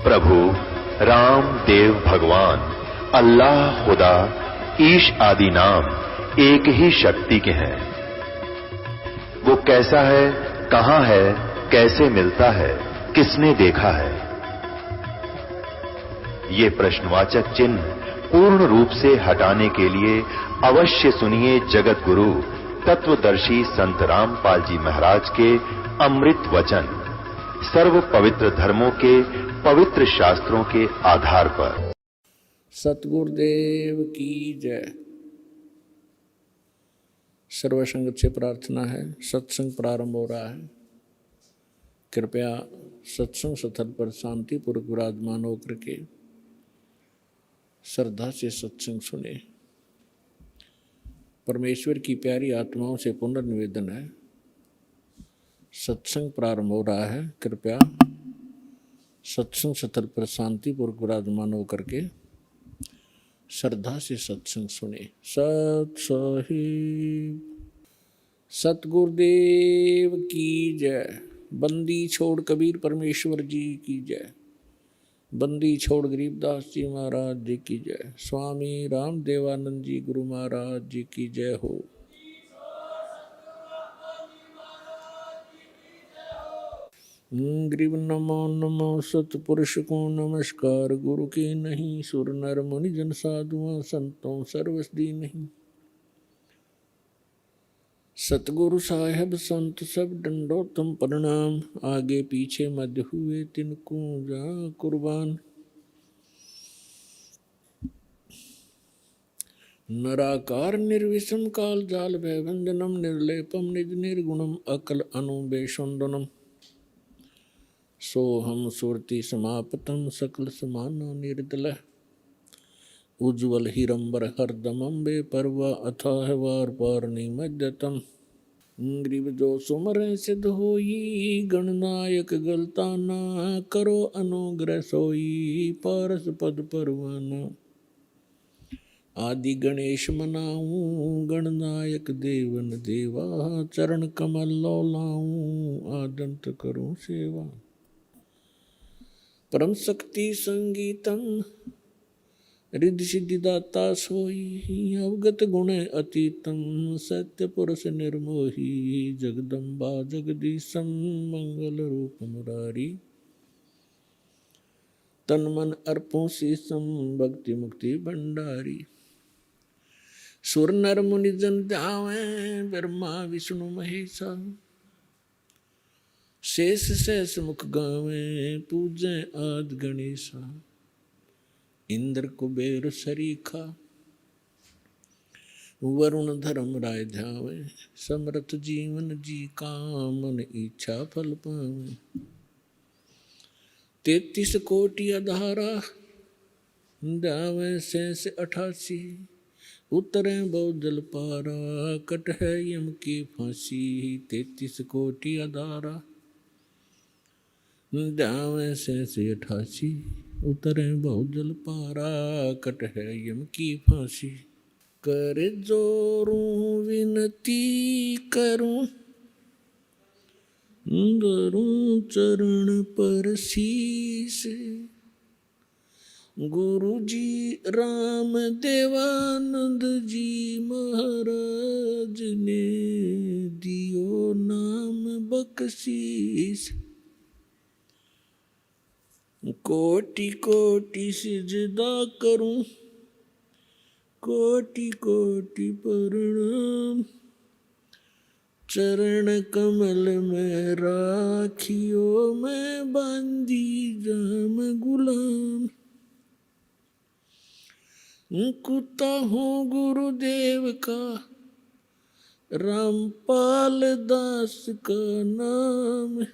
प्रभु राम देव भगवान अल्लाह खुदा ईश आदि नाम एक ही शक्ति के हैं। वो कैसा है, कहां है, कैसे मिलता है, किसने देखा है? ये प्रश्नवाचक चिन्ह पूर्ण रूप से हटाने के लिए अवश्य सुनिए जगत गुरु तत्वदर्शी संत रामपाल जी महाराज के अमृत वचन, सर्व पवित्र धर्मों के पवित्र शास्त्रों के आधार पर। सतगुरुदेव की जय। सर्वसंगत से प्रार्थना है, सत्संग प्रारंभ हो रहा है। कृपया सत्संग स्थल पर शांतिपूर्वक विराजमान होकर के श्रद्धा से सत्संग सुने। परमेश्वर की प्यारी आत्माओं से पुनर्निवेदन है, सत्संग प्रारंभ हो रहा है। कृपया सत्संग स्थल पर शांतिपूर्वक विराजमान होकर के श्रद्धा से सत्संग सुने। सत साहिब सतगुरुदेव की जय। बंदी छोड़ कबीर परमेश्वर जी की जय। बंदी छोड़ गरीबदास जी महाराज जी की जय। स्वामी रामदेवानंद जी गुरु महाराज जी की जय हो। ग्रीव नमो नमो सतपुरुष को नमस्कार। गुरु के नहीं सुर नर मुनि जन साधुओं संतों सर्वसदी नहीं। सतगुरु साहेब संत सब डंडो तुम प्रणाम। आगे पीछे मध्य हुए तिनको जा कुर्बान। नराकार निर्विषम काल जाल भयभंजनम निर्लेपम निज निर्गुणम अकल अनुबेशुंदनम। सोहम सुरति समापतम सकल समाना निर्दल। उज्ज्वल हिरंबर हरदमं बे परवा अथाह वार पार निमज्जतम। ग्रीव जो सुमर सिद्ध होई गणनायक गलताना। करो अनुग्रह सोई पारस पद परवाना। आदि गणेश मनाऊं गणनायक देवन देवा। चरण कमल लो लाऊं आदंत करूं सेवा। परम शक्ति संगीतम रिद्धि सिद्धिदाता सोई। अवगत गुण अतीतम सत्य पुरुष निर्मोही। जगदम्बा जगदीशम मंगल रूप मुरारी। तन मन अर्पों शीसम भक्ति मुक्ति भंडारी। सुर नर मुनि जन ध्यावें ब्रह्मा विष्णु महेशा। शेष शेष मुख गावें पूजें आदि गणेशा। इंद्र कुबेर सरीखा वरुण धर्म राय ध्यावे। समर्थ जीवन जी कामन इच्छा फल पावे। 33 कोटि अधारा ध्यावे शेष 88। उतरे बहुजल पारा कट है यम की फांसी। 33 कोटि अधारा ध्यावे शेष 88। उतरे बहुजल पारा कट है यम की फांसी। कर जोरूं विनती करूं धरूं चरण पर शीस। गुरु जी राम देवानंद जी महाराज ने दियो नाम बख्शीस। कोटि कोटि सिजदा करूं कोटि कोटि प्रणाम। चरण कमल में राखियो मैं बंदी जाम गुलाम। कुत्ता हूँ गुरुदेव का रामपाल दास का नाम।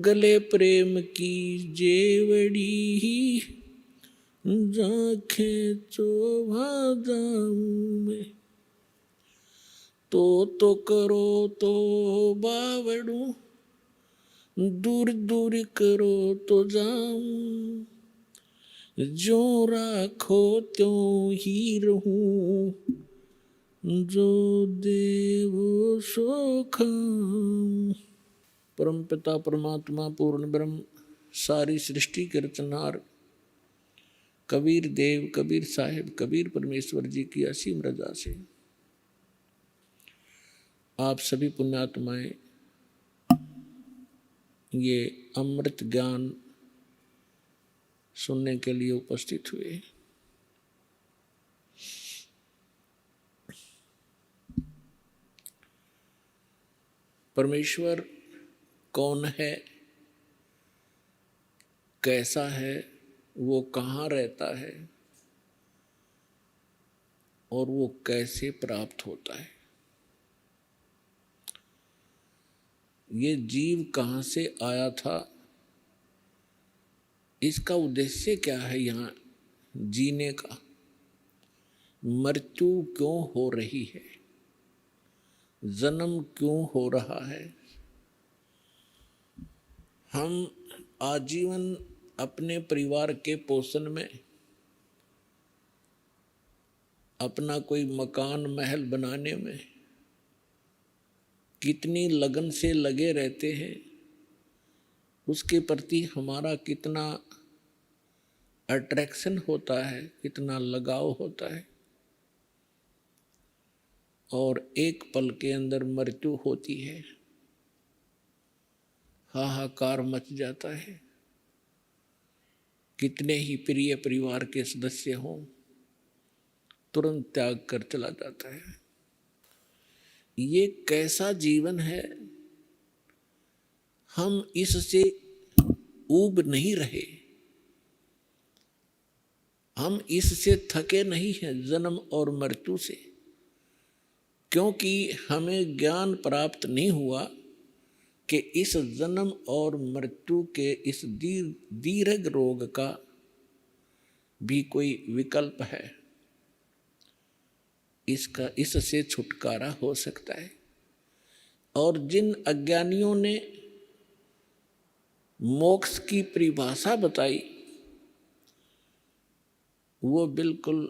गले प्रेम की जेवड़ी जाखें चोभा जाऊं मैं। तो करो तो बावड़ू दूर दूर करो तो जाऊं। जो राखो त्यों ही रहूं जो देव सो खाऊं। परम पिता परमात्मा पूर्ण ब्रह्म सारी सृष्टि के रचनहार कबीर देव, कबीर साहिब, कबीर परमेश्वर जी की असीम रजा से आप सभी पुण्यात्माएं ये अमृत ज्ञान सुनने के लिए उपस्थित हुए। परमेश्वर कौन है, कैसा है, वो कहाँ रहता है और वो कैसे प्राप्त होता है, ये जीव कहाँ से आया था, इसका उद्देश्य क्या है यहाँ जीने का, मृत्यु क्यों हो रही है, जन्म क्यों हो रहा है। हम आजीवन अपने परिवार के पोषण में अपना कोई मकान महल बनाने में कितनी लगन से लगे रहते हैं, उसके प्रति हमारा कितना अट्रैक्शन होता है, कितना लगाव होता है, और एक पल के अंदर मृत्यु होती है, हाहाकार मच जाता है। कितने ही प्रिय परिवार के सदस्य हों, तुरंत त्याग कर चला जाता है। ये कैसा जीवन है, हम इससे ऊब नहीं रहे, हम इससे थके नहीं हैं जन्म और मृत्यु से, क्योंकि हमें ज्ञान प्राप्त नहीं हुआ कि इस जन्म और मृत्यु के इस दीर्घ रोग का भी कोई विकल्प है, इससे छुटकारा हो सकता है। और जिन अज्ञानियों ने मोक्ष की परिभाषा बताई वो बिल्कुल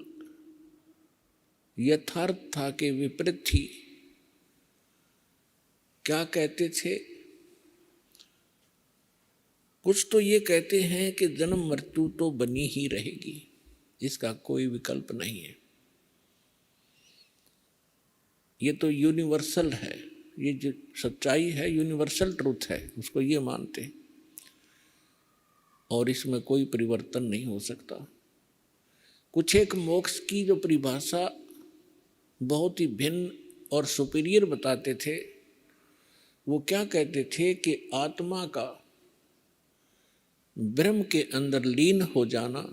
यथार्थता के विपरीत थी। क्या कहते थे, कुछ तो ये कहते हैं कि जन्म मृत्यु तो बनी ही रहेगी, इसका कोई विकल्प नहीं है, ये तो यूनिवर्सल है, ये जो सच्चाई है यूनिवर्सल ट्रूथ है, उसको ये मानते हैं और इसमें कोई परिवर्तन नहीं हो सकता। कुछ एक मोक्ष की जो परिभाषा बहुत ही भिन्न और सुपीरियर बताते थे, वो क्या कहते थे कि आत्मा का ब्रह्म के अंदर लीन हो जाना,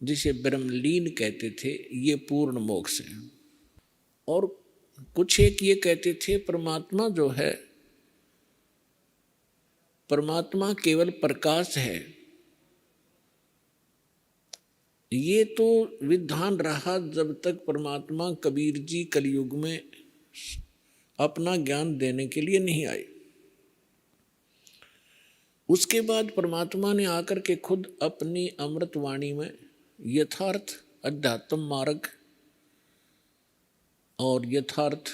जिसे ब्रह्मलीन कहते थे, ये पूर्ण मोक्ष है। और कुछ एक ये कहते थे परमात्मा जो है, परमात्मा केवल प्रकाश है। ये तो विधान रहा जब तक परमात्मा कबीर जी कलयुग में अपना ज्ञान देने के लिए नहीं आए। उसके बाद परमात्मा ने आकर के खुद अपनी अमृत वाणी में यथार्थ अध्यात्म मार्ग और यथार्थ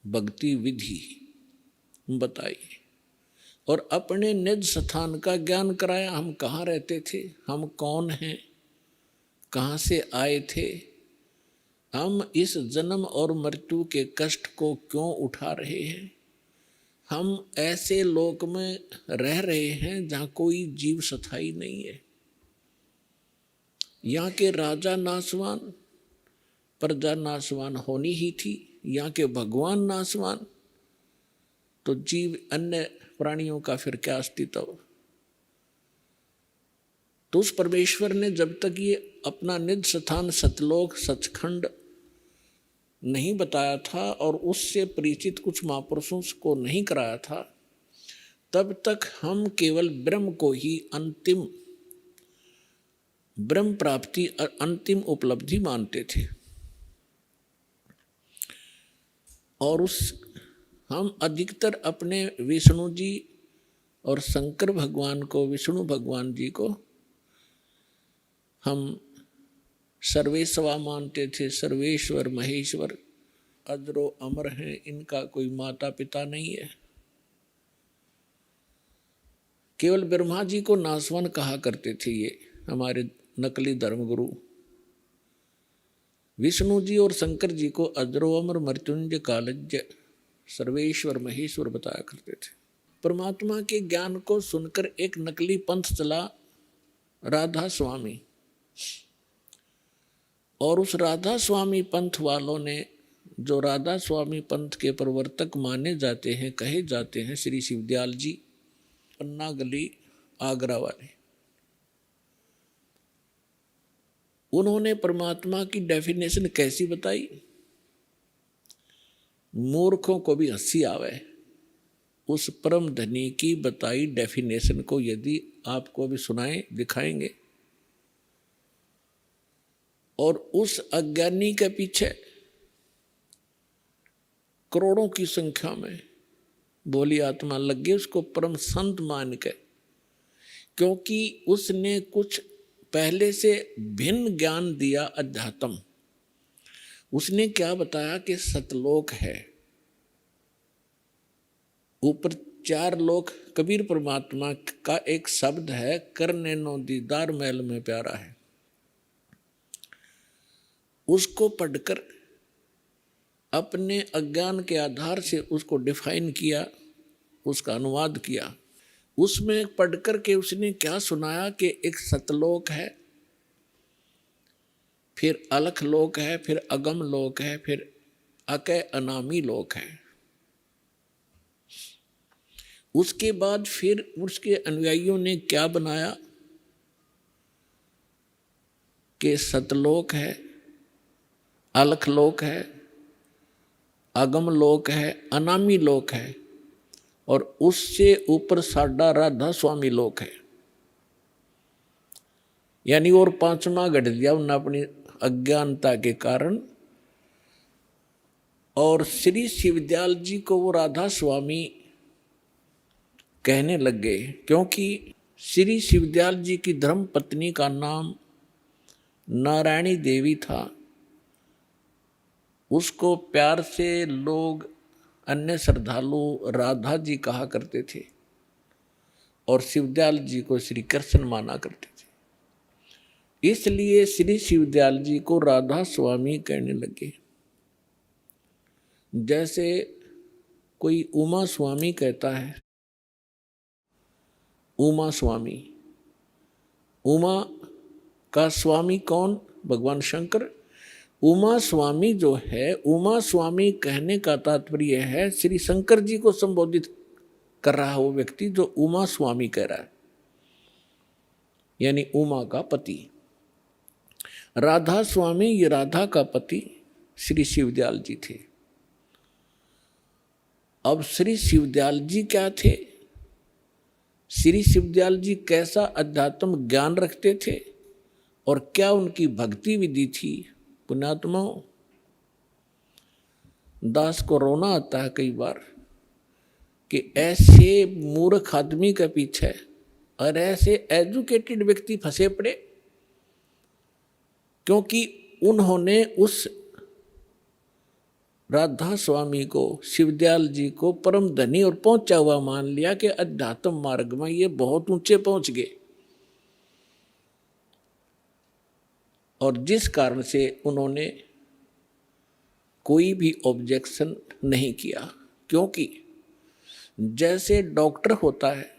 भक्ति विधि बताई और अपने निज स्थान का ज्ञान कराया। हम कहाँ रहते थे, हम कौन हैं, कहाँ से आए थे, हम इस जन्म और मृत्यु के कष्ट को क्यों उठा रहे हैं, हम ऐसे लोक में रह रहे हैं जहाँ कोई जीव स्थायी नहीं है। यहाँ के राजा नासवान, प्रजा नासवान होनी ही थी, यहाँ के भगवान नासवान, तो जीव अन्य प्राणियों का फिर क्या अस्तित्व। तो उस परमेश्वर ने जब तक ये अपना निज स्थान सतलोक सचखंड नहीं बताया था और उससे परिचित कुछ महापुरुषों को नहीं कराया था, तब तक हम केवल ब्रह्म को ही अंतिम ब्रह्म प्राप्ति अंतिम उपलब्धि मानते थे। और हम अधिकतर अपने विष्णु जी और शंकर भगवान को, विष्णु भगवान जी को हम सर्वेश्वर मानते थे। सर्वेश्वर महेश्वर अजरो अमर हैं, इनका कोई माता पिता नहीं है। केवल ब्रह्मा जी को नासवान कहा करते थे ये हमारे नकली धर्मगुरु। विष्णु जी और शंकर जी को अजरो अमर मृत्युंजय कालज्य सर्वेश्वर महेश्वर बताया करते थे। परमात्मा के ज्ञान को सुनकर एक नकली पंथ चला राधा स्वामी, और उस राधा स्वामी पंथ वालों ने, जो राधा स्वामी पंथ के प्रवर्तक माने जाते हैं, कहे जाते हैं, श्री शिवदयाल जी, पन्ना गली आगरा वाले, उन्होंने परमात्मा की डेफिनेशन कैसी बताई? मूर्खों को भी हंसी आवे उस परम धनी की बताई डेफिनेशन को यदि आपको अभी सुनाएं, दिखाएंगे। और उस अज्ञानी के पीछे करोड़ों की संख्या में भोली आत्मा लग गई उसको परम संत मान के, क्योंकि उसने कुछ पहले से भिन्न ज्ञान दिया। अध्यात्म उसने क्या बताया कि सतलोक है, ऊपर 4 लोक। कबीर परमात्मा का एक शब्द है, करने नो दीदार महल में प्यारा है। उसको पढ़कर अपने अज्ञान के आधार से उसको डिफाइन किया, उसका अनुवाद किया। उसमें पढ़कर के उसने क्या सुनाया कि एक सतलोक है, फिर अलख लोक है, फिर अगम लोक है, फिर अकय अनामी लोक है। उसके बाद फिर उसके अनुयायियों ने क्या बनाया कि सतलोक है, अलख लोक है, अगम लोक है, अनामी लोक है, और उससे ऊपर साडा राधा स्वामी लोक है। यानी और 5वां घट दिया उन्होंने अपनी अज्ञानता के कारण। और श्री शिवदयाल जी को वो राधा स्वामी कहने लग गए, क्योंकि श्री शिवदयाल जी की धर्म पत्नी का नाम नारायणी देवी था। उसको प्यार से लोग, अन्य श्रद्धालु राधा जी कहा करते थे, और शिवदयाल जी को श्री कृष्ण माना करते थे। इसलिए श्री शिवदयाल जी को राधा स्वामी कहने लगे। जैसे कोई उमा स्वामी कहता है, उमा स्वामी, उमा का स्वामी कौन? भगवान शंकर। उमा स्वामी जो है, उमा स्वामी कहने का तात्पर्य है श्री शंकर जी को संबोधित कर रहा है वो व्यक्ति जो उमा स्वामी कह रहा है, यानी उमा का पति। राधा स्वामी, ये राधा का पति श्री शिवदयाल जी थे। अब श्री शिवदयाल जी क्या थे? श्री शिवदयाल जी कैसा अध्यात्म ज्ञान रखते थे और क्या उनकी भक्ति विधि थी? पुण्यात्माओं, दास को रोना आता है कई बार कि ऐसे मूर्ख आदमी के पीछे और ऐसे एजुकेटेड व्यक्ति फंसे पड़े, क्योंकि उन्होंने उस राधा स्वामी को, शिवदयाल जी को परम धनी और पहुंचा हुआ मान लिया कि अध्यात्म मार्ग में ये बहुत ऊंचे पहुंच गए। और जिस कारण से उन्होंने कोई भी ऑब्जेक्शन नहीं किया, क्योंकि जैसे डॉक्टर होता है,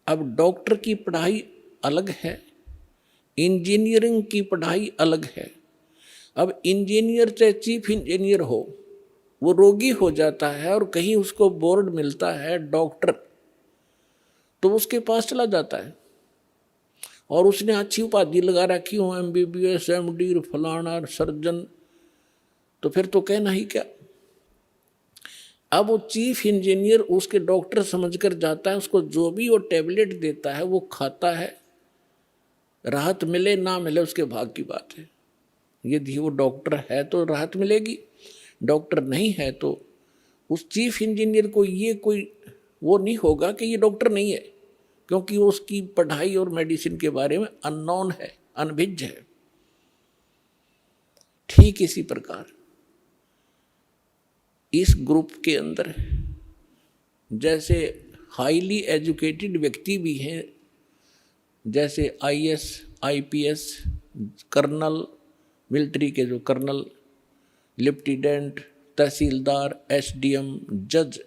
अब डॉक्टर की पढ़ाई अलग है, इंजीनियरिंग की पढ़ाई अलग है। अब इंजीनियर चाहे चीफ इंजीनियर हो, वो रोगी हो जाता है और कहीं उसको बोर्ड मिलता है डॉक्टर, तो उसके पास चला जाता है और उसने अच्छी उपाधि लगा रखी हो, MBBS, MD, फलाना, सर्जन, तो फिर तो कहना ही क्या। अब वो चीफ इंजीनियर उसके डॉक्टर समझकर जाता है, उसको जो भी वो टैबलेट देता है वो खाता है, राहत मिले ना मिले उसके भाग की बात है। यदि वो डॉक्टर है तो राहत मिलेगी, डॉक्टर नहीं है तो उस चीफ इंजीनियर को ये कोई वो नहीं होगा कि ये डॉक्टर नहीं है, क्योंकि उसकी पढ़ाई और मेडिसिन के बारे में अननोन है, अनभिज्ञ है। ठीक इसी प्रकार इस ग्रुप के अंदर जैसे हाईली एजुकेटेड व्यक्ति भी हैं, जैसे IAS, IPS, कर्नल, मिलिट्री के जो कर्नल, लेफ्टिनेंट, तहसीलदार, SDM, जज।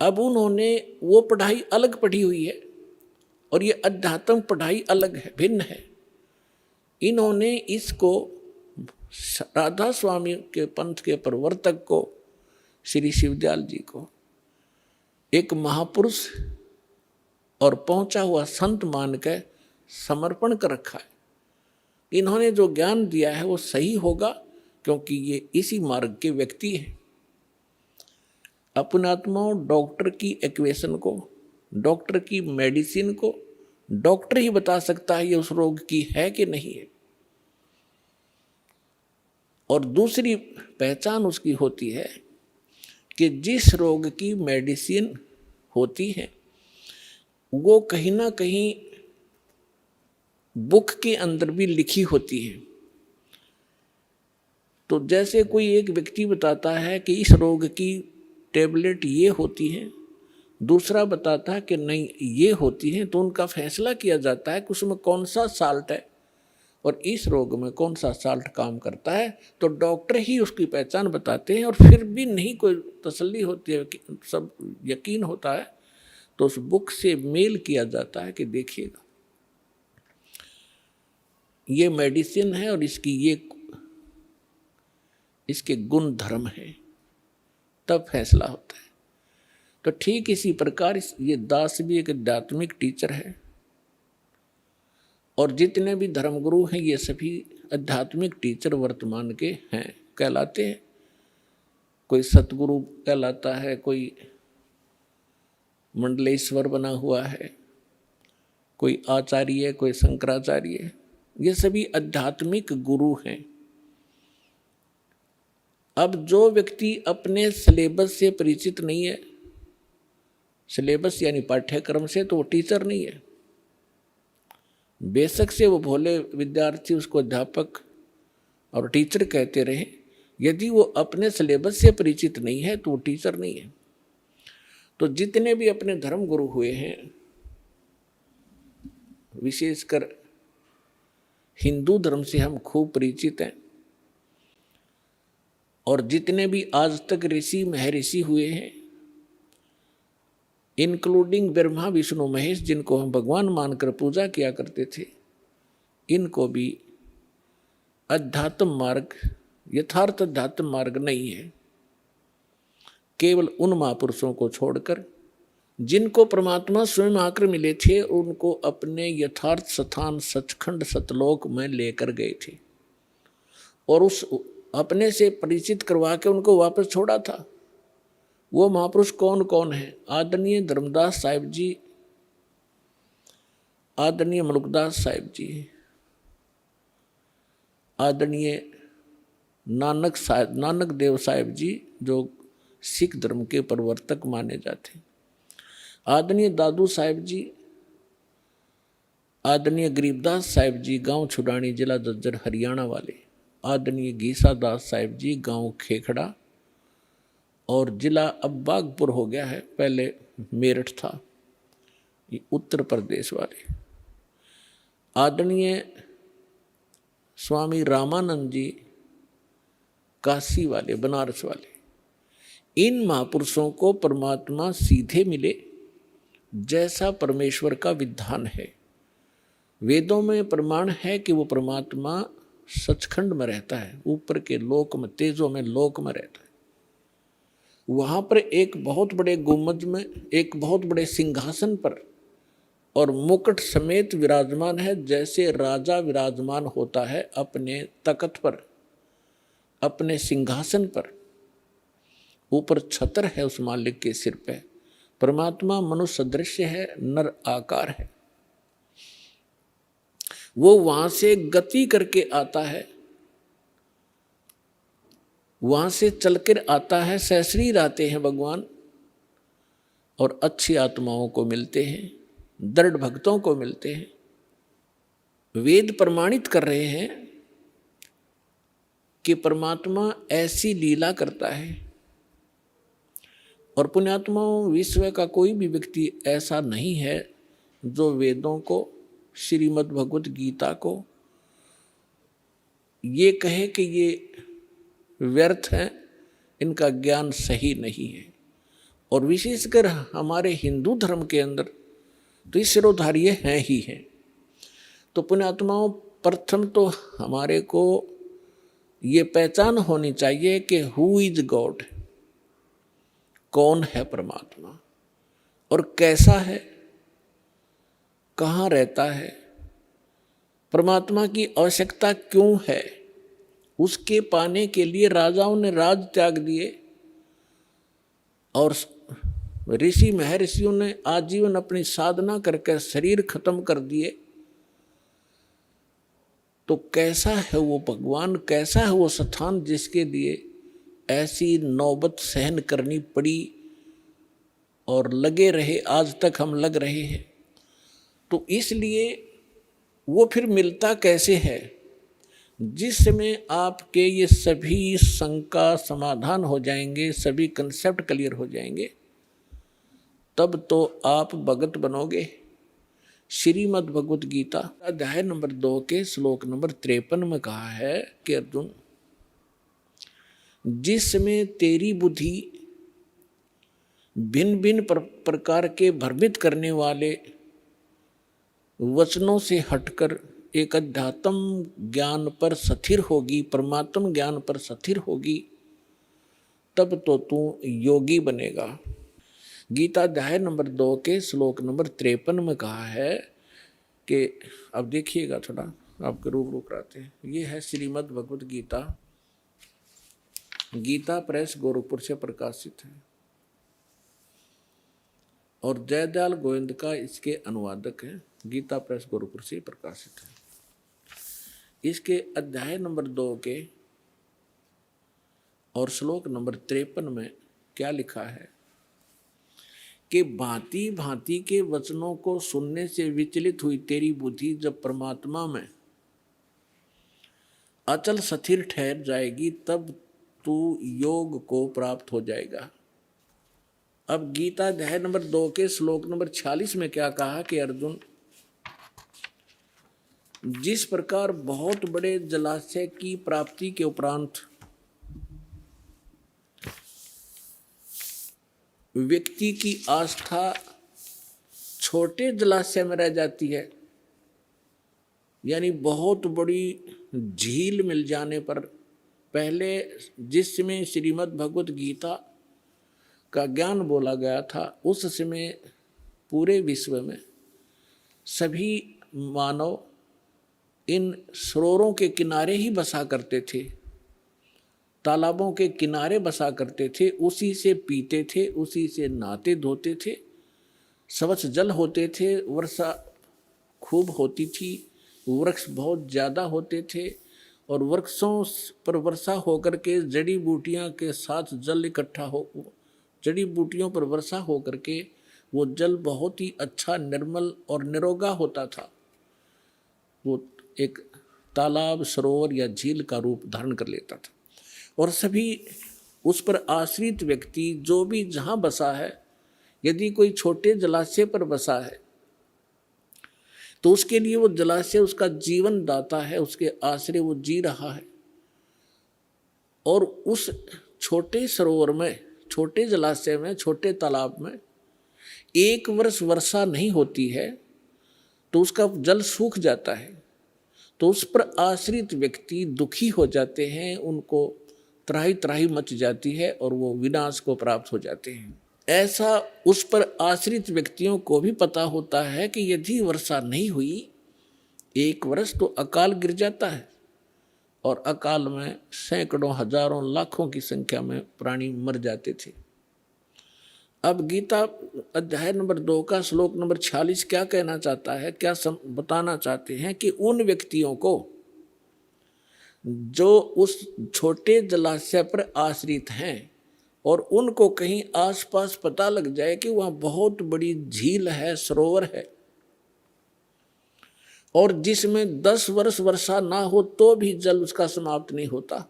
अब उन्होंने वो पढ़ाई अलग पढ़ी हुई है और ये अध्यात्म पढ़ाई अलग है, भिन्न है। इन्होंने इसको राधा स्वामी के पंथ के प्रवर्तक को, श्री शिवदयाल जी को एक महापुरुष और पहुंचा हुआ संत मान के समर्पण कर रखा है। इन्होंने जो ज्ञान दिया है वो सही होगा, क्योंकि ये इसी मार्ग के व्यक्ति हैं। अपने आत्माओं, डॉक्टर की इक्वेशन को, डॉक्टर की मेडिसिन को डॉक्टर ही बता सकता है ये उस रोग की है कि नहीं है। और दूसरी पहचान उसकी होती है कि जिस रोग की मेडिसिन होती है वो कहीं ना कहीं बुक के अंदर भी लिखी होती है। तो जैसे कोई एक व्यक्ति बताता है कि इस रोग की टेबलेट ये होती है, दूसरा बताता है कि नहीं ये होती है, तो उनका फैसला किया जाता है कि उसमें कौन सा साल्ट है और इस रोग में कौन सा साल्ट काम करता है। तो डॉक्टर ही उसकी पहचान बताते हैं। और फिर भी नहीं कोई तसल्ली होती है, सब यकीन होता है, तो उस बुक से मेल किया जाता है कि देखिएगा ये मेडिसिन है और इसके गुण धर्म है, तब फैसला होता है। तो ठीक इसी प्रकार ये दास भी एक आध्यात्मिक टीचर है और जितने भी धर्मगुरु हैं ये सभी आध्यात्मिक टीचर वर्तमान के हैं, कहलाते हैं। कोई सतगुरु कहलाता है, कोई मंडलेश्वर बना हुआ है, कोई आचार्य, कोई शंकराचार्य, ये सभी आध्यात्मिक गुरु हैं। अब जो व्यक्ति अपने सिलेबस से परिचित नहीं है, सिलेबस यानी पाठ्यक्रम से, तो वो टीचर नहीं है। बेशक से वो भोले विद्यार्थी उसको अध्यापक और टीचर कहते रहे, यदि वो अपने सिलेबस से परिचित नहीं है तो वो टीचर नहीं है। तो जितने भी अपने धर्म गुरु हुए हैं, विशेषकर हिंदू धर्म से हम खूब परिचित हैं, और जितने भी आज तक ऋषि महर्षि हुए हैं, इंक्लूडिंग ब्रह्मा विष्णु महेश, जिनको हम भगवान मानकर पूजा किया करते थे, इनको भी अध्यात्म मार्ग, यथार्थ अध्यात्म मार्ग नहीं है। केवल उन महापुरुषों को छोड़कर जिनको परमात्मा स्वयं आकर मिले थे, उनको अपने यथार्थ स्थान सचखंड सतलोक में लेकर गए थे और उस अपने से परिचित करवा के उनको वापस छोड़ा था। वो महापुरुष कौन कौन है? आदरणीय धर्मदास साहिब जी, आदरणीय मलुकदास साहिब जी, आदरणीय नानक देव साहिब जी, जो सिख धर्म के प्रवर्तक माने जाते, आदरणीय दादू साहिब जी, आदरणीय गरीबदास साहिब जी, गांव छुडानी, जिला झज्जर, हरियाणा वाले, आदरणीय गीसा दास साहिब जी, गांव खेखड़ा, और जिला अब बागपुर हो गया है, पहले मेरठ था, ये उत्तर प्रदेश वाले, आदरणीय स्वामी रामानंद जी, काशी वाले, बनारस वाले। इन महापुरुषों को परमात्मा सीधे मिले जैसा परमेश्वर का विधान है। वेदों में प्रमाण है कि वो परमात्मा सचखंड में रहता है, ऊपर के लोक में, तेजों में लोक में रहता है। वहाँ पर एक बहुत बड़े गुम्बद में, एक बहुत बड़े सिंहासन पर और मुकुट समेत विराजमान है, जैसे राजा विराजमान होता है अपने तख्त पर, अपने सिंहासन पर। ऊपर छत्र है उस मालिक के सिर पे। परमात्मा मनुष्य सदृश्य है, नर आकार है। वो वहां से गति करके आता है, वहां से चलकर आता है, सशरीर आते हैं भगवान, और अच्छी आत्माओं को मिलते हैं, दृढ़ भक्तों को मिलते हैं। वेद प्रमाणित कर रहे हैं कि परमात्मा ऐसी लीला करता है और पुण्यात्माओं, विश्व का कोई भी व्यक्ति ऐसा नहीं है जो वेदों को, श्रीमद् भगवत गीता को ये कहे कि ये व्यर्थ है, इनका ज्ञान सही नहीं है। और विशेषकर हमारे हिंदू धर्म के अंदर तो ये सिरोधार्य हैं ही हैं। तो पुण्यात्माओं, प्रथम तो हमारे को ये पहचान होनी चाहिए कि हु इज गॉड, कौन है परमात्मा और कैसा है, कहाँ रहता है, परमात्मा की आवश्यकता क्यों है। उसके पाने के लिए राजाओं ने राज त्याग दिए और ऋषि महर्षियों ने आजीवन अपनी साधना करके शरीर खत्म कर दिए। तो कैसा है वो भगवान, कैसा है वो स्थान जिसके लिए ऐसी नौबत सहन करनी पड़ी और लगे रहे, आज तक हम लग रहे हैं। तो इसलिए वो फिर मिलता कैसे है, जिस समय आपके ये सभी शंका समाधान हो जाएंगे, सभी कंसेप्ट क्लियर हो जाएंगे, तब तो आप भगत बनोगे। श्रीमद् भगवत गीता अध्याय नंबर 2 के श्लोक नंबर 53 में कहा है कि अर्जुन, जिस समय तेरी बुद्धि भिन्न भिन्न प्रकार के भ्रमित करने वाले वचनों से हटकर एक अध्यात्म ज्ञान पर स्थिर होगी, परमात्म ज्ञान पर स्थिर होगी, तब तो तू योगी बनेगा। गीता अध्याय नंबर 2 के श्लोक नंबर 53 में कहा है कि अब देखिएगा, थोड़ा आपके रूप कराते हैं। ये है श्रीमद् भगवत गीता, गीता प्रेस गोरखपुर से प्रकाशित है और जयदयाल गोविंद का इसके अनुवादक है। गीता प्रेस गोरखपुर से प्रकाशित है। इसके अध्याय नंबर 2 के और श्लोक नंबर 53 में क्या लिखा है कि भांति भांति के वचनों को सुनने से विचलित हुई तेरी बुद्धि जब परमात्मा में अचल स्थिर ठहर जाएगी, तब तू योग को प्राप्त हो जाएगा। अब गीता अध्याय नंबर 2 के श्लोक नंबर 46 में क्या कहा कि अर्जुन, जिस प्रकार बहुत बड़े जलाशय की प्राप्ति के उपरांत व्यक्ति की आस्था छोटे जलाशय में रह जाती है, यानी बहुत बड़ी झील मिल जाने पर, पहले जिस समय श्रीमद् भगवत गीता का ज्ञान बोला गया था, उस समय पूरे विश्व में सभी मानव इन सरोवरों के किनारे ही बसा करते थे, तालाबों के किनारे बसा करते थे, उसी से पीते थे, उसी से नहाते धोते थे, स्वच्छ जल होते थे, वर्षा खूब होती थी, वृक्ष बहुत ज़्यादा होते थे और वृक्षों पर वर्षा होकर के जड़ी बूटियाँ के साथ जल इकट्ठा हो, जड़ी बूटियों पर वर्षा होकर के वो जल बहुत ही अच्छा, निर्मल और निरोगा होता था। वो एक तालाब, सरोवर या झील का रूप धारण कर लेता था और सभी उस पर आश्रित व्यक्ति जो भी जहाँ बसा है, यदि कोई छोटे जलाशय पर बसा है तो उसके लिए वो जलाशय उसका जीवन दाता है, उसके आश्रय वो जी रहा है। और उस छोटे सरोवर में, छोटे जलाशय में, छोटे तालाब में 1 वर्ष वर्षा नहीं होती है तो उसका जल सूख जाता है, तो उस पर आश्रित व्यक्ति दुखी हो जाते हैं, उनको त्राही त्राही मच जाती है और वो विनाश को प्राप्त हो जाते हैं। ऐसा उस पर आश्रित व्यक्तियों को भी पता होता है कि यदि वर्षा नहीं हुई 1 वर्ष तो अकाल गिर जाता है और अकाल में सैकड़ों, हजारों, लाखों की संख्या में प्राणी मर जाते थे। अब गीता अध्याय नंबर 2 का श्लोक नंबर 46 क्या कहना चाहता है, क्या बताना चाहते हैं कि उन व्यक्तियों को जो उस छोटे जलाशय पर आश्रित हैं और उनको कहीं आसपास पता लग जाए कि वहाँ बहुत बड़ी झील है, सरोवर है, और जिसमें 10 वर्ष वर्षा ना हो तो भी जल उसका समाप्त नहीं होता,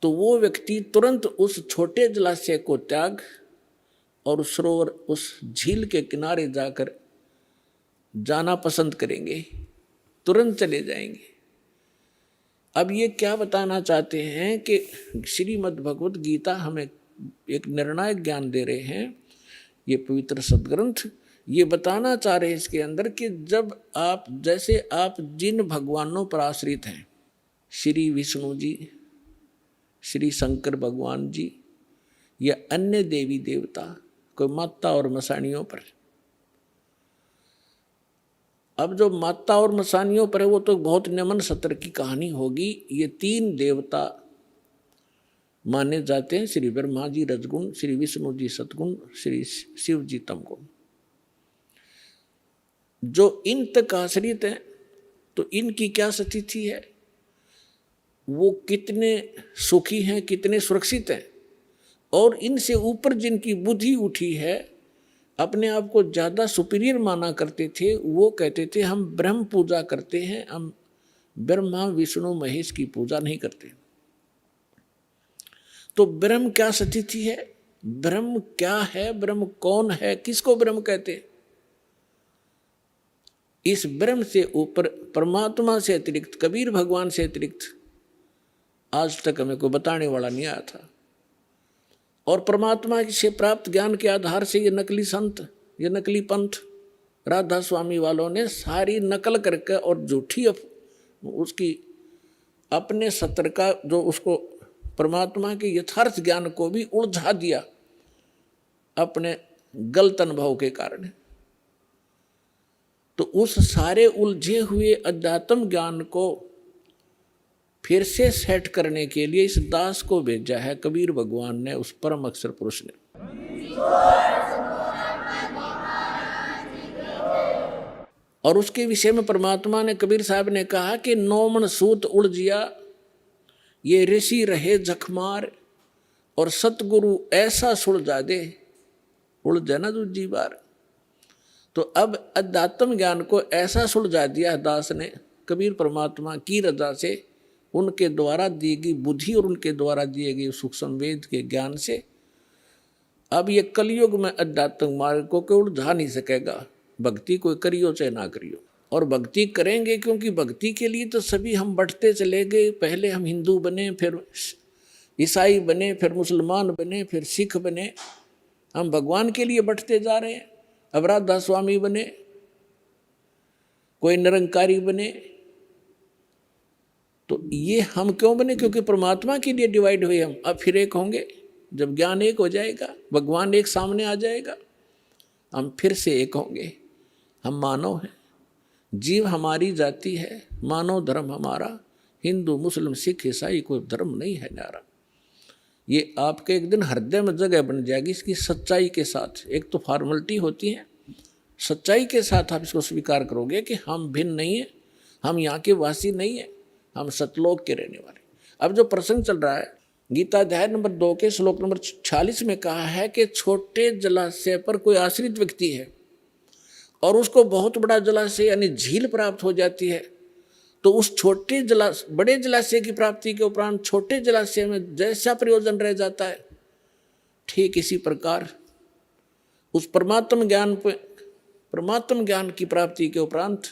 तो वो व्यक्ति तुरंत उस छोटे जलाशय को त्याग और सरोवर उस झील के किनारे जाकर जाना पसंद करेंगे, तुरंत चले जाएंगे। अब ये क्या बताना चाहते हैं कि श्रीमद् भगवत गीता हमें एक निर्णायक ज्ञान दे रहे हैं, ये पवित्र सदग्रंथ ये बताना चाह रहे हैं इसके अंदर कि जब आप जैसे आप जिन भगवानों पर आश्रित हैं, श्री विष्णु जी, श्री शंकर भगवान जी या अन्य देवी देवता, कोई माता और मसानियों पर, अब जो माता और मसानियों पर है वो तो बहुत निम्न स्तर की कहानी होगी। ये 3 देवता माने जाते हैं, श्री ब्रह्मा जी रजगुण, श्री विष्णु जी सतगुण, श्री शिव जी तमगुण। जो इन तक आश्रित हैं तो इनकी क्या स्थिति है, वो कितने सुखी हैं, कितने सुरक्षित हैं। और इनसे ऊपर जिनकी बुद्धि उठी है, अपने आप को ज़्यादा सुपीरियर माना करते थे, वो कहते थे हम ब्रह्म पूजा करते हैं, हम ब्रह्मा विष्णु महेश की पूजा नहीं करते। तो ब्रह्म क्या स्थिति है, ब्रह्म क्या है, ब्रह्म कौन है, किसको ब्रह्म कहते हैं? इस ब्रह्म से ऊपर परमात्मा से अतिरिक्त, कबीर भगवान से अतिरिक्त आज तक हमें कोई बताने वाला नहीं आया था। और परमात्मा से प्राप्त ज्ञान के आधार से ये नकली संत, ये नकली पंथ राधा स्वामी वालों ने सारी नकल करके और झूठी उसकी अपने सत्र का जो उसको परमात्मा के यथार्थ ज्ञान को भी उलझा दिया अपने गलत अनुभव के कारण। तो उस सारे उलझे हुए अध्यात्म ज्ञान को फिर से सेट करने के लिए इस दास को भेजा है कबीर भगवान ने, उस परम अक्षर पुरुष ने। और उसके विषय में परमात्मा ने, कबीर साहब ने कहा कि 9 मन सूत उलझिया, ये ऋषि रहे जखमार, और सतगुरु ऐसा सुलझा दे, उलझा ना दूजी बार। तो अब अध्यात्म ज्ञान को ऐसा सुलझा दिया दास ने कबीर परमात्मा की रजा से, उनके द्वारा दी गई बुद्धि और उनके द्वारा दिए गए सूक्ष्म वेद के ज्ञान से। अब ये कलयुग में अध्यात्म मार्ग को कोई उलझा नहीं सकेगा। भक्ति कोई करियो चाहे ना करियो, और भक्ति करेंगे, क्योंकि भक्ति के लिए तो सभी हम बढ़ते चले गए। पहले हम हिंदू बने, फिर ईसाई बने, फिर मुसलमान बने, फिर सिख बने। हम भगवान के लिए बढ़ते जा रहे हैं। अब राधा स्वामी बने, कोई निरंकारी बने। तो ये हम क्यों बने? क्योंकि परमात्मा के लिए डिवाइड हुए हम। अब फिर एक होंगे, जब ज्ञान एक हो जाएगा, भगवान एक सामने आ जाएगा, हम फिर से एक होंगे। हम मानव हैं, जीव हमारी जाति है, मानव धर्म हमारा, हिंदू मुस्लिम सिख ईसाई कोई धर्म नहीं है न्यारा। ये आपके एक दिन हृदय में जगह बन जाएगी इसकी सच्चाई के साथ। एक तो फॉर्मेलिटी होती है, सच्चाई के साथ आप इसको स्वीकार करोगे कि हम भिन्न नहीं है, हम यहाँ के वासी नहीं है, हम सतलोक के रहने वाले। अब जो प्रसंग चल रहा है, गीता अध्याय नंबर 2 के श्लोक नंबर 46 में कहा है कि छोटे जलाशय पर कोई आश्रित व्यक्ति है और उसको बहुत बड़ा जलाशय यानी झील प्राप्त हो जाती है, तो उस छोटे बड़े जलाशय की प्राप्ति के उपरांत छोटे जलाशय में जैसा प्रयोजन रह जाता है, ठीक इसी प्रकार उस परमात्म ज्ञान की प्राप्ति के उपरांत,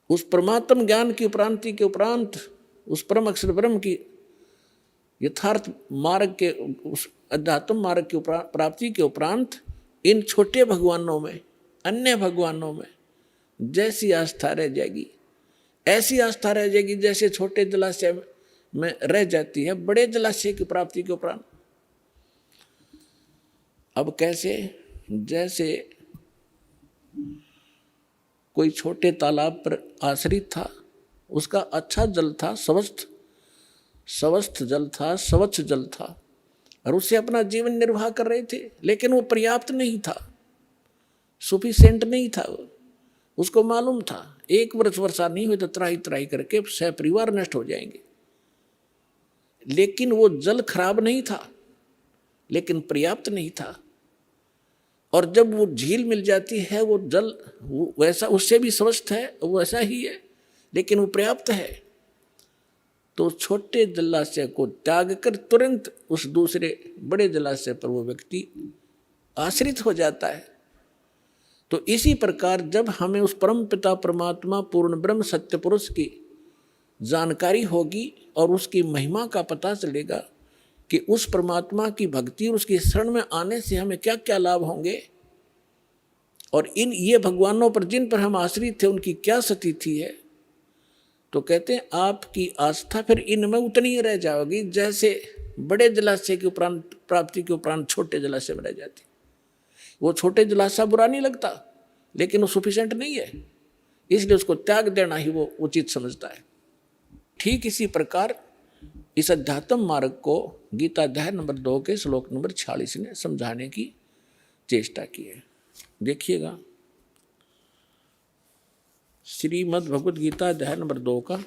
उस परमात्म ज्ञान की प्राप्ति के उपरांत, उस परम अक्षर ब्रह्म की यथार्थ मार्ग के, उस अध्यात्म मार्ग की प्राप्ति के उपरांत इन छोटे भगवानों में, अन्य भगवानों में जैसी आस्था रह जाएगी, ऐसी आस्था रह जाएगी जैसे छोटे जलाशय में रह जाती है बड़े जलाशय की प्राप्ति के उपरांत। अब कैसे? जैसे कोई छोटे तालाब पर आश्रित था, उसका अच्छा जल था, स्वस्थ जल था, स्वच्छ जल था, और उससे अपना जीवन निर्वाह कर रहे थे, लेकिन वो पर्याप्त नहीं था, सफिशिएंट नहीं था। उसको मालूम था 1 वर्ष वर्षा नहीं हुई तो त्राही त्राही करके परिवार नष्ट हो जाएंगे। लेकिन वो जल खराब नहीं था, लेकिन पर्याप्त नहीं था। और जब वो झील मिल जाती है, वो जल वो वैसा, उससे भी स्वस्थ है, वो वैसा ही है, लेकिन वो पर्याप्त है। तो छोटे जलाशय को त्याग कर तुरंत उस दूसरे बड़े जलाशय पर वो व्यक्ति आश्रित हो जाता है। तो इसी प्रकार जब हमें उस परम पिता परमात्मा पूर्ण ब्रह्म सत्य पुरुष की जानकारी होगी और उसकी महिमा का पता चलेगा कि उस परमात्मा की भक्ति और उसकी शरण में आने से हमें क्या क्या लाभ होंगे, और इन ये भगवानों पर जिन पर हम आश्रित थे उनकी क्या स्थिति है, तो कहते हैं आपकी आस्था फिर इनमें उतनी ही रह जाएगी जैसे बड़े जलाशय के उपरांत प्राप्ति के उपरांत छोटे जलाशय में रह जाती। वो छोटे जलाशय बुरा नहीं लगता, लेकिन वो सफिशिएंट नहीं है, इसलिए उसको त्याग देना ही वो उचित समझता है। ठीक इसी प्रकार इस अध्यात्म मार्ग को गीता अध्याय नंबर 2 के श्लोक नंबर 46 ने समझाने की चेष्टा की है। देखिएगा, श्रीमद् भगवद गीता अध्याय नंबर 2 का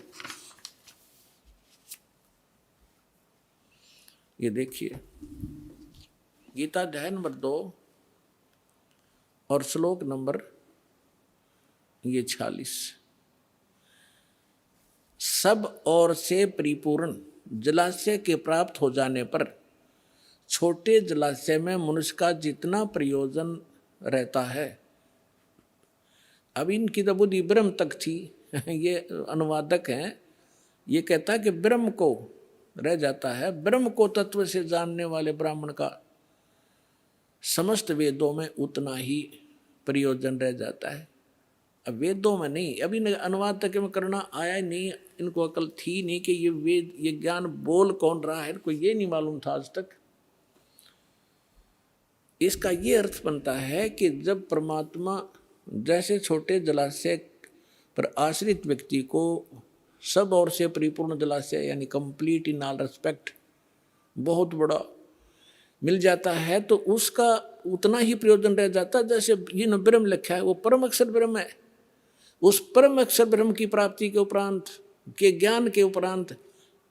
ये देखिए, गीता अध्याय नंबर 2 और श्लोक नंबर ये 46। सब ओर से परिपूर्ण जलाशय के प्राप्त हो जाने पर छोटे जलाशय में मनुष्य का जितना प्रयोजन रहता है। अब इनकी तो बुद्धि ब्रह्म तक थी। ये अनुवादक हैं, ये कहता है कि ब्रह्म को रह जाता है। ब्रह्म को तत्व से जानने वाले ब्राह्मण का समस्त वेदों में उतना ही प्रयोजन रह जाता है। अब वेदों में नहीं, अभी अनुवाद तक में करना आया नहीं, इनको अकल थी नहीं कि ये वेद ये ज्ञान बोल कौन रहा है, इनको ये नहीं मालूम था आज तक। इसका ये अर्थ बनता है कि जब परमात्मा जैसे छोटे जलाशय पर आश्रित व्यक्ति को सब ओर से परिपूर्ण जलाशय यानी कंप्लीट इन ऑल रेस्पेक्ट बहुत बड़ा मिल जाता है, तो उसका उतना ही प्रयोजन रह जाता है जैसे ये न ब्रह्म लिखा है वो परम अक्षर ब्रह्म है। उस परम अक्षर ब्रह्म की प्राप्ति के उपरांत के ज्ञान के उपरांत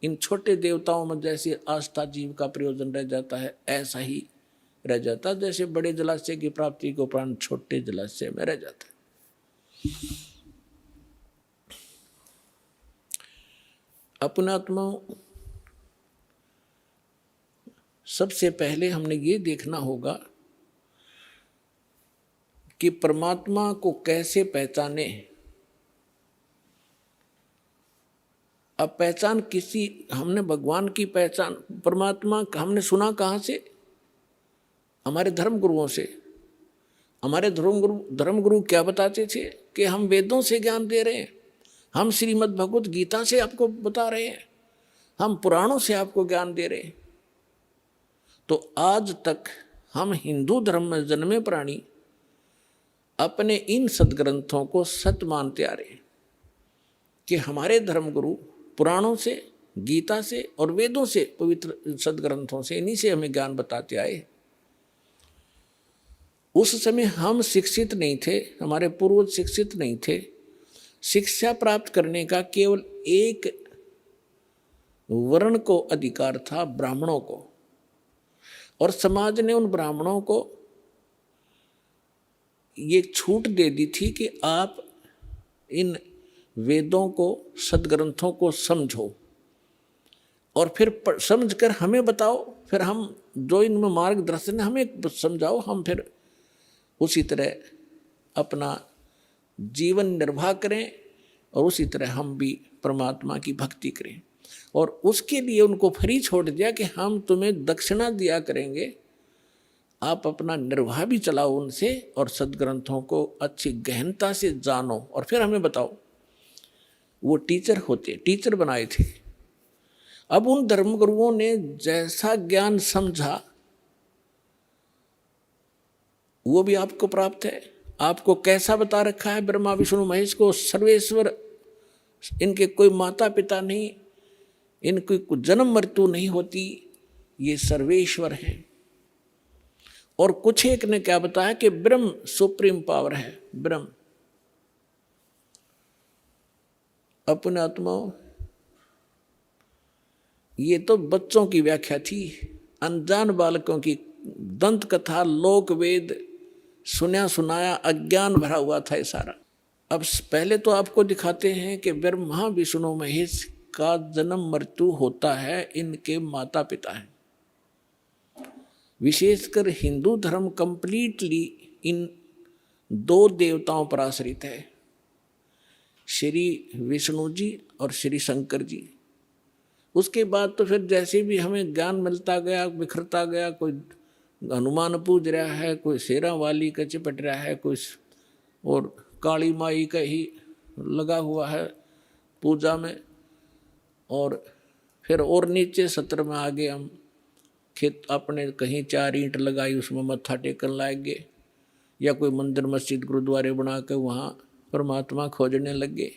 इन छोटे देवताओं में जैसे आस्था जीव का प्रयोजन रह जाता है, ऐसा ही रह जाता है जैसे बड़े जलाशय की प्राप्ति के उपरांत छोटे जलाशय में रह जाता है। अपनात्मा सबसे पहले हमने ये देखना होगा कि परमात्मा को कैसे पहचाने। अब पहचान किसी, हमने भगवान की पहचान परमात्मा हमने सुना कहाँ से? हमारे धर्म गुरुओं से। हमारे धर्म गुरु क्या बताते थे कि हम वेदों से ज्ञान दे रहे हैं, हम श्रीमद् भगवत गीता से आपको बता रहे हैं, हम पुराणों से आपको ज्ञान दे रहे हैं। तो आज तक हम हिंदू धर्म में जन्मे प्राणी अपने इन सदग्रंथों को सत्य मानते आ रहे हैं कि हमारे धर्मगुरु पुराणों से, गीता से और वेदों से, पवित्र सदग्रंथों से, इन्हीं से हमें ज्ञान बताते आए। उस समय हम शिक्षित नहीं थे, हमारे पूर्वज शिक्षित नहीं थे। शिक्षा प्राप्त करने का केवल एक वर्ण को अधिकार था, ब्राह्मणों को, और समाज ने उन ब्राह्मणों को ये छूट दे दी थी कि आप इन वेदों को, सदग्रंथों को समझो और फिर समझकर हमें बताओ, फिर हम जो इनमें मार्गदर्शन है हमें समझाओ, हम फिर उसी तरह अपना जीवन निर्वाह करें और उसी तरह हम भी परमात्मा की भक्ति करें। और उसके लिए उनको फ्री छोड़ दिया कि हम तुम्हें दक्षिणा दिया करेंगे, आप अपना निर्वाह भी चलाओ उनसे और सदग्रंथों को अच्छी गहनता से जानो और फिर हमें बताओ। वो टीचर बनाए थे। अब उन धर्मगुरुओं ने जैसा ज्ञान समझा वो भी आपको प्राप्त है। आपको कैसा बता रखा है? ब्रह्मा विष्णु महेश को सर्वेश्वर, इनके कोई माता पिता नहीं, इनकी कोई जन्म मृत्यु नहीं होती, ये सर्वेश्वर हैं। और कुछ एक ने क्या बताया कि ब्रह्म सुप्रीम पावर है। ब्रह्म अपने आत्माओं, ये तो बच्चों की व्याख्या थी, अनजान बालकों की दंत कथा, लोक वेद सुना सुनाया अज्ञान भरा हुआ था ये सारा। अब पहले तो आपको दिखाते हैं कि ब्रह्मा विष्णु महेश का जन्म मृत्यु होता है इनके माता पिता हैं। विशेषकर हिंदू धर्म कंप्लीटली इन दो देवताओं पर आश्रित है, श्री विष्णु जी और श्री शंकर जी। उसके बाद तो फिर जैसे भी हमें ज्ञान मिलता गया, बिखरता गया, कोई हनुमान पूज रहा है, कोई शेरा वाली का चिपट रहा है, कोई और काली माई का ही लगा हुआ है पूजा में, और फिर और नीचे सत्र में आगे हम खेत अपने कहीं 4 ईंट लगाई उसमें मत्था टेकन लग गए, या कोई मंदिर मस्जिद गुरुद्वारे बना के वहाँ परमात्मा खोजने लग गए।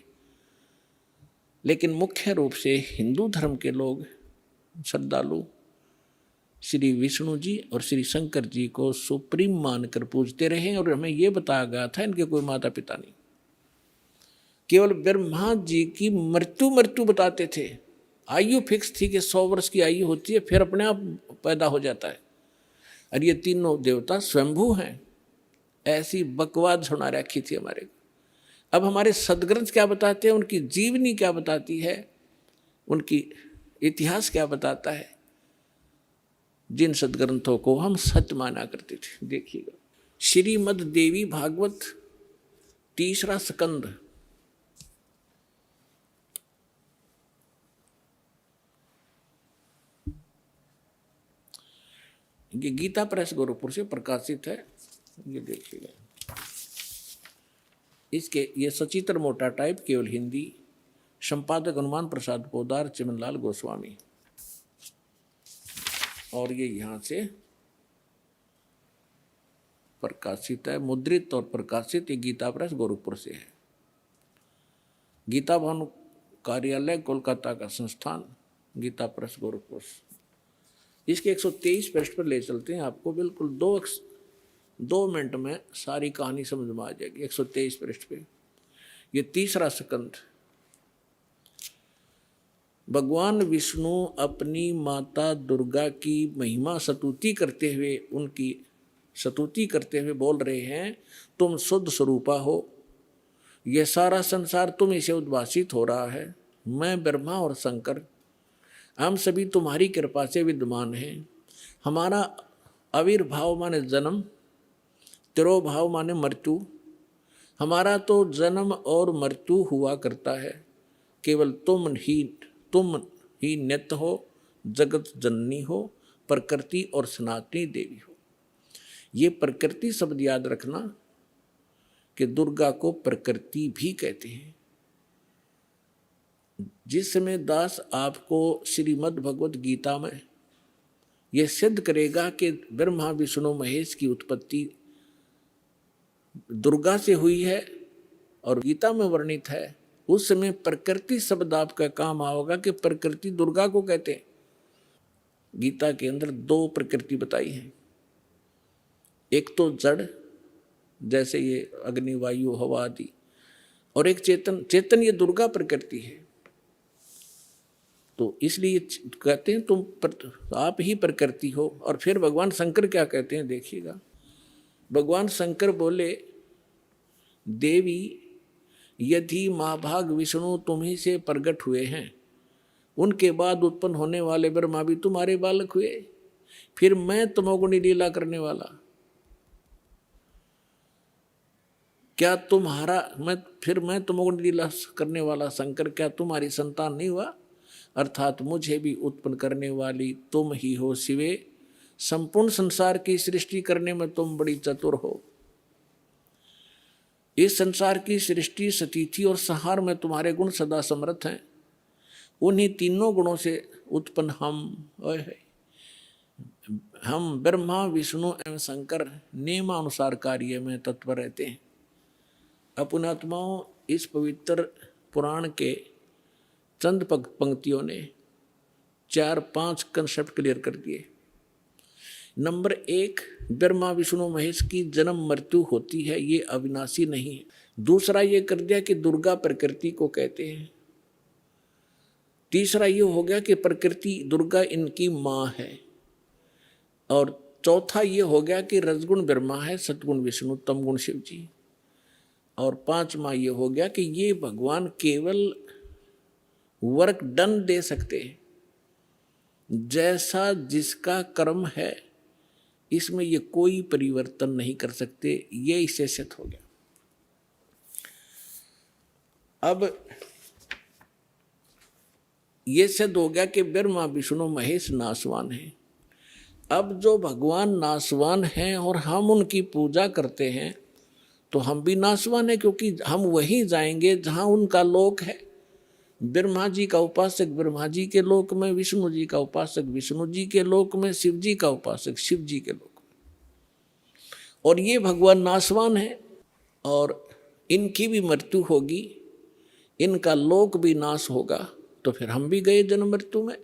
लेकिन मुख्य रूप से हिंदू धर्म के लोग श्रद्धालु श्री विष्णु जी और श्री शंकर जी को सुप्रीम मानकर पूजते रहे। और हमें ये बताया गया था इनके कोई माता पिता नहीं, केवल ब्रह्मा जी की मृत्यु बताते थे। आयु फिक्स थी कि 100 वर्ष की आयु होती है, फिर अपने आप पैदा हो जाता है। और ये तीनों देवता स्वयंभू हैं, ऐसी बकवाद सुना रखी थी हमारे। अब हमारे सदग्रंथ क्या बताते हैं, उनकी जीवनी क्या बताती है, उनकी इतिहास क्या बताता है, जिन सदग्रंथों को हम सत्य माना करते थे। देखिएगा, श्रीमद् देवी भागवत 3रा स्कंद, ये गीता प्रेस गोरखपुर से प्रकाशित है। ये देखिएगा, इसके ये सचित्र मोटा टाइप, केवल हिंदी, संपादक हनुमान प्रसाद पोदार, चिमनलाल गोस्वामी। और ये यहाँ से प्रकाशित है, मुद्रित और प्रकाशित। ये गीता प्रेस गोरखपुर से है। गीता भवन कार्यालय कोलकाता का संस्थान, गीता प्रेस गोरखपुर। इसके 123 पृष्ठ पर ले चलते हैं आपको, बिल्कुल 2 मिनट में सारी कहानी समझ में आ जाएगी। 123 पृष्ठ पे ये 3रा स्कंद। भगवान विष्णु अपनी माता दुर्गा की महिमा स्तुति करते हुए, उनकी स्तुति करते हुए बोल रहे हैं, तुम शुद्ध स्वरूपा हो, ये सारा संसार तुम से उद्भासित हो रहा है। मैं ब्रह्मा और शंकर, हम सभी तुम्हारी कृपा से विद्यमान हैं। हमारा आविर्भाव माने जन्म, तिरोभाव माने मृत्यु। हमारा तो जन्म और मृत्यु हुआ करता है, केवल तुम ही नित्य हो, जगत जननी हो, प्रकृति और सनातनी देवी हो। ये प्रकृति शब्द याद रखना कि दुर्गा को प्रकृति भी कहते हैं। जिस समय दास आपको श्रीमद् भगवत गीता में यह सिद्ध करेगा कि ब्रह्मा विष्णु महेश की उत्पत्ति दुर्गा से हुई है और गीता में वर्णित है, उस समय प्रकृति शब्द आपका काम आओगा कि प्रकृति दुर्गा को कहते हैं। गीता के अंदर 2 प्रकृति बताई है, एक तो जड़ जैसे ये अग्नि वायु हवा आदि, और एक चेतन ये दुर्गा प्रकृति है। तो इसलिए कहते हैं तुम आप ही प्रकृति हो। और फिर भगवान शंकर क्या कहते हैं, देखिएगा। भगवान शंकर बोले, देवी यदि महाभाग विष्णु तुम ही से प्रकट हुए हैं, उनके बाद उत्पन्न होने वाले ब्रह्मा भी तुम्हारे बालक हुए, फिर मैं तमोगुणी लीला करने वाला, क्या तुम्हारा मैं तमोगुणी लीला करने वाला शंकर क्या तुम्हारी संतान नहीं हुआ? अर्थात मुझे भी उत्पन्न करने वाली तुम ही हो शिवे। संपूर्ण संसार की सृष्टि करने में तुम बड़ी चतुर हो। इस संसार की सृष्टि, स्थिति और संहार में तुम्हारे गुण सदा समर्थ हैं। उन्हीं तीनों गुणों से उत्पन्न हम ब्रह्मा विष्णु एवं शंकर नियमानुसार कार्य में तत्पर रहते हैं। अपनात्माओं, इस पवित्र पुराण के चंद पंक्तियों ने 4-5 कंसेप्ट क्लियर कर दिए। नंबर 1, ब्रह्मा विष्णु महेश की जन्म मृत्यु होती है, ये अविनाशी नहीं है। दूसरा ये कर दिया कि दुर्गा प्रकृति को कहते हैं। तीसरा ये हो गया कि प्रकृति दुर्गा इनकी माँ है। और चौथा ये हो गया कि रजगुण ब्रह्मा है, सतगुण विष्णु, तमगुण शिव जी। और 5वां ये हो गया कि ये भगवान केवल वर्क डन दे सकते हैं। जैसा जिसका कर्म है इसमें ये कोई परिवर्तन नहीं कर सकते। ये इससे सिद्ध हो गया। अब ये सिद्ध हो गया कि ब्रह्मा विष्णु महेश नासवान है। अब जो भगवान नासवान हैं और हम उनकी पूजा करते हैं तो हम भी नासवान हैं, क्योंकि हम वहीं जाएंगे जहां उनका लोक है। ब्रह्मा जी का उपासक ब्रह्मा जी के लोक में, विष्णु जी का उपासक विष्णु जी के लोक में, शिव जी का उपासक शिव जी के लोक में। और ये भगवान नासवान है और इनकी भी मृत्यु होगी, इनका लोक भी नाश होगा, तो फिर हम भी गए जन्म मृत्यु में।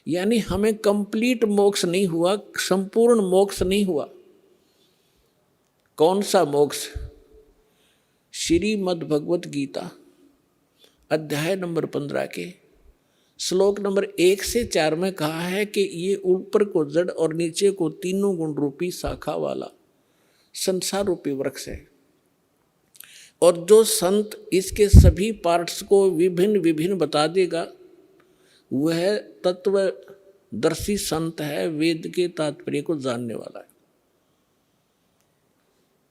यानी हमें कंप्लीट मोक्ष नहीं हुआ, संपूर्ण मोक्ष नहीं हुआ। कौन सा मोक्ष? श्रीमद् भगवत गीता अध्याय नंबर 15 के श्लोक नंबर 1 से 4 में कहा है कि ये ऊपर को जड़ और नीचे को तीनों गुण रूपी शाखा वाला संसार रूपी वृक्ष है। और जो संत इसके सभी पार्ट्स को विभिन्न विभिन्न बता देगा वह तत्वदर्शी संत है, वेद के तात्पर्य को जानने वाला है।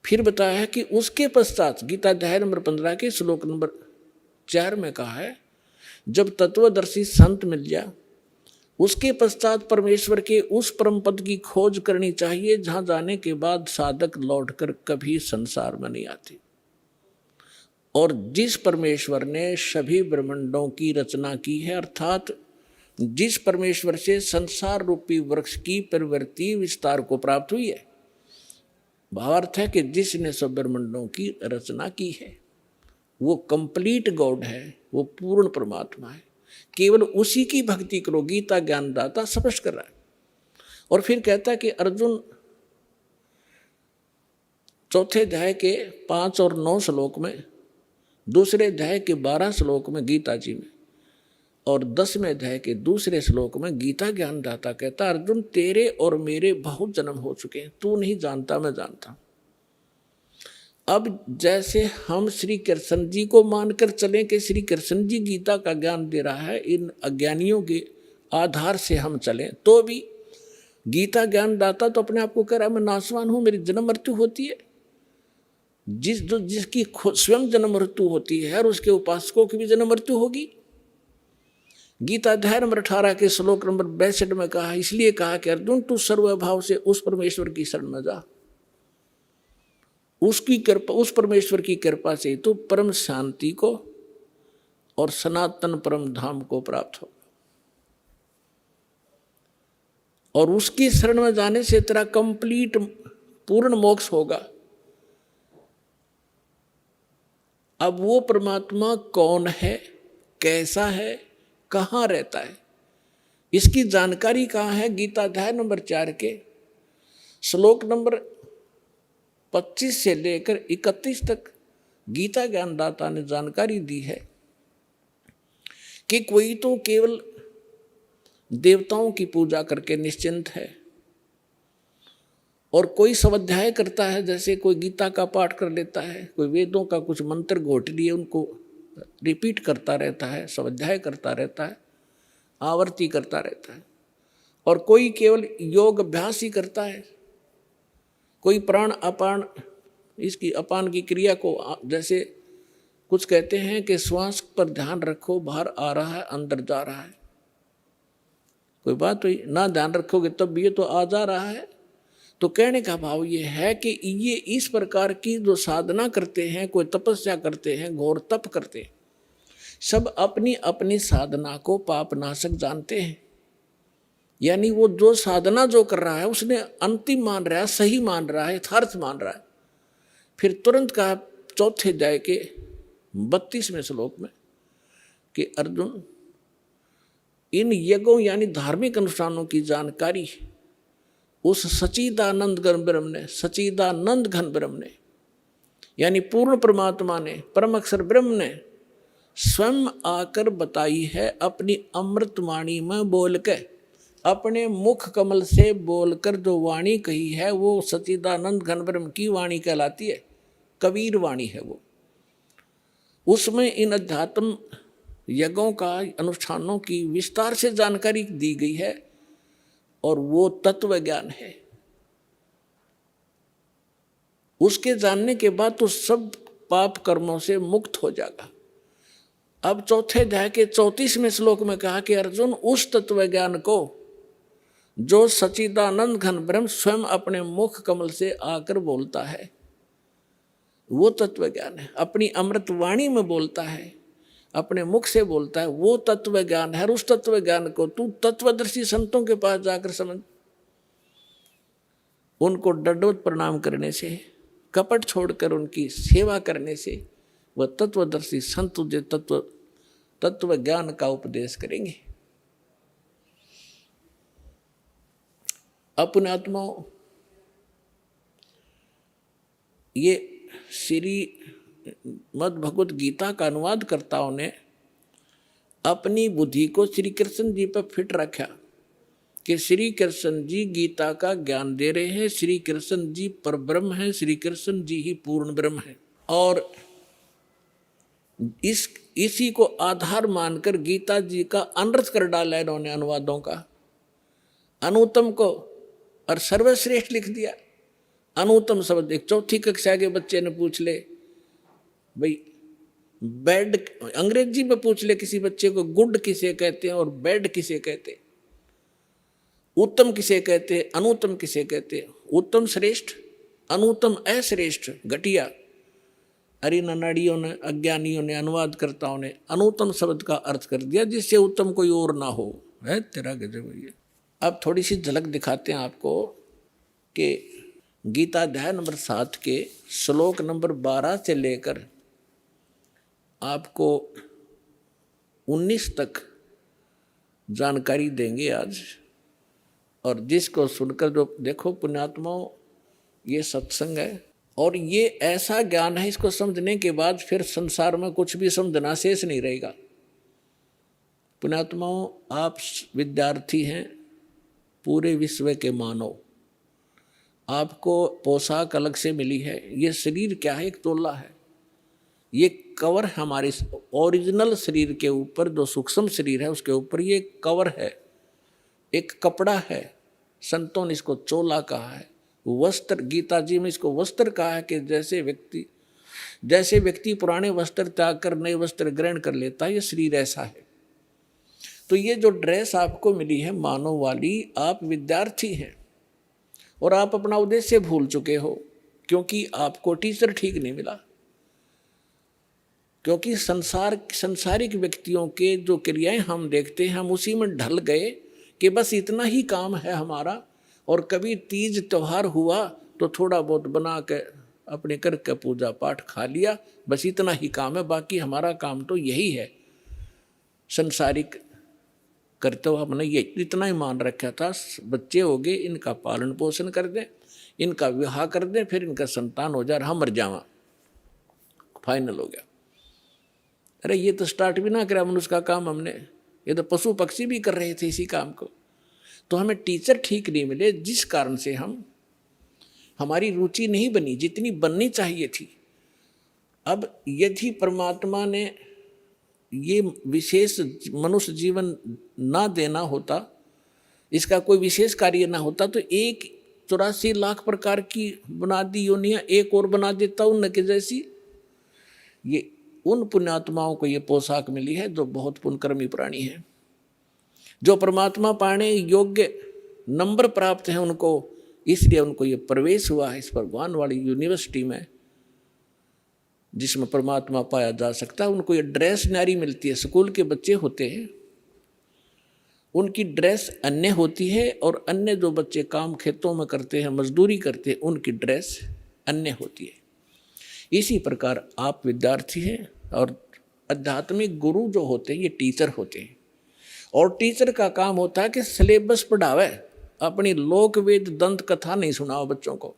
फिर बताया है कि उसके पश्चात गीता अध्याय नंबर 15 के श्लोक नंबर 4 में कहा है जब तत्वदर्शी संत मिल जाए उसके पश्चात परमेश्वर के उस परम पद की खोज करनी चाहिए जहां जाने के बाद साधक लौटकर कभी संसार में नहीं आते। और जिस परमेश्वर ने सभी ब्रह्मांडों की रचना की है, अर्थात जिस परमेश्वर से संसार रूपी वृक्ष की प्रवृत्ति विस्तार को प्राप्त हुई है, भावार्थ है कि जिसने सब ब्रह्मांडों की रचना की है वो कंप्लीट गॉड है, वो पूर्ण परमात्मा है। केवल उसी की भक्ति करो, गीता ज्ञानदाता स्पष्ट कर रहा है। और फिर कहता है कि अर्जुन चौथे अध्याय के 5 और 9 श्लोक में, दूसरे अध्याय के 12 श्लोक में गीता जी में, और 10वें अध्याय के दूसरे श्लोक में गीता ज्ञानदाता कहता अर्जुन तेरे और मेरे बहुत जन्म हो चुके हैं, तू नहीं जानता मैं जानता। अब जैसे हम श्री कृष्ण जी को मानकर चलें कि श्री कृष्ण जी गीता का ज्ञान दे रहा है, इन अज्ञानियों के आधार से हम चलें तो भी गीता ज्ञानदाता तो अपने आप को कह रहा है मैं नासवान हूं, मेरी जन्म मृत्यु होती है। जिसकी स्वयं जन्म मृत्यु होती है और उसके उपासकों की भी जन्म मृत्यु होगी। गीता अध्याय नंबर 18 के श्लोक नंबर 62 में कहा, इसलिए कहा कि अर्जुन तू सर्वभाव से उस परमेश्वर की शरण में जा, उसकी कृपा, उस परमेश्वर की कृपा से तो परम शांति को और सनातन परम धाम को प्राप्त होगा। और उसकी शरण में जाने से तेरा कंप्लीट पूर्ण मोक्ष होगा। अब वो परमात्मा कौन है, कैसा है, कहाँ रहता है, इसकी जानकारी कहाँ है? गीता अध्याय नंबर 4 के श्लोक नंबर 25 से लेकर 31 तक गीता ज्ञानदाता ने जानकारी दी है कि कोई तो केवल देवताओं की पूजा करके निश्चिंत है और कोई स्वाध्याय करता है, जैसे कोई गीता का पाठ कर लेता है, कोई वेदों का कुछ मंत्र घोट लिए उनको रिपीट करता रहता है, स्वाध्याय करता रहता है, आवर्ती करता रहता है। और कोई केवल योग अभ्यास ही करता है, कोई प्राण अपान, इसकी अपान की क्रिया को, जैसे कुछ कहते हैं कि श्वास पर ध्यान रखो, बाहर आ रहा है अंदर जा रहा है, कोई बात हुई, ना ध्यान रखोगे तब भी ये तो आ जा रहा है। तो कहने का भाव ये है कि ये इस प्रकार की जो साधना करते हैं, कोई तपस्या करते हैं, घोर तप करते हैं, सब अपनी अपनी साधना को पाप नाशक जानते हैं। यानी वो जो साधना जो कर रहा है उसने अंतिम मान रहा है, सही मान रहा है, यथार्थ मान रहा है। फिर तुरंत कहा चौथे अध्याय के 32वें श्लोक में कि अर्जुन इन यज्ञों यानी धार्मिक अनुष्ठानों की जानकारी उस सच्चिदानंद घन ब्रह्म ने, सच्चिदानंद घन ब्रह्म ने, यानी पूर्ण परमात्मा ने, परम अक्षर ब्रह्म ने स्वयं आकर बताई है, अपनी अमृत वाणी में बोल के, अपने मुख कमल से बोलकर जो वाणी कही है वो सच्चिदानंद घन ब्रह्म की वाणी कहलाती है, कबीर वाणी है वो। उसमें इन अध्यात्म यज्ञों का, अनुष्ठानों की विस्तार से जानकारी दी गई है, और वो तत्व ज्ञान है। उसके जानने के बाद तो सब पाप कर्मों से मुक्त हो जाएगा। अब चौथे अध्याय के 34वें श्लोक में कहा कि अर्जुन, उस तत्व ज्ञान को जो सच्चिदानंद घन ब्रह्म स्वयं अपने मुख कमल से आकर बोलता है, वो तत्व ज्ञान है। अपनी अमृत वाणी में बोलता है, अपने मुख से बोलता है, वो तत्व ज्ञान है। और उस तत्व ज्ञान को तू तत्वदर्शी संतों के पास जाकर समझ। उनको दंडवत प्रणाम करने से, कपट छोड़कर उनकी सेवा करने से वह तत्वदर्शी संत तुझे तत्व ज्ञान का उपदेश करेंगे। अपने आत्माओं, ये श्री मद् भगवत गीता का अनुवाद कर्ताओं ने अपनी बुद्धि को श्री कृष्ण जी पर फिट रखा कि श्री कृष्ण जी गीता का ज्ञान दे रहे हैं, श्री कृष्ण जी परब्रह्म हैं, श्री कृष्ण जी ही पूर्ण ब्रह्म हैं। और इसी को आधार मानकर गीता जी का अनर्थ कर डाला इन्होंने अनुवादों का। अनुत्तम को और सर्वश्रेष्ठ लिख दिया। अनुत्तम शब्द एक चौथी कक्षा के बच्चे ने पूछ ले, भाई बेड, अंग्रेजी में पूछ ले किसी बच्चे को, गुड किसे कहते हैं और बेड किसे कहते हैं, उत्तम किसे कहते हैं, अनुत्तम किसे कहते हैं। उत्तम श्रेष्ठ, अनुत्तम अश्रेष्ठ, घटिया। अरिनाड़ियों ने, अज्ञानियों ने, अनुवादकर्ताओं ने अनुत्तम शब्द का अर्थ कर दिया जिससे उत्तम कोई और ना हो। है तेरा गजब है ये। अब थोड़ी सी झलक दिखाते हैं आपको कि गीता अध्याय नंबर 7 के श्लोक नंबर 12 से लेकर आपको 19 तक जानकारी देंगे आज। और जिसको सुनकर जो देखो पुण्यात्माओं, ये सत्संग है और ये ऐसा ज्ञान है, इसको समझने के बाद फिर संसार में कुछ भी समझना शेष नहीं रहेगा। पुण्यात्माओं, आप विद्यार्थी हैं, पूरे विश्व के मानव। आपको पोशाक अलग से मिली है। ये शरीर क्या है? एक तोला है। ये कवर हमारे ओरिजिनल शरीर के ऊपर, जो सूक्ष्म शरीर है उसके ऊपर ये कवर है, एक कपड़ा है। संतों ने इसको चोला कहा है। वस्त्र, गीता जी में इसको वस्त्र कहा है कि जैसे व्यक्ति पुराने वस्त्र त्याग कर नए वस्त्र ग्रहण कर लेता है, ये शरीर ऐसा है। तो ये जो ड्रेस आपको मिली है मानव वाली, आप विद्यार्थी हैं और आप अपना उद्देश्य भूल चुके हो, क्योंकि आपको टीचर ठीक नहीं मिला। क्योंकि संसारिक व्यक्तियों के जो क्रियाएं हम देखते हैं, हम उसी में ढल गए कि बस इतना ही काम है हमारा। और कभी तीज त्योहार हुआ तो थोड़ा बहुत बना के अपने करके पूजा पाठ खा लिया, बस इतना ही काम है। बाकी हमारा काम तो यही है। संसारिक करते हुए हमने ये इतना ही मान रखा था, बच्चे हो गए, इनका पालन पोषण कर दें, इनका विवाह कर दें, फिर इनका संतान हो जाए, हम मर जावा, फाइनल हो गया। अरे ये तो स्टार्ट भी ना करा मनुष्य का काम हमने, ये तो पशु पक्षी भी कर रहे थे इसी काम को। तो हमें टीचर ठीक नहीं मिले, जिस कारण से हमारी रुचि नहीं बनी जितनी बननी चाहिए थी। अब यदि परमात्मा ने ये विशेष मनुष्य जीवन ना देना होता, इसका कोई विशेष कार्य ना होता, तो 84 लाख प्रकार की बना दी योनियां, एक और बना देता उनके जैसी। ये उन पुण्यात्माओं को ये पोशाक मिली है जो बहुत पुण्यकर्मी प्राणी हैं, जो परमात्मा पाने योग्य नंबर प्राप्त हैं उनको, इसलिए उनको ये प्रवेश हुआ है इस भगवान वाली यूनिवर्सिटी में जिसमें परमात्मा पाया जा सकता है। उनको ये ड्रेस न्यारी मिलती है। स्कूल के बच्चे होते हैं, उनकी ड्रेस अन्य होती है, और अन्य जो बच्चे काम खेतों में करते हैं, मजदूरी करते हैं, उनकी ड्रेस अन्य होती है। इसी प्रकार आप विद्यार्थी हैं और आध्यात्मिक गुरु जो होते हैं ये टीचर होते हैं। और टीचर का काम होता है कि सिलेबस पढ़ावे, अपनी लोक वेद दंत कथा नहीं सुनाओ बच्चों को।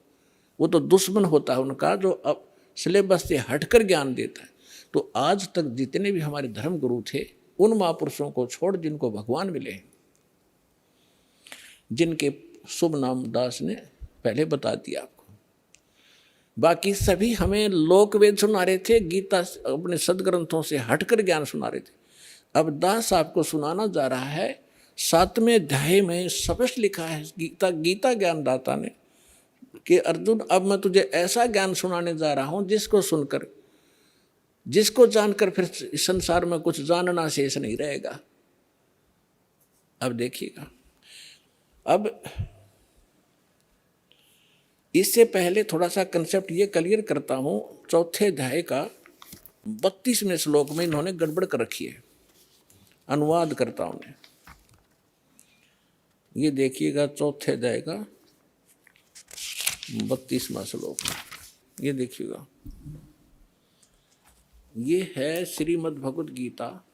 वो तो दुश्मन होता है उनका जो अब सिलेबस से हटकर ज्ञान देता है। तो आज तक जितने भी हमारे धर्म गुरु थे, उन महापुरुषों को छोड़ जिनको भगवान मिले हैं, जिनके शुभ नाम दास ने पहले बता दिया आपको। बाकी सभी हमें लोक वेद सुना रहे थे, गीता अपने सदग्रंथों से हटकर ज्ञान सुना रहे थे। अब दास आपको सुनाना जा रहा है 7वें अध्याय में स्पष्ट लिखा है गीता ज्ञानदाता ने कि अर्जुन अब मैं तुझे ऐसा ज्ञान सुनाने जा रहा हूं जिसको जानकर फिर संसार में कुछ जानना शेष नहीं रहेगा। अब देखिएगा, अब इससे पहले थोड़ा सा कंसेप्ट ये क्लियर करता हूं। 4थे अध्याय का 32वें श्लोक में इन्होंने गड़बड़ कर रखी है अनुवादकर्ताओं ने। ये देखिएगा 4थे अध्याय का 32वां श्लोक, ये देखिएगा, ये है श्रीमद् भगवद गीता,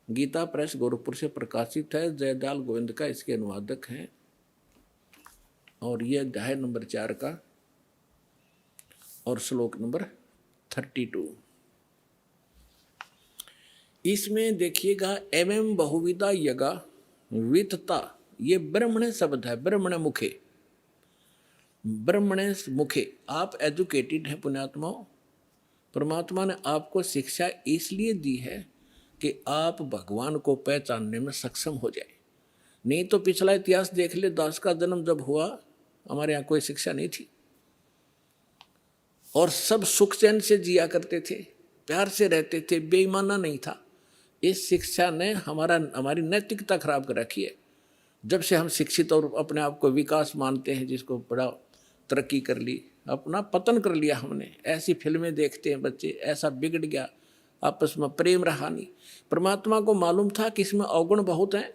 गीता प्रेस गोरखपुर से प्रकाशित है। जयदयाल गोविंद का इसके अनुवादक हैं और ये अध्याय नंबर 4 का और श्लोक नंबर 32। इसमें देखिएगा एवं बहुविधा यगा वितता, ये ब्रह्मण शब्द है, ब्रह्मण मुखे, ब्रह्मण मुखे। आप एजुकेटेड है पुण्यात्माओं, परमात्मा ने आपको शिक्षा इसलिए दी है कि आप भगवान को पहचानने में सक्षम हो जाए। नहीं तो पिछला इतिहास देख ले, दास का जन्म जब हुआ हमारे यहाँ कोई शिक्षा नहीं थी और सब सुख चैन से जिया करते थे, प्यार से रहते थे, बेईमाना नहीं था। इस शिक्षा ने हमारी नैतिकता खराब कर रखी है। जब से हम शिक्षित और अपने आप को विकास मानते हैं, जिसको बड़ा तरक्की कर ली, अपना पतन कर लिया हमने। ऐसी फिल्में देखते हैं बच्चे, ऐसा बिगड़ गया, आपस में प्रेम रहा नहीं। परमात्मा को मालूम था कि इसमें अवगुण बहुत हैं,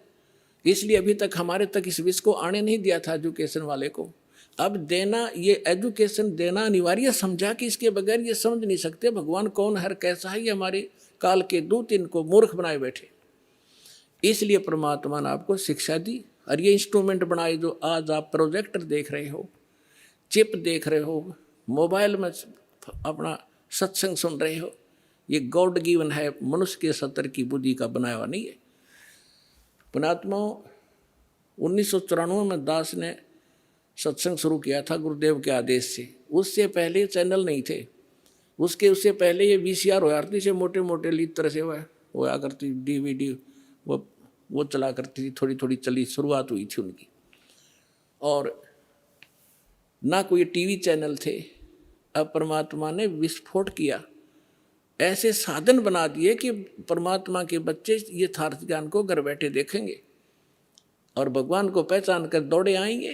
इसलिए अभी तक हमारे तक इस विष को आने नहीं दिया था एजुकेशन वाले को। अब देना, ये एजुकेशन देना अनिवार्य समझा कि इसके बगैर ये समझ नहीं सकते भगवान कौन है, कैसा है। ये हमारे काल के दूत इनको मूर्ख बनाए बैठे, इसलिए परमात्मा ने आपको शिक्षा दी और ये इंस्ट्रूमेंट बनाए जो आज आप प्रोजेक्टर देख रहे हो, चिप देख रहे हो, मोबाइल में अपना सत्संग सुन रहे हो। ये गॉड गिवन है, मनुष्य के सत्तर की बुद्धि का बनाया हुआ नहीं है। पुणात्मा 1994 में दास ने सत्संग शुरू किया था गुरुदेव के आदेश से। उससे पहले चैनल नहीं थे, उससे पहले ये VCR होया करती से मोटे मोटे लीड तरह से होया करती, DVD वो चला करती थी, थोड़ी थोड़ी चली, शुरुआत हुई थी उनकी। और ना कोई टीवी चैनल थे। अब परमात्मा ने विस्फोट किया, ऐसे साधन बना दिए कि परमात्मा के बच्चे ये यथार्थ ज्ञान को घर बैठे देखेंगे और भगवान को पहचान कर दौड़े आएंगे,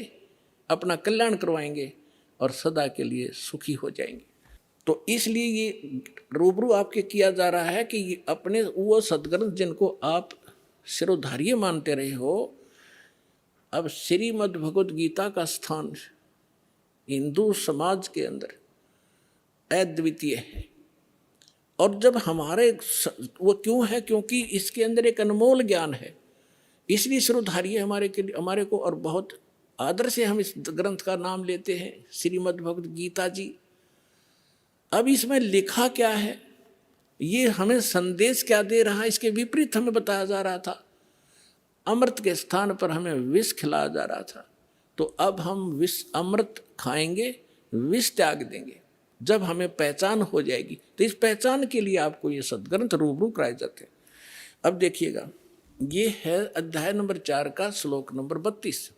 अपना कल्याण करवाएंगे और सदा के लिए सुखी हो जाएंगे। तो इसलिए ये रूबरू आपके किया जा रहा है कि ये अपने वो सदग्रंथ जिनको आप शिरोधार्य मानते रहे हो, अब श्रीमद् भगवद गीता का स्थान हिंदू समाज के अंदर अद्वितीय है। और जब हमारे वो क्यों है, क्योंकि इसके अंदर एक अनमोल ज्ञान है, इसलिए शिरोधार्य हमारे को और बहुत आदर से हम इस ग्रंथ का नाम लेते हैं, श्रीमद् भगवद गीता जी। अब इसमें लिखा क्या है, ये हमें संदेश क्या दे रहा है, इसके विपरीत हमें बताया जा रहा था। अमृत के स्थान पर हमें विष खिलाया जा रहा था। तो अब हम विष अमृत खाएंगे, विष त्याग देंगे। जब हमें पहचान हो जाएगी, तो इस पहचान के लिए आपको ये सदग्रंथ रूबरू कराए जाते हैं। अब देखिएगा, ये है अध्याय नंबर 4 का श्लोक नंबर 32।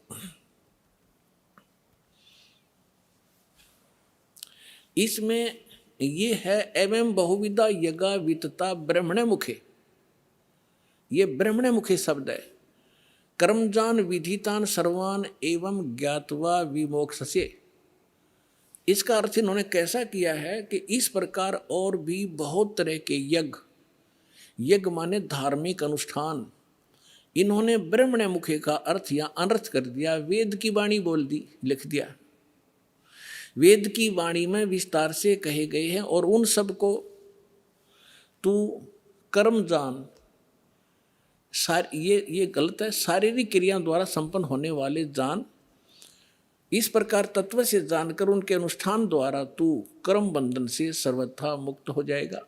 इसमें ये है एवं बहुविधा यज्ञा वितता ब्रह्मण मुखे। ये ब्रह्मण मुखे शब्द है। कर्मजान विधितान सर्वान एवं ज्ञातवा विमोक्षसे। इसका अर्थ इन्होंने कैसा किया है कि इस प्रकार और भी बहुत तरह के यज्ञ माने धार्मिक अनुष्ठान, इन्होंने ब्रह्मण मुखे का अर्थ या अनर्थ कर दिया, वेद की वाणी बोल दी, लिख दिया। वेद की वाणी में विस्तार से कहे गए हैं और उन सब को तू कर्म जान, ये गलत है, शारीरिक क्रियाओं द्वारा संपन्न होने वाले जान। इस प्रकार तत्व से जानकर उनके अनुष्ठान द्वारा तू कर्म बंधन से सर्वथा मुक्त हो जाएगा।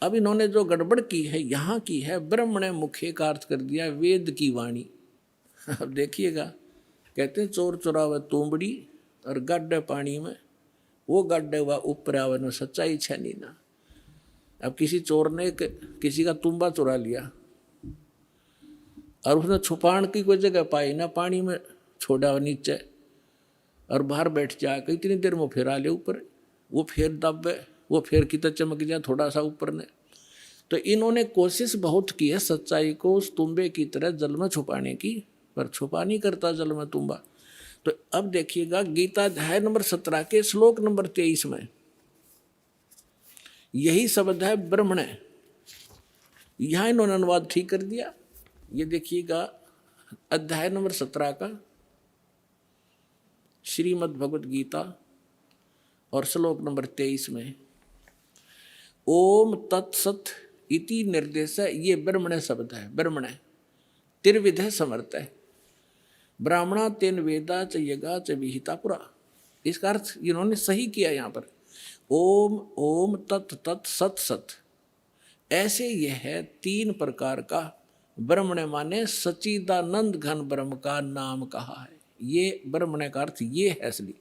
अब इन्होंने जो गड़बड़ की है यहाँ की है, ब्रह्मण मुखे का अर्थ कर दिया वेद की वाणी। अब देखिएगा, कहते हैं चोर चुरावे तोमड़ी और गड्ढे पानी में, वो गड्ढे व ऊपर आवे न सच्चाई छनी ना। अब किसी चोर ने किसी का तुम्बा चुरा लिया और उसने छुपाने की कोई जगह पाई ना, पानी में छोड़ा नीचे और बाहर बैठ जाकर इतनी देर में फिर आ ले ऊपर, वो फिर दबे, वो फिर कितना चमक जाए थोड़ा सा ऊपर ने। तो इन्होंने कोशिश बहुत की है सच्चाई को उस तुम्बे की तरह जल में छुपाने की, पर छुपा नहीं करता जल में तुम्बा। तो अब देखिएगा गीता अध्याय नंबर 17 के श्लोक नंबर 23 में यही शब्द है ब्रह्मण। यहां इन्होंने अनुवाद ठीक कर दिया। ये देखिएगा अध्याय नंबर 17 का श्रीमद् भगवद गीता और श्लोक नंबर 23 में ओम तत्सत इति निर्देश है। ये ब्रह्मण शब्द है। ब्रह्मण त्रिविध समर्थ है। ब्राह्मणा तेन वेदा च यगा च विहिता पुरा। इसका अर्थ इन्होंने सही किया यहाँ पर। ओम ओम तत् तत् सत सत, ऐसे यह है 3 प्रकार का ब्रह्मण माने सच्चिदानंद घन ब्रह्म का नाम कहा है। ये ब्रह्मण का अर्थ ये है असली।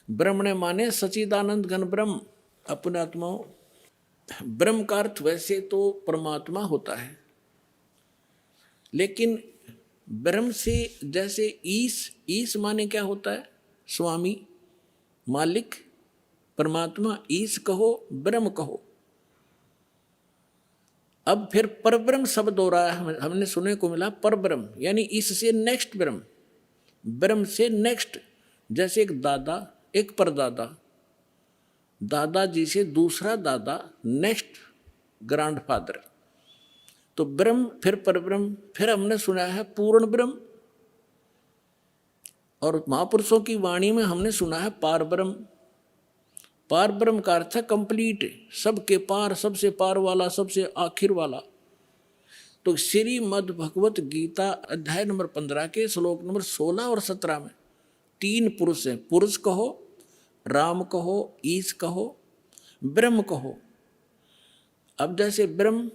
ब्रह्मण माने सच्चिदानंद घन ब्रह्म। अपने आत्मा ब्रह्म का अर्थ वैसे तो परमात्मा होता है, लेकिन ब्रह्म से जैसे ईश माने क्या होता है? स्वामी, मालिक, परमात्मा। ईश कहो, ब्रह्म कहो। अब फिर परब्रह्म शब्द हो रहा है, हमने सुनने को मिला परब्रह्म, यानी इससे नेक्स्ट ब्रह्म, ब्रह्म से नेक्स्ट। जैसे एक दादा, एक परदादा, दादाजी से दूसरा दादा, नेक्स्ट ग्रैंडफादर। तो ब्रह्म, फिर परब्रह्म, फिर हमने सुना है पूर्ण ब्रह्म, और महापुरुषों की वाणी में हमने सुना है पार ब्रह्म। पार ब्रह्म का अर्थ है कंप्लीट, सबके पार, सबसे पार वाला, सबसे आखिर वाला। तो श्रीमद् भगवत गीता अध्याय नंबर 15 के श्लोक नंबर 16 और 17 में 3 पुरुष हैं। पुरुष कहो, राम कहो, ईश कहो, ब्रह्म कहो। अब जैसे ब्रह्म,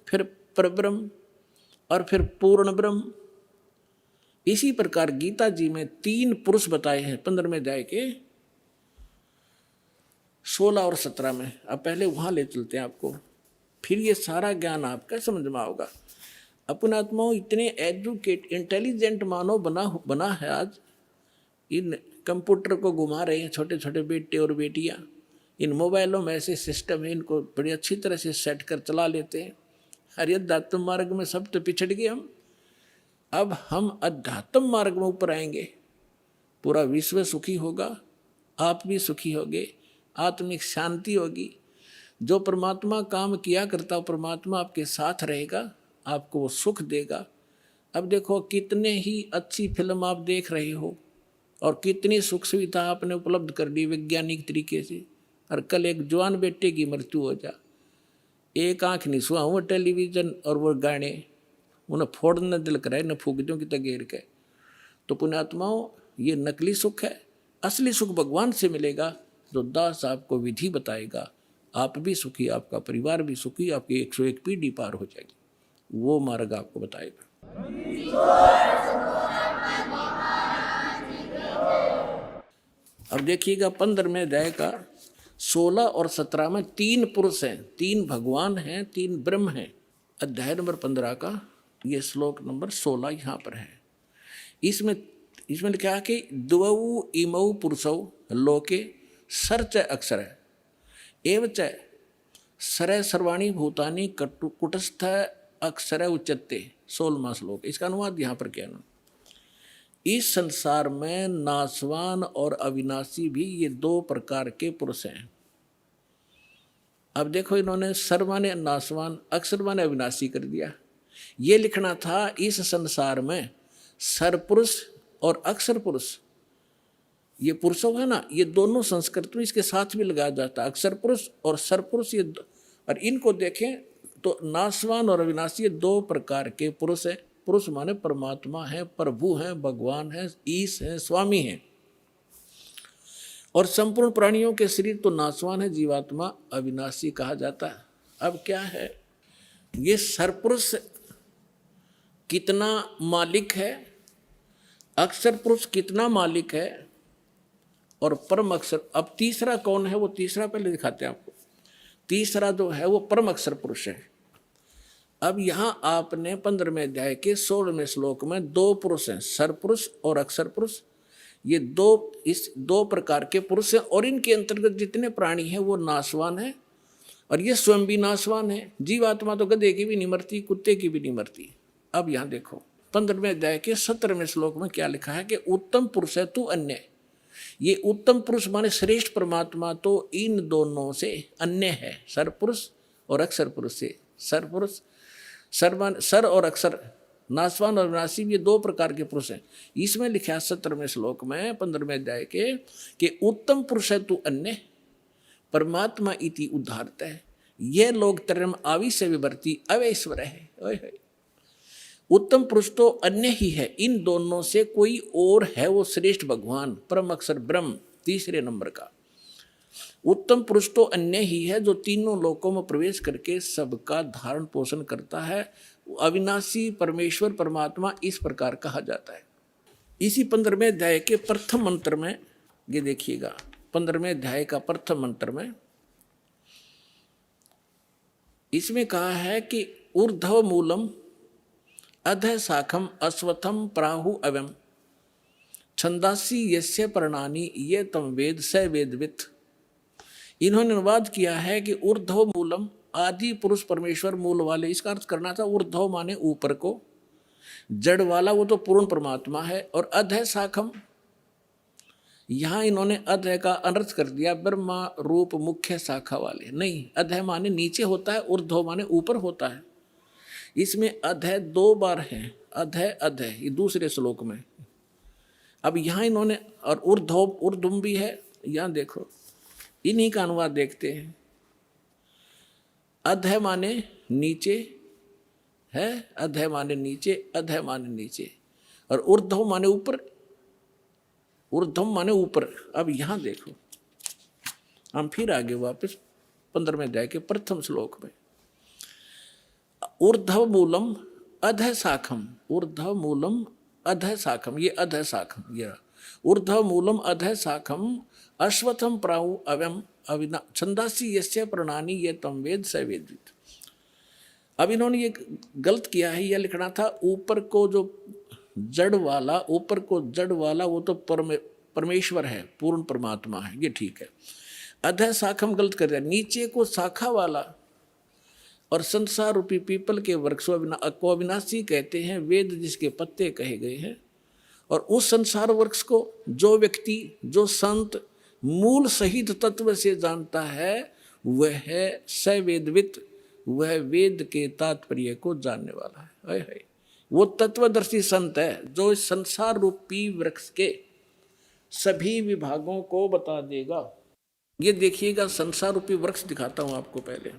फिर परब्रह्म और फिर पूर्ण ब्रह्म, इसी प्रकार गीता जी में 3 पुरुष बताए हैं 15वें अध्याय के 16 और 17 में। अब पहले वहां ले चलते हैं आपको, फिर ये सारा ज्ञान आपका समझ में आओगा। अपने आत्माओं इतने एजुकेट इंटेलिजेंट मानव बना है आज। इन कंप्यूटर को घुमा रहे हैं छोटे छोटे बेटे और बेटियां। इन मोबाइलों में ऐसे सिस्टम है, इनको बड़ी अच्छी तरह से सेट कर चला लेते हैं। अरे अध्यात्म मार्ग में सब तो पिछड़ गए हम। अब हम अध्यात्म मार्ग में ऊपर आएंगे, पूरा विश्व सुखी होगा, आप भी सुखी होगे, आत्मिक शांति होगी। जो परमात्मा काम किया करता, परमात्मा आपके साथ रहेगा, आपको वो सुख देगा। अब देखो कितने ही अच्छी फिल्म आप देख रहे हो और कितनी सुख सुविधा आपने उपलब्ध कर दी वैज्ञानिक तरीके से, और कल एक जवान बेटे की मृत्यु हो जा, एक आँख नहीं सुहा, वो टेलीविज़न और वो गाने उन्हें फोड़ने दिल कराए, न फूक दो कि तगेर के। तो पुण्यात्माओं, ये नकली सुख है। असली सुख भगवान से मिलेगा, जो दास आपको विधि बताएगा। आप भी सुखी, आपका परिवार भी सुखी, आपकी 101 पीढ़ी पार हो जाएगी। वो मार्ग आपको बताएगा। अब देखिएगा 15वें अध्याय का 16 और 17 में 3 पुरुष हैं, 3 भगवान हैं, 3 ब्रह्म हैं। अध्याय नंबर 15 का ये श्लोक नंबर 16 यहाँ पर है। इसमें क्या है कि द्वौ इमौ पुरुषौ लोके सर्च अक्षर एवं च सर सर्वाणी भूतानि कुटस्थ अक्षर उच्चते। 16वां श्लोक, इसका अनुवाद यहाँ पर क्या ना, इस संसार में नाशवान और अविनाशी भी ये 2 प्रकार के पुरुष हैं। अब देखो इन्होंने सर माने नाशवान, अक्षर माने अविनाशी कर दिया। ये लिखना था इस संसार में सर पुरुष और अक्षर पुरुष, ये पुरुषों है ना, ये दोनों संस्कृत में इसके साथ भी लगाया जाता है, अक्षर पुरुष और सर पुरुष। ये और इनको देखें तो नाशवान और अविनाशी 2 प्रकार के पुरुष है। पुरुष माने परमात्मा है, प्रभु हैं, भगवान है, ईश है, स्वामी है। और संपूर्ण प्राणियों के शरीर तो नाशवान है, जीवात्मा अविनाशी कहा जाता है। अब क्या है, ये सरपुरुष कितना मालिक है, अक्षर पुरुष कितना मालिक है, और परम अक्षर। अब तीसरा कौन है, वो तीसरा पहले दिखाते हैं आपको। तीसरा जो है वो परम अक्षर पुरुष है। अब यहाँ आपने 15वें अध्याय के 16वें श्लोक में दो पुरुष हैं, सरपुरुष और अक्षर पुरुष। ये इस दो प्रकार के पुरुष हैं और इनके अंतर्गत जितने प्राणी हैं वो नाशवान है और ये स्वयं भी नाशवान है। जीवात्मा तो गधे की भी नहीं मरती, कुत्ते की भी नहीं मरती। अब यहाँ देखो 15वें अध्याय के 17वें श्लोक में क्या लिखा है कि उत्तम पुरुष है तू अन्य। ये उत्तम पुरुष माने श्रेष्ठ परमात्मा तो इन दोनों से अन्य है, सरपुरुष और अक्षर पुरुष से। सरपुरुष सर और अक्षर, नाशवान और विनाशी, ये दो प्रकार के पुरुष हैं। इसमें लिखा 17वें श्लोक में 15वें अध्याय के कि उत्तम पुरुष है तू अन्य परमात्मा इति उद्धारत है। यह लोग तरम आविश्य विवर्ती अवैश्वर है। उत्तम पुरुष तो अन्य ही है, इन दोनों से कोई और है वो श्रेष्ठ भगवान परम अक्षर ब्रह्म तीसरे नंबर का। उत्तम पुरुष तो अन्य ही है जो तीनों लोकों में प्रवेश करके सबका धारण पोषण करता है। अविनाशी परमेश्वर परमात्मा इस प्रकार कहा जाता है। इसी 15वें अध्याय के प्रथम मंत्र में ये देखिएगा, 15वें अध्याय का प्रथम मंत्र में इसमें कहा है कि ऊर्ध्व मूलम अधः शाखम अश्वत्थम प्राहु अवम छंदासी यस्य पर्णानि ये तम वेद स वेदवित्। इन्होंने अनुवाद किया है कि ऊर्ध्व मूलम, आदि पुरुष परमेश्वर मूल वाले, इसका अर्थ करना था ऊर्ध्व माने ऊपर को, जड़ वाला वो तो पूर्ण परमात्मा है, और अधः शाखम, यहाँ इन्होंने अधः का अनर्थ कर दिया ब्रह्मा रूप मुख्य शाखा वाले। नहीं, अधः माने नीचे होता है, ऊर्ध्व माने ऊपर होता है। इसमें अधः दो बार है, अधः अधः, ये दूसरे श्लोक में। अब यहाँ इन्होंने, और ऊर्ध्वम भी है, यहाँ देखो इन्हीं का अनुवाद देखते हैं। अधः माने नीचे है, अधः माने नीचे, अधः माने नीचे, और ऊर्ध्व माने ऊपर, ऊर्ध्वम माने ऊपर। अब यहां देखो, हम फिर आगे वापस 15वें अध्याय के प्रथम श्लोक में, ऊर्ध्व मूलम अधः शाखम, ऊर्ध्व मूलम अधः शाखम, ये अधः शाखम, ये ऊर्ध्व मूलम अधः शाखम अश्वत्थम प्राहु अवम अविना छंदासी यस्य पर्णानि ये तम वेद स वेदवित्। अब इन्होंने ये गलत किया है, यह लिखना था ऊपर को जो जड़ वाला, ऊपर को जड़ वाला वो तो परमेश्वर है, पूर्ण परमात्मा है, ये ठीक है। अधः शाखम गलत कर दिया, नीचे को शाखा वाला, और संसार रूपी पीपल के वृक्ष को अविनाशी कहते हैं, वेद जिसके पत्ते कहे गए हैं। और उस संसार वृक्ष को जो व्यक्ति, जो संत मूल सहित तत्व से जानता है वह है सवेदवित्, वह वेद के तात्पर्य को जानने वाला है। वो तत्वदर्शी संत है जो इस संसार रूपी वृक्ष के सभी विभागों को बता देगा। ये देखिएगा, संसार रूपी वृक्ष दिखाता हूं आपको पहले।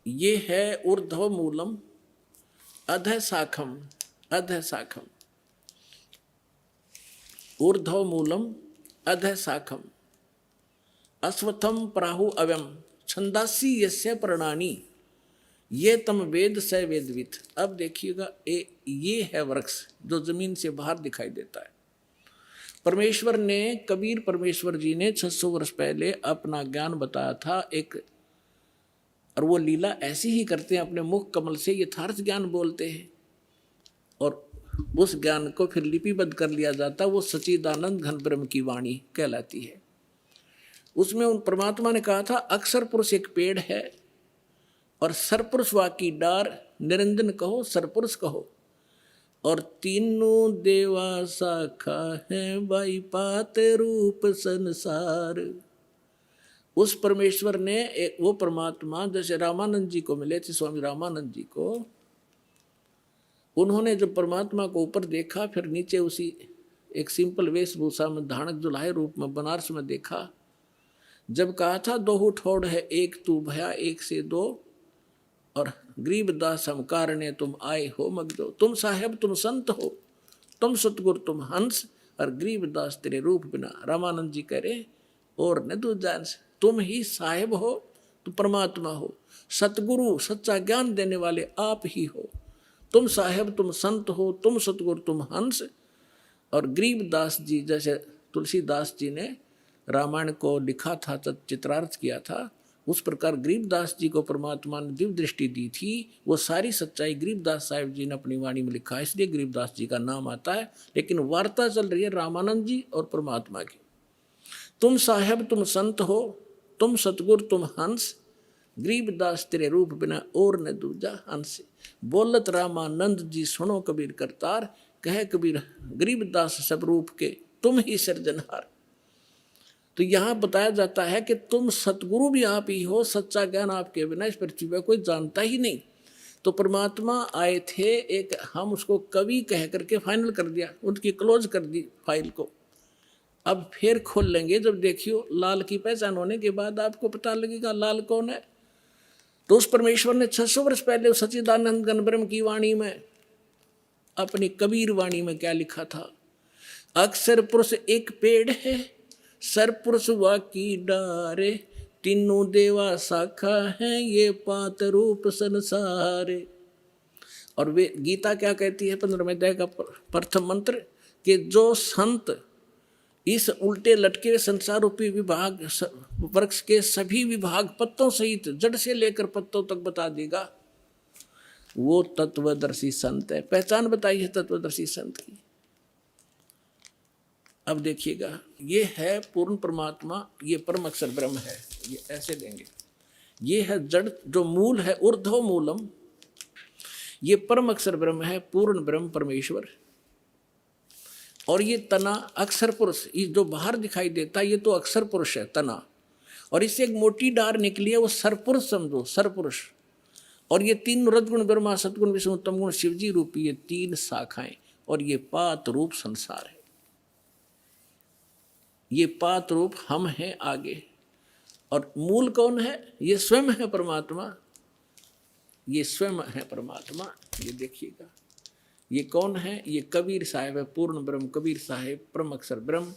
ये है ऊर्ध्व मूलम अधः शाखम, अधः शाखम, ऊर्ध्व मूलम अधः शाखम अश्वत्थम प्राहु अवम छंदासी यस्य पर्णानि ये तम वेद स वेदवित्। अब देखिएगा, ये है वृक्ष जो जमीन से बाहर दिखाई देता है। परमेश्वर ने, कबीर परमेश्वर जी ने 600 वर्ष पहले अपना ज्ञान बताया था एक, और वो लीला ऐसी ही करते हैं, अपने मुख कमल से यथार्थ ज्ञान बोलते हैं और उस ज्ञान को फिर लिपिबद्ध कर लिया जाता, वो सच्चिदानंद घन ब्रह्म की वाणी कहलाती है। उसमें उन परमात्मा ने कहा था अक्षर पुरुष एक पेड़ है और सरपुरुष वाकी डार, निरंजन कहो सरपुरुष कहो, और तीनों देवा शाखा है बाई पात रूप संसार। उस परमेश्वर ने, वो परमात्मा जैसे रामानंद जी को मिले थे, स्वामी रामानंद जी को, उन्होंने जब परमात्मा को ऊपर देखा, फिर नीचे उसी एक सिंपल वेशभूषा में धाणक जुलाहे रूप में बनारस में देखा। जब कहा था दोहु ठोड़ है एक तू भया एक से दो, और गरीबदास हम कारणे तुम आए हो मगदो, तुम साहेब तुम संत हो, तुम सतगुरु तुम हंस, और गरीबदास तेरे रूप बिना। रामानंद जी कह रहे और न तू जान, तुम ही साहेब हो, तुम परमात्मा हो, सतगुरु सच्चा ज्ञान देने वाले आप ही हो, तुम साहेब तुम संत हो, तुम सतगुरु तुम हंस। और गरीबदास जी, जैसे तुलसीदास जी ने रामायण को लिखा था, चित्रार्थ किया था, उस प्रकार गरीबदास जी को परमात्मा ने दिव्य दृष्टि दी थी। वो सारी सच्चाई गरीबदास साहिब जी ने अपनी वाणी में लिखा है, इसलिए गरीबदास जी का नाम आता है। लेकिन वार्ता चल रही है रामानंद जी और परमात्मा की। तुम साहेब तुम संत हो, तुम सतगुर तुम हंस, गरीबदास तेरे रूप बिना और न दूजा हंस। बोलत रामानंद जी सुनो कबीर करतार, कहे कबीर गरीबदास सब रूप के तुम ही सृजनहार। तो यहाँ बताया जाता है कि तुम सतगुरु भी आप ही हो, सच्चा ज्ञान आपके बिना इस पृथ्वी पर कोई जानता ही नहीं। तो परमात्मा आए थे एक, हम उसको कवि कह करके फाइनल कर दिया, उनकी क्लोज कर दी फाइल को। अब फिर खोल लेंगे जब देखियो लाल की पहचान होने के बाद आपको पता लगेगा लाल कौन है। तो उस परमेश्वर ने 600 वर्ष पहले सच्चिदानंद घन ब्रह्म की वाणी में, अपनी कबीर वाणी में क्या लिखा था? अक्षर पुरुष एक पेड़ है, सरपुरुष वाकी डारे, तीनों देवा शाखा है, ये पात रूप संसारे। और वे गीता क्या कहती है 15वें अध्याय का प्रथम मंत्र, कि जो संत इस उल्टे लटके संसार रूपी विभाग वृक्ष के सभी विभाग पत्तों सहित जड़ से लेकर पत्तों तक बता देगा, वो तत्वदर्शी संत है। पहचान बताई है तत्वदर्शी संत की। अब देखिएगा, ये है पूर्ण परमात्मा, ये परम अक्षर ब्रह्म है, ये ऐसे देंगे। ये है जड़ जो मूल है, ऊर्ध्व मूलम, ये परम अक्षर ब्रह्म है, पूर्ण ब्रह्म परमेश्वर। और ये तना अक्षर पुरुष, ये जो बाहर दिखाई देता है ये तो अक्षर पुरुष है तना, और इससे एक मोटी डार निकली है, वो सरपुरुष समझो, सरपुरुष। और ये तीन रजगुण ब्रह्मा सतगुण विष्णु उत्तम गुण शिवजी रूपी ये तीन शाखाएं, और ये पात रूप संसार है। ये पात रूप हम हैं आगे, और मूल कौन है? ये स्वयं है परमात्मा, ये स्वयं है परमात्मा। ये देखिएगा, ये कौन है? ये कबीर साहिब है, पूर्ण ब्रह्म कबीर साहिब, परम अक्षर ब्रह्म।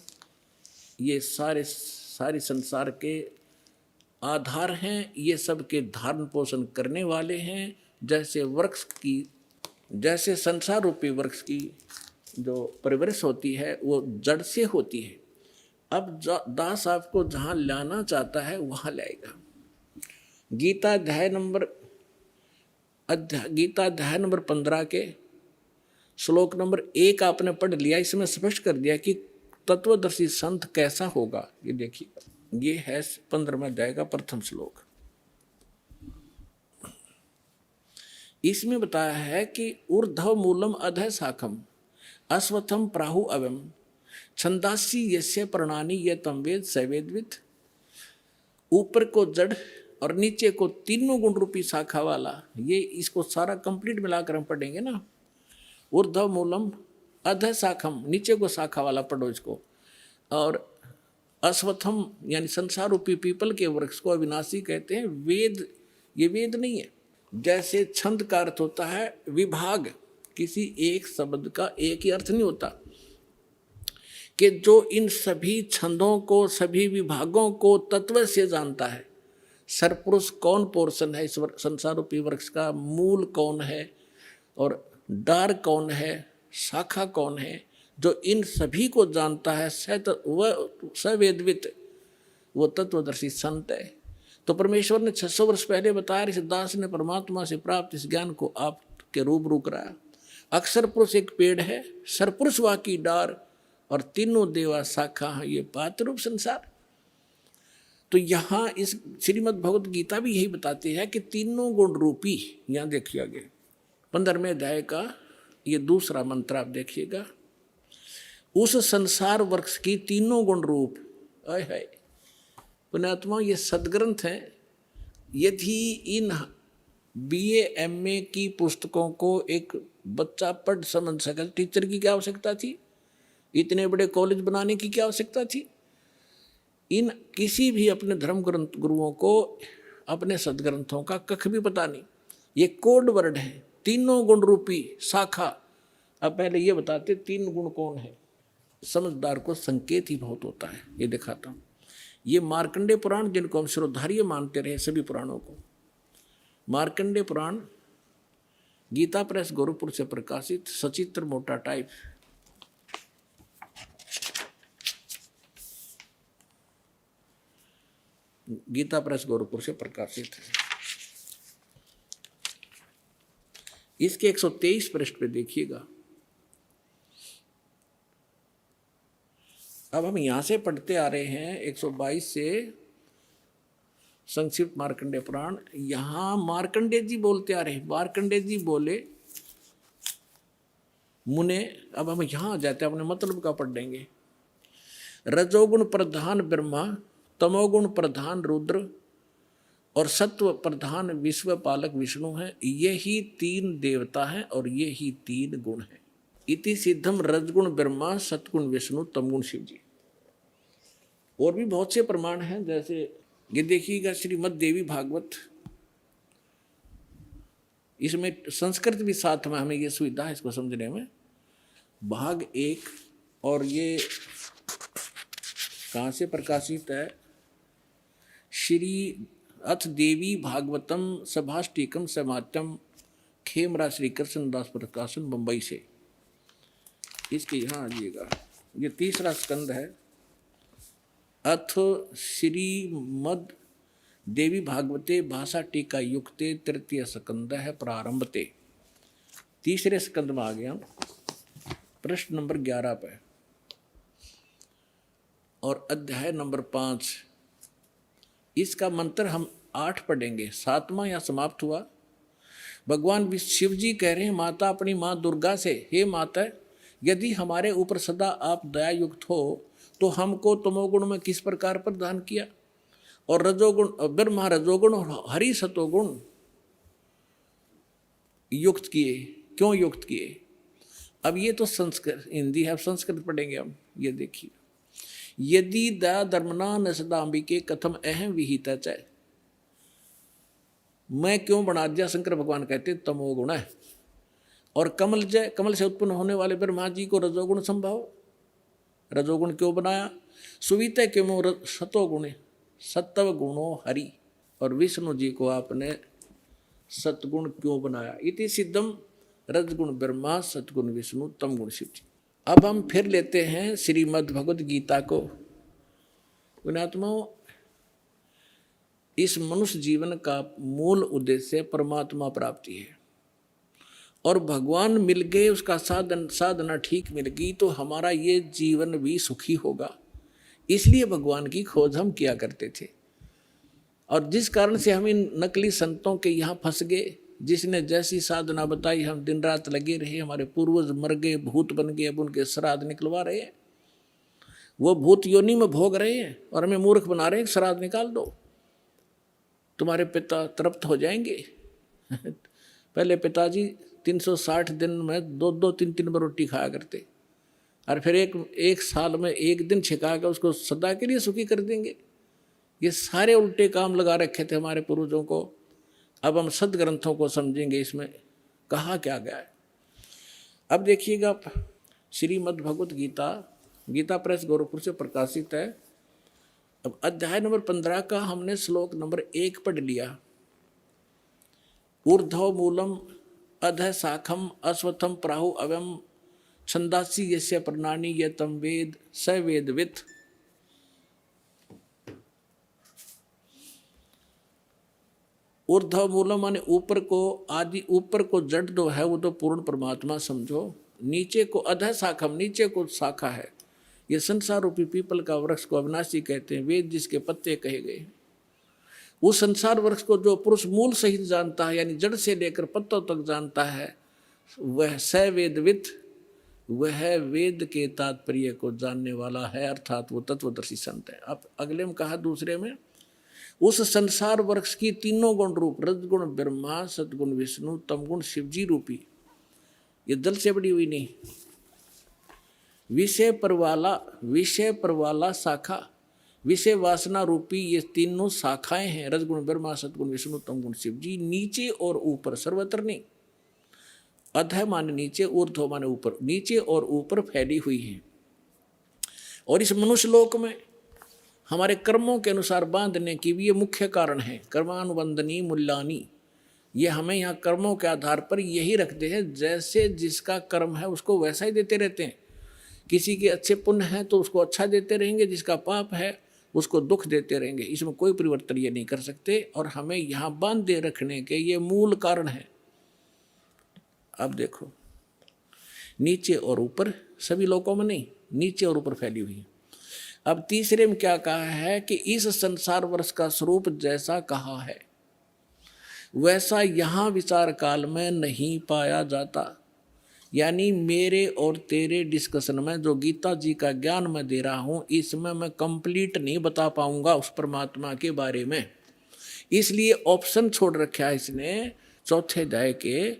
ये सारे संसार के आधार हैं, ये सबके धारण पोषण करने वाले हैं। जैसे वृक्ष की, जैसे संसार रूपी वृक्ष की जो परिवृष होती है वो जड़ से होती है। अब दास आपको जहाँ लाना चाहता है वहाँ लाएगा। गीता अध्याय नंबर 15 के श्लोक नंबर 1 आपने पढ़ लिया। इसमें स्पष्ट कर दिया कि तत्वदर्शी संत कैसा होगा। ये देखिए, ये है 15वें अध्याय का प्रथम श्लोक। इसमें बताया है कि ऊर्ध्व मूलम अधः शाखम अश्वत्थम प्राहु अवम छंदासी यस्य प्रणानी ये तम वेद सवेदविद। ऊपर को जड़ और नीचे को तीनों गुण रूपी शाखा वाला, ये इसको सारा कंप्लीट मिलाकर हम पढ़ेंगे ना। ऊर्ध्व मूलम अधः शाखम, नीचे को शाखा वाला पढ़ो इसको। और अश्वत्थम यानी संसार रूपी पीपल के वृक्ष को अविनाशी कहते हैं। वेद, ये वेद नहीं है। जैसे छंद का अर्थ होता है विभाग, किसी एक शब्द का एक ही अर्थ नहीं होता, कि जो इन सभी छंदों को, सभी विभागों को तत्व से जानता है। सरपुरुष कौन पोर्शन है इस संसार रूपी वृक्ष का, मूल कौन है और डार कौन है, शाखा कौन है, जो इन सभी को जानता है, सवेदवित, वो तत्वदर्शी संत है। तो परमेश्वर ने 600 वर्ष पहले बताया, इस दास ने परमात्मा से प्राप्त इस ज्ञान को आपके रूबरू कराया। अक्षर पुरुष एक पेड़ है, सरपुरुष वाकी डार, और तीनों देवा शाखा है, ये पात रूप संसार। तो यहाँ इस श्रीमद् भगवत गीता भी यही बताती है कि तीनों गुण रूपी, यहाँ देखिए आगे 15वें अध्याय का ये दूसरा मंत्र आप देखिएगा, उस संसार वृक्ष की तीनों गुण रूप। आय हाय पुण्यात्मा, ये सदग्रंथ हैं। यदि इन BA MA की पुस्तकों को एक बच्चा पढ़ समझ सके, टीचर की क्या आवश्यकता थी? इतने बड़े कॉलेज बनाने की क्या आवश्यकता थी? इन किसी भी अपने धर्म ग्रंथ गुरुओं को अपने सदग्रंथों का कख भी पता नहीं। ये कोड वर्ड है, तीनों गुण रूपी शाखा। अब पहले ये बताते तीन गुण कौन है। समझदार को संकेत ही बहुत होता है, ये दिखाता हूँ। ये मार्कंडेय पुराण, जिनको हम श्रोधार्य मानते रहे सभी पुराणों को, मार्कंडेय पुराण गीता प्रेस गोरखपुर से प्रकाशित, सचित्र मोटा टाइप। गीता प्रेस गोरखपुर से प्रकाशित है। इसके 123 पृष्ठ पे देखिएगा। अब हम यहां से पढ़ते आ रहे हैं 122 से संक्षिप्त मार्कंडेय पुराण। यहां मार्कंडेय जी बोलते आ रहे, मार्कंडेय जी बोले मुने। अब हम यहां आ जाते हैं, अपने मतलब का पढ़ देंगे। रजोगुण प्रधान ब्रह्मा, तमोगुण प्रधान रुद्र और सत्व प्रधान विश्व पालक विष्णु है। ये ही 3 देवता हैं और ये ही 3 गुण हैं। इति सिद्धम रजगुण ब्रह्मा, सतगुण विष्णु, तमगुण शिव जी। और भी बहुत से प्रमाण हैं, जैसे ये देखिएगा श्रीमद् देवी भागवत, इसमें संस्कृत भी साथ में, हमें ये सुविधा है इसको समझने में। भाग 1 और ये कहाँ से प्रकाशित है? श्री अथ देवी भागवतम सभाष्टिकम समात्यम, खेमरा श्री कृष्णदास प्रकाशन, मुंबई से। इसके यहाँ आइएगा, ये 3रा स्कंद है। अथ श्रीमद् देवी भागवते भाषा टीका युक्ते 3य स्कंद है प्रारंभते। 3रे स्कंद में आ गया, पृष्ठ नंबर 11 पे और अध्याय नंबर 5। इसका मंत्र हम 8 पढ़ेंगे, 7वां या समाप्त हुआ। भगवान शिव जी कह रहे हैं माता अपनी माँ दुर्गा से, हे माता, यदि हमारे ऊपर सदा आप दया युक्त हो तो हमको तमोगुण में किस प्रकार प्रदान किया, और रजोगुण ब्रह्मा रजोगुण और हरि सतोगुण युक्त किए, क्यों युक्त किए? अब ये तो संस्कृत हिंदी है, अब संस्कृत पढ़ेंगे हम। ये देखिए, यदि दया धर्मना न सदाम्बिके कथम अहम विहिता च, मैं क्यों बना दिया, शंकर भगवान कहते तमोगुण है। और कमल जय, कमल से उत्पन्न होने वाले ब्रह्मा जी को रजोगुण संभाव, रजोगुण क्यों बनाया? सुवित क्यों सतोगुण, सत्व गुणों हरि, और विष्णु जी को आपने सतगुण क्यों बनाया? इति सिद्धम रजगुण ब्रह्मा, सतगुण विष्णु, तमगुण शिव जी। अब हम फिर लेते हैं श्रीमद् भगवद गीता को। पुण्यात्माओं, इस मनुष्य जीवन का मूल उद्देश्य परमात्मा प्राप्ति है, और भगवान मिल गए, उसका साधना ठीक मिल गई तो हमारा ये जीवन भी सुखी होगा। इसलिए भगवान की खोज हम किया करते थे, और जिस कारण से हम इन नकली संतों के यहाँ फंस गए, जिसने जैसी साधना बताई हम दिन रात लगे रहे, हमारे पूर्वज मर गए, भूत बन गए, अब उनके श्राद्ध निकलवा रहे हैं, वो भूत योनि में भोग रहे हैं और हमें मूर्ख बना रहे हैं, श्राद्ध निकाल दो, तुम्हारे पिता तृप्त हो जाएंगे। पहले पिताजी 360 दिन में 2-2, 3-3 बार रोटी खाया करते, और फिर एक साल में एक दिन छिका कर उसको सदा के लिए सुखी कर देंगे। ये सारे उल्टे काम लगा रखे थे हमारे पूर्वजों को। अब हम सदग्रंथों को समझेंगे, इसमें कहा क्या गया है। अब देखिएगा, श्रीमद् भगवत गीता, गीता प्रेस गोरखपुर से प्रकाशित है। अब अध्याय नंबर 15 का हमने श्लोक नंबर 1 पढ़ लिया। ऊर्ध्व मूलम अधः शाखम अश्वत्थम प्राहु अव्यम छंदासी यस्य प्रणानी ये तम वेद स वेदवित्। ऊर्ध्व मूलम माने ऊपर को, आदि ऊपर को जड़ दो है वो तो पूर्ण परमात्मा समझो। नीचे को अधः शाखम, नीचे को शाखा है, ये संसार रूपी पीपल का वृक्ष को अविनाशी कहते हैं, वेद जिसके पत्ते कहे गए। उस संसार वृक्ष को जो पुरुष मूल सहित जानता है, यानी जड़ से लेकर पत्तों तक जानता है, वह स वेदवित्, वह वेद के तात्पर्य को जानने वाला है, अर्थात वो तत्वदर्शी संत है। अब अगले में कहा दूसरे में, उस संसार वृक्ष की तीनों गुण रूप रजगुण ब्रह्मा, सतगुण विष्णु, तमगुण शिवजी रूपी, ये दल से बड़ी हुई नहीं, विषय पर वाला शाखा, विषय वासना रूपी ये तीनों शाखाएं हैं, रजगुण ब्रह्मा, सतगुण विष्णु, तमगुण शिवजी। नीचे और ऊपर, सर्वत्र नहीं, अधः माने नीचे, ऊर्ध्व माने ऊपर, नीचे और ऊपर फैली हुई है। और इस मनुष्य लोक में हमारे कर्मों के अनुसार बांधने की भी ये मुख्य कारण है। कर्मानुबंधनी मूल्यानी, ये हमें यहाँ कर्मों के आधार पर यही रखते हैं, जैसे जिसका कर्म है उसको वैसा ही देते रहते हैं। किसी के अच्छे पुण्य हैं तो उसको अच्छा देते रहेंगे, जिसका पाप है उसको दुख देते रहेंगे। इसमें कोई परिवर्तन ये नहीं कर सकते और हमें यहाँ बांधे रखने के ये मूल कारण है। अब देखो, नीचे और ऊपर, सभी लोगों में नहीं, नीचे और ऊपर फैली हुई है। अब तीसरे में क्या कहा है कि इस संसार वर्ष का स्वरूप जैसा कहा है वैसा यहाँ विचार काल में नहीं पाया जाता। यानी मेरे और तेरे डिस्कशन में जो गीता जी का ज्ञान मैं दे रहा हूँ, इसमें मैं कंप्लीट नहीं बता पाऊंगा उस परमात्मा के बारे में। इसलिए ऑप्शन छोड़ रखा है इसने। चौथे अध्याय के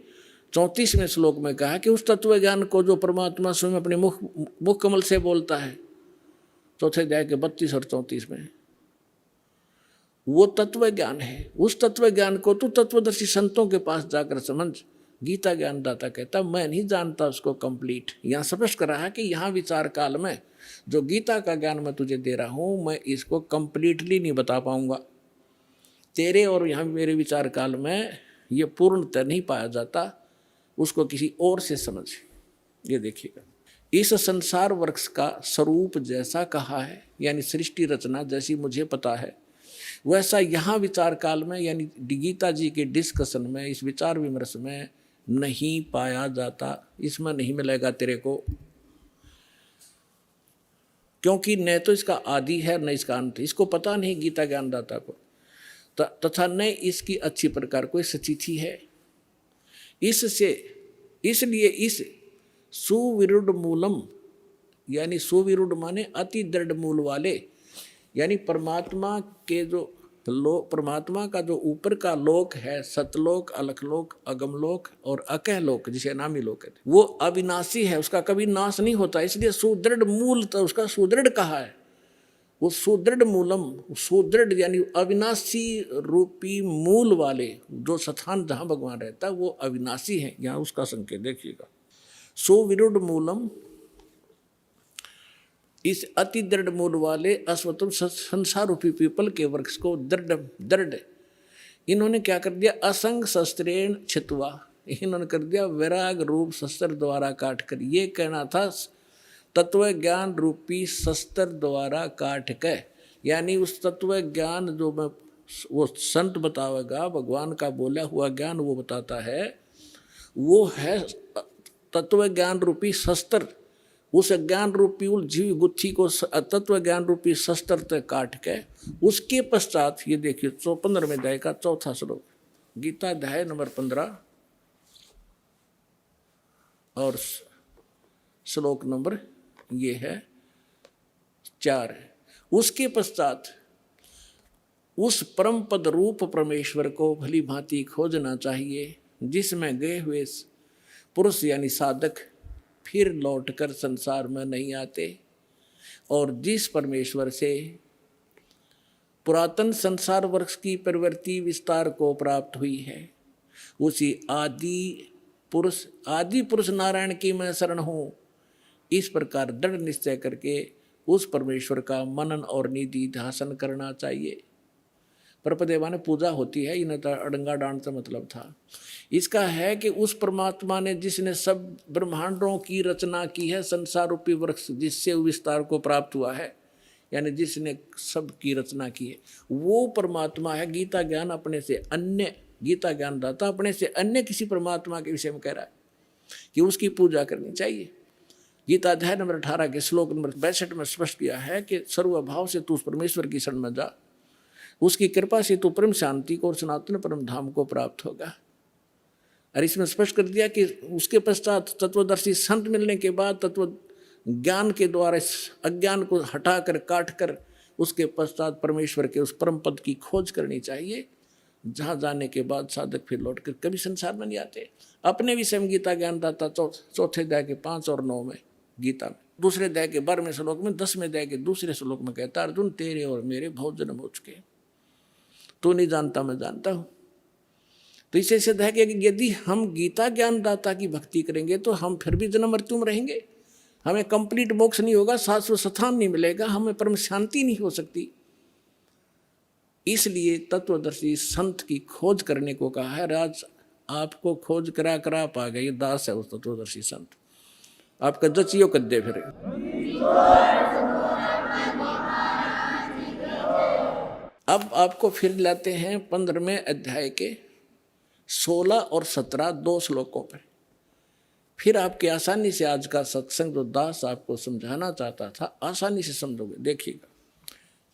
34वें श्लोक में कहा कि उस तत्व ज्ञान को जो परमात्मा स्वयं अपने मुख कमल से बोलता है, चौथे अध्याय के 32 और 34 में, वो तत्व ज्ञान है। उस तत्व ज्ञान को तू तत्वदर्शी संतों के पास जाकर समझ। गीता ज्ञानदाता कहता मैं नहीं जानता उसको कंप्लीट। यहाँ स्पष्ट कर रहा है कि यहाँ विचार काल में जो गीता का ज्ञान मैं तुझे दे रहा हूँ, मैं इसको कंप्लीटली नहीं बता पाऊंगा। तेरे और यहाँ मेरे विचार काल में ये पूर्णतः नहीं पाया जाता, उसको किसी और से समझ। ये देखिएगा, इस संसार वृक्ष का स्वरूप जैसा कहा है, यानी सृष्टि रचना जैसी मुझे पता है, वैसा यहाँ विचार काल में यानी गीता जी के डिस्कशन में, इस विचार विमर्श में नहीं पाया जाता। इसमें नहीं मिलेगा तेरे को, क्योंकि न तो इसका आदि है न इसका अंत। इसको पता नहीं गीता ज्ञानदाता को, तथा न इसकी अच्छी प्रकार कोई सचिथि है। इसलिए इस सुविरुद्ध मूलम, यानी सुविरुद्ध माने अति दृढ़ मूल वाले, यानी परमात्मा के जो परमात्मा का जो ऊपर का लोक है, सतलोक, अलखलोक, अगमलोक और अकहलोक, जिसे अनामी लोक कहते हैं, वो अविनाशी है, उसका कभी नाश नहीं होता। इसलिए सुदृढ़ मूल तो उसका सुदृढ़ कहा है। वो सुदृढ़ मूलम, सुदृढ़ यानी अविनाशी रूपी मूल वाले जो स्थान जहाँ भगवान रहता है वो अविनाशी है। यहाँ उसका संकेत देखिएगा, सुविरुद्ध मूलम, इस अति दृढ़ मूल वाले अश्वत्थ संसार रूपी पीपल के वृक्ष को दृढ़ इन्होंने क्या कर दिया, असंग शस्त्रेण छित्वा, इन्होंने कर दिया वैराग रूप शस्त्र द्वारा काट कर। ये कहना था तत्व ज्ञान रूपी शस्त्र द्वारा काट के, यानी उस तत्व ज्ञान जो मैं वो संत बतावेगा, भगवान का बोला हुआ ज्ञान वो बताता है, वो है तत्व ज्ञान रूपी शस्त्र। उस ज्ञान रूपी उलझी गुत्थी को तत्व ज्ञान रूपी शस्त्र तक काट के उसके पश्चात, ये देखिए 15वें अध्याय का 4था श्लोक, गीता अध्याय नंबर 15 और श्लोक नंबर ये है 4 है। उसके पश्चात उस परम पद रूप परमेश्वर को भली भांति खोजना चाहिए, जिसमें गए हुए पुरुष यानी साधक फिर लौटकर संसार में नहीं आते, और जिस परमेश्वर से पुरातन संसार वृक्ष की प्रवृत्ति विस्तार को प्राप्त हुई है, उसी आदि पुरुष नारायण की मैं शरण हूँ। इस प्रकार दृढ़ निश्चय करके उस परमेश्वर का मनन और निधि ध्यान करना चाहिए। परपदेवा ने पूजा होती है, इन्हें तो अड़ंगा डांड का मतलब था। इसका है कि उस परमात्मा ने जिसने सब ब्रह्मांडों की रचना की है, संसार रूपी वृक्ष जिससे विस्तार को प्राप्त हुआ है, यानी जिसने सब की रचना की है, वो परमात्मा है। गीता ज्ञान अपने से अन्य, गीता ज्ञान दाता अपने से अन्य किसी परमात्मा के विषय में कह रहा है कि उसकी पूजा करनी चाहिए। गीता अध्याय नंबर 18 के श्लोक नंबर 62 में स्पष्ट किया है कि सर्वभाव से तू उस परमेश्वर की शरण में जा, उसकी कृपा से तू परम शांति को और सनातन परम धाम को प्राप्त होगा। और इसमें स्पष्ट कर दिया कि उसके पश्चात तत्वदर्शी संत मिलने के बाद तत्व ज्ञान के द्वारा इस अज्ञान को हटाकर काट कर उसके पश्चात परमेश्वर के उस परम पद की खोज करनी चाहिए, जहाँ जाने के बाद साधक फिर लौट कर कभी संसार में नहीं आते। अपने विषय में गीता ज्ञानदाता चौथे अध्याय के 5 और 9 में गीता में, दूसरे अध्याय के 12वें श्लोक में, 10वें अध्याय के दूसरे श्लोक में कहता, अर्जुन तेरे और मेरे बहुत जन्म हो चुके, तू नहीं जानता मैं जानता हूँ। तो इसे सिद्ध है कि यदि हम गीता ज्ञानदाता की भक्ति करेंगे तो हम फिर भी जन्म मृत्यु में रहेंगे, हमें कंप्लीट मोक्ष नहीं होगा, शाश्वत स्थान नहीं मिलेगा, हमें परम शांति नहीं हो सकती। इसलिए तत्वदर्शी संत की खोज करने को कहा है। राज आपको खोज करा करा पा गए, दास है उस तत्वदर्शी संत, आपका जचियो कद्दे फिर। अब आपको फिर लाते हैं 15वें अध्याय के 16 और 17 दो श्लोकों पर। फिर आपके आसानी से आज का सत्संग जो दास आपको समझाना चाहता था आसानी से समझोगे। देखिएगा,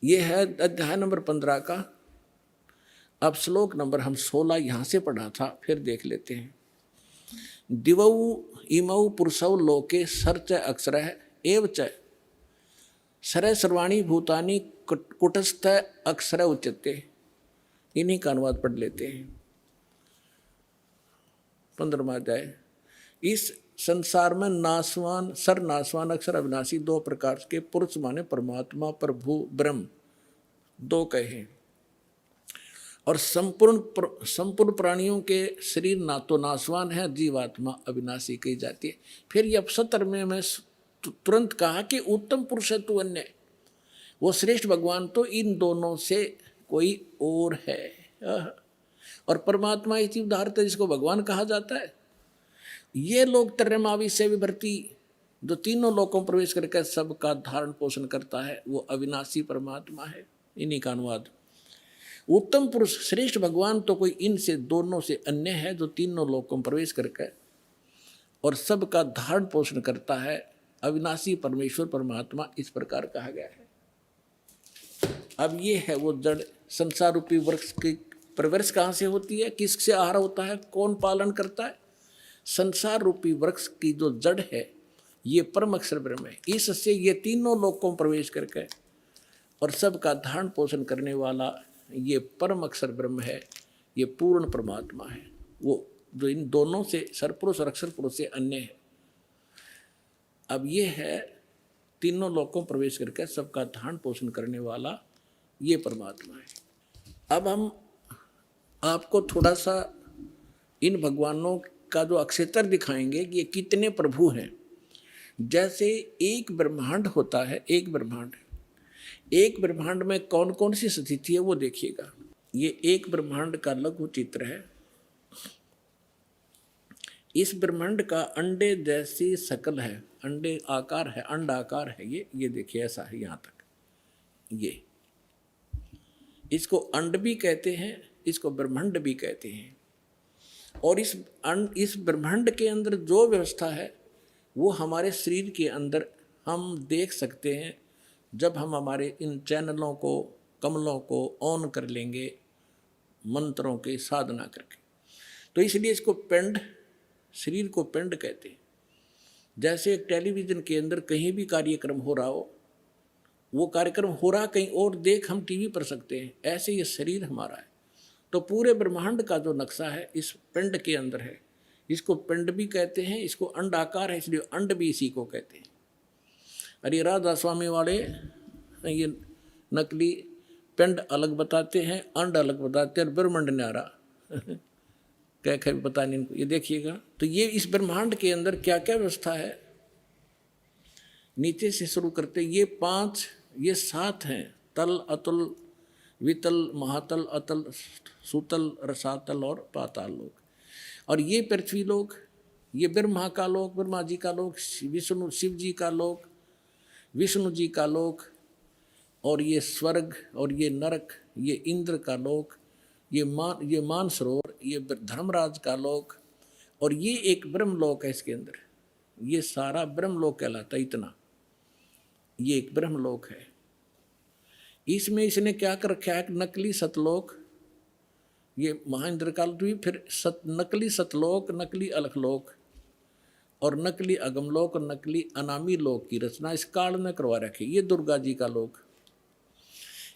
ये है अध्याय नंबर 15 का। अब श्लोक नंबर हम 16 यहाँ से पढ़ा था, फिर देख लेते हैं। दिवौ इमौ पुरुषौ लोके सर्च अक्षर एव च सर सर्वाणी भूतानि कुटस्थ अक्षर उच्यते। इन्हीं का अनुवाद पढ़ लेते हैं। 15वां अध्याय। इस संसार में नासवान नासवान अक्षर अविनाशी दो प्रकार के पुरुष माने परमात्मा प्रभु ब्रह्म दो कहे, और संपूर्ण प्राणियों के शरीर ना तो नासवान है, जीवात्मा अविनाशी कही जाती है। फिर ये 70 में मैं तुरंत कहा कि उत्तम पुरुष है तू अन्य, वो श्रेष्ठ भगवान तो इन दोनों से कोई और है। और परमात्मा इसी उदाहरत जिसको भगवान कहा जाता है। ये लोग त्रयमावी से विभर्ती जो तीनों लोकों में प्रवेश करके सबका धारण पोषण करता है, वो अविनाशी परमात्मा है। इन्हीं का अनुवाद। उत्तम पुरुष श्रेष्ठ भगवान तो कोई इनसे दोनों से अन्य है, जो तीनों लोकों में प्रवेश करके और सबका धारण पोषण करता है, अविनाशी परमेश्वर परमात्मा इस प्रकार कहा गया है। अब ये है वो जड़ संसार रूपी वृक्ष की प्रवर्ष कहाँ से होती है, किससे आहार होता है, कौन पालन करता है। संसार रूपी वृक्ष की जो जड़ है ये परम अक्षर ब्रह्म है। इससे ये तीनों लोकों में प्रवेश करके और सबका धारण पोषण करने वाला ये परम अक्षर ब्रह्म है, ये पूर्ण परमात्मा है, वो जो इन दोनों से सरपुरुष और अक्षर पुरुष से अन्य है। अब ये है तीनों लोकों में प्रवेश करके सबका धारण पोषण करने वाला ये परमात्मा है। अब हम आपको थोड़ा सा इन भगवानों का जो अक्षेत्र दिखाएंगे कि ये कितने प्रभु हैं। जैसे एक ब्रह्मांड होता है, एक ब्रह्मांड में कौन कौन सी स्थिति है वो देखिएगा। ये एक ब्रह्मांड का लघु चित्र है। इस ब्रह्मांड का अंडे जैसी शकल है, अंडे आकार है, अंड आकार है। ये देखिए ऐसा है यहाँ तक। ये इसको अंड भी कहते हैं, इसको ब्रह्मांड भी कहते हैं। और इस ब्रह्मांड के अंदर जो व्यवस्था है वो हमारे शरीर के अंदर हम देख सकते हैं जब हम हमारे इन चैनलों को, कमलों को ऑन कर लेंगे मंत्रों की साधना करके। तो इसलिए इसको पिंड, शरीर को पिंड कहते हैं। जैसे एक टेलीविज़न के अंदर कहीं भी कार्यक्रम हो रहा हो, वो कार्यक्रम हो रहा कहीं और देख हम टीवी पर सकते हैं, ऐसे ये शरीर हमारा है। तो पूरे ब्रह्मांड का जो नक्शा है इस पिंड के अंदर है। इसको पिंड भी कहते हैं, इसको अंड आकार है इसलिए अंड भी इसी को कहते हैं। अरे राधा स्वामी वाले ये नकली पिंड अलग बताते हैं, अंड अलग बताते हैं, और ब्रह्मांड न्यारा क्या पता नहीं इनको। ये देखिएगा, तो ये इस ब्रह्मांड के अंदर क्या क्या व्यवस्था है। नीचे से शुरू करते, ये 7 हैं। तल, अतुल, वितल, महातल, अतल, सुतल, रसातल और पाताल लोक। और ये पृथ्वी लोक, ये ब्रह्मा का लोक, ब्रह्मा जी का लोक, विष्णु शिव जी का लोक, विष्णु जी का लोक, और ये स्वर्ग, और ये नरक, ये इंद्र का लोक, ये मानसरोवर, ये धर्मराज का लोक, और ये एक ब्रह्म लोक है इसके अंदर। ये सारा ब्रह्म लोक कहलाता है। इतना ये एक ब्रह्म लोक है। इसमें इसने क्या कर रखा है, नकली सतलोक, ये महाइंद्र काल द्वीप, फिर नकली सतलोक, नकली अलखलोक और नकली अगमलोक और नकली अनामी लोक की रचना इस काल में करवा रखी। ये दुर्गा जी का लोक।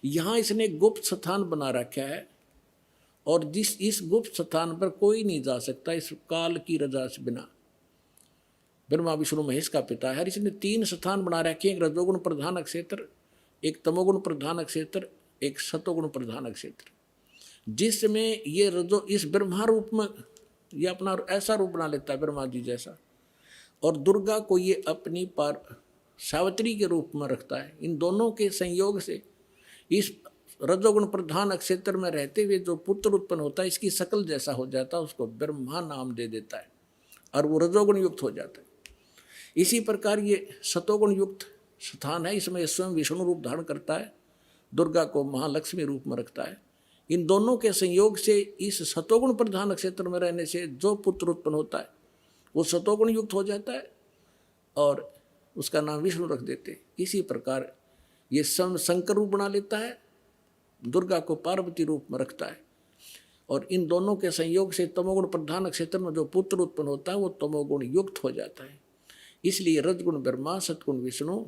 यहाँ इसने गुप्त स्थान बना रखा है, और इस गुप्त स्थान पर कोई नहीं जा सकता इस काल की रजा से बिना। ब्रह्मा विष्णु महेश का पिता है। इसने 3 स्थान बना रखे हैं, एक रजोगुण प्रधान अक्षेत्र, एक तमोगुण प्रधान अक्षेत्र, एक सतोगुण प्रधान अक्षेत्र, जिसमें ये रजो इस ब्रह्मा रूप में ये अपना ऐसा रूप बना लेता है ब्रह्मा जी जैसा, और दुर्गा को ये अपनी पर सावित्री के रूप में रखता है। इन दोनों के संयोग से इस रजोगुण प्रधान अक्षेत्र में रहते हुए जो पुत्र उत्पन्न होता है इसकी शकल जैसा हो जाता है, उसको ब्रह्मा नाम दे देता है और वो रजोगुण युक्त हो जाता है। इसी प्रकार ये सतोगुण युक्त स्थान है, इसमें स्वयं विष्णु रूप धारण करता है दुर्गा को महालक्ष्मी रूप में रखता है। इन दोनों के संयोग से इस सतोगुण प्रधान क्षेत्र में रहने से जो पुत्र उत्पन्न होता है वो सतोगुण युक्त हो जाता है और उसका नाम विष्णु रख देते हैं। इसी प्रकार ये शंकर रूप बना लेता है, दुर्गा को पार्वती रूप में रखता है और इन दोनों के संयोग से तमोगुण प्रधान क्षेत्र में जो पुत्र उत्पन्न होता है वो तमोगुण युक्त हो जाता है। इसलिए रजगुण ब्रह्मा, सतगुण विष्णु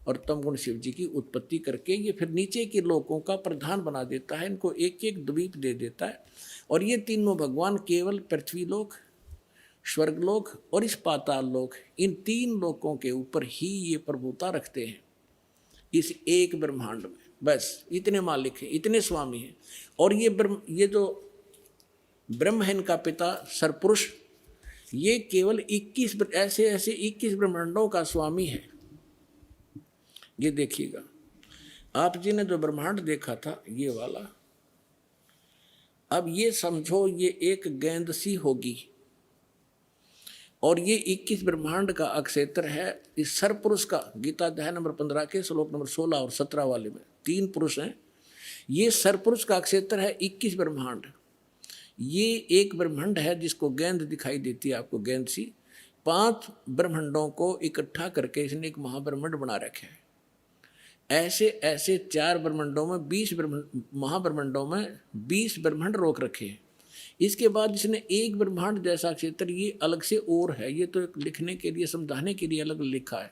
और तमगुण शिव जी की उत्पत्ति करके ये फिर नीचे के लोकों का प्रधान बना देता है, इनको एक एक द्वीप दे देता है और ये तीनों भगवान केवल पृथ्वी लोक, स्वर्गलोक और इस पाताल लोक, इन तीन लोकों के ऊपर ही ये प्रभुता रखते हैं इस एक ब्रह्मांड में। बस इतने मालिक हैं, इतने स्वामी हैं। और ये जो ब्रह्म है इनका पिता सरपुरुष, ये केवल 21 ऐसे 21 ब्रह्मांडों का स्वामी है। ये देखिएगा, आप जी ने जो ब्रह्मांड देखा था ये वाला, अब ये समझो ये एक गेंद सी होगी और ये 21 ब्रह्मांड का अक्षेत्र है। इस सरपुरुष का गीता अध्याय नंबर 15 के श्लोक नंबर 16 और 17 वाले में 3 पुरुष हैं। ये सरपुरुष का अक्षेत्र है 21 ब्रह्मांड। ये एक ब्रह्मांड है जिसको गेंद दिखाई देती है आपको, गेंद सी। 5 ब्रह्मांडों को इकट्ठा करके इसने एक महाब्रह्मांड बना रखा है। ऐसे 4 ब्रह्मांडों में 20 महाब्रह्मांडों में 20 ब्रह्मांड रोक रखे हैं। इसके बाद इसने एक ब्रह्मांड जैसा क्षेत्र ये अलग से और है, ये तो लिखने के लिए समझाने के लिए अलग लिखा है।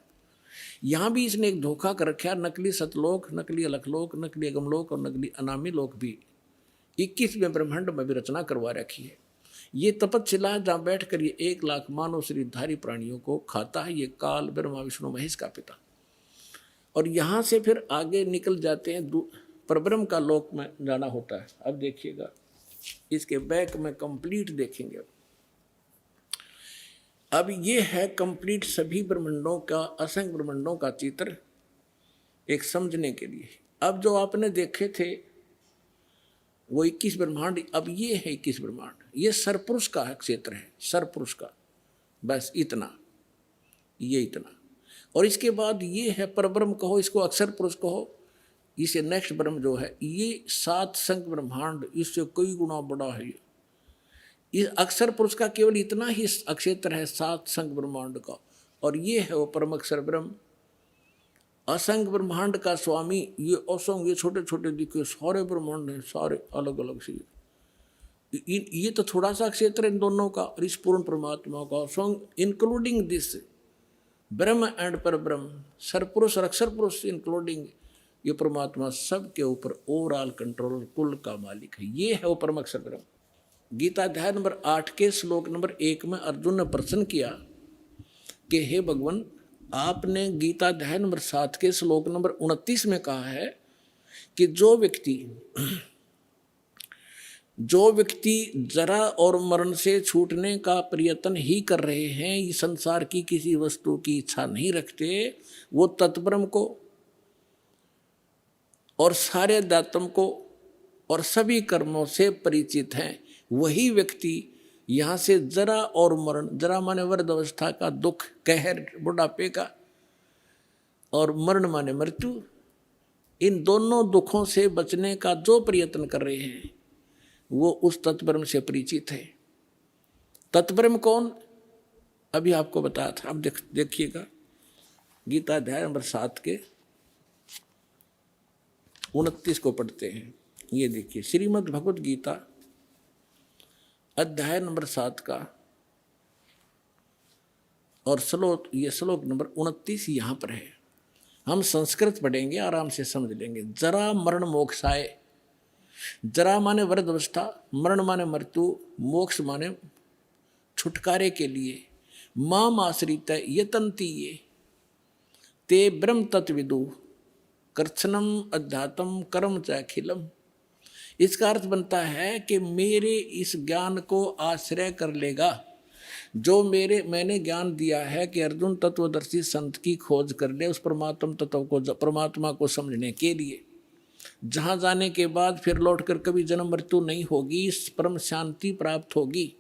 यहाँ भी इसने एक धोखा कर रखा है, नकली सतलोक, नकली अलखलोक, नकली अगमलोक और नकली अनामी लोक भी 21वें ब्रह्मांड में भी रचना करवा रखी है। ये तपस्शिला है जहाँ बैठ कर ये 1 लाख मानव शरीरधारी प्राणियों को खाता है। ये काल ब्रह्मा विष्णु महेश का पिता। और यहाँ से फिर आगे निकल जाते हैं, परब्रह्म का लोक में जाना होता है। अब देखिएगा, इसके बैक में कंप्लीट देखेंगे। अब ये है कंप्लीट सभी ब्रह्मांडों का, असंख्य ब्रह्मांडों का चित्र एक समझने के लिए। अब जो आपने देखे थे वो 21 ब्रह्मांड, अब ये है 21 ब्रह्मांड। ये सरपुरुष का क्षेत्र है, सरपुरुष का, बस इतना, ये इतना। और इसके बाद ये है परब्रह्म कहो, इसको अक्षर पुरुष कहो। इसे नेक्स्ट ब्रह्म जो है ये 7 संख्य ब्रह्मांड, इससे कई गुना बड़ा है। ये इस अक्षर पुरुष का केवल इतना ही अक्षेत्र है 7 संख्य ब्रह्मांड का, और ये है वो परम अक्षर ब्रह्म। असंख्य ब्रह्मांड का स्वामी ये असंख्य, ये छोटे छोटे दिखे सारे ब्रह्मांड हैं, सारे अलग अलग से। ये तो थोड़ा सा क्षेत्र इन दोनों का, और इस पूर्ण परमात्मा का असंख्य, इंक्लूडिंग दिस ब्रह्म एंड पर ब्रह्म, सरपुरुष और अक्षर पुरुष इंक्लूडिंग ये परमात्मा सब के ऊपर ओवरऑल कंट्रोल, कुल का मालिक है। ये है वो परम अक्षर ब्रह्म। गीता अध्याय नंबर 8 के श्लोक नंबर 1 में अर्जुन ने प्रश्न किया कि हे भगवान, आपने गीता अध्याय नंबर 7 के श्लोक नंबर 29 में कहा है कि जो व्यक्ति जरा और मरण से छूटने का प्रयत्न ही कर रहे हैं, इस संसार की किसी वस्तु की इच्छा नहीं रखते, वो तत्ब्रह्म को और सारे अध्यात्म को और सभी कर्मों से परिचित हैं, वही व्यक्ति यहाँ से जरा और मरण, जरा माने वृद्ध अवस्था का दुख, कहर, बुढ़ापे का, और मरण माने मृत्यु, इन दोनों दुखों से बचने का जो प्रयत्न कर रहे हैं वो उस तत्ब्रह्म से परिचित है। तत्ब्रह्म कौन? अभी आपको बताया था। अब देखिएगा गीता अध्याय नंबर 7 के 29 को पढ़ते हैं। ये देखिए, श्रीमद् भगवद गीता अध्याय नंबर 7 का और श्लोक नंबर 29 यहाँ पर है। हम संस्कृत पढ़ेंगे, आराम से समझ लेंगे। जरा मरण मोक्षाय, जरा माने वृद्ध अवस्था, मरण माने मृत्यु, मोक्ष माने छुटकारे के लिए, माम आश्रित यतन्ति ये ते ब्रह्म तत्विदु कर्षणम अध्यात्म कर्म च अखिलम। इसका अर्थ बनता है कि मेरे इस ज्ञान को आश्रय कर लेगा जो मैंने ज्ञान दिया है कि अर्जुन तत्वदर्शी संत की खोज कर ले उस परमात्म तत्व को, परमात्मा को समझने के लिए, जहाँ जाने के बाद फिर लौटकर कभी जन्म मृत्यु नहीं होगी, इस परम शांति प्राप्त होगी।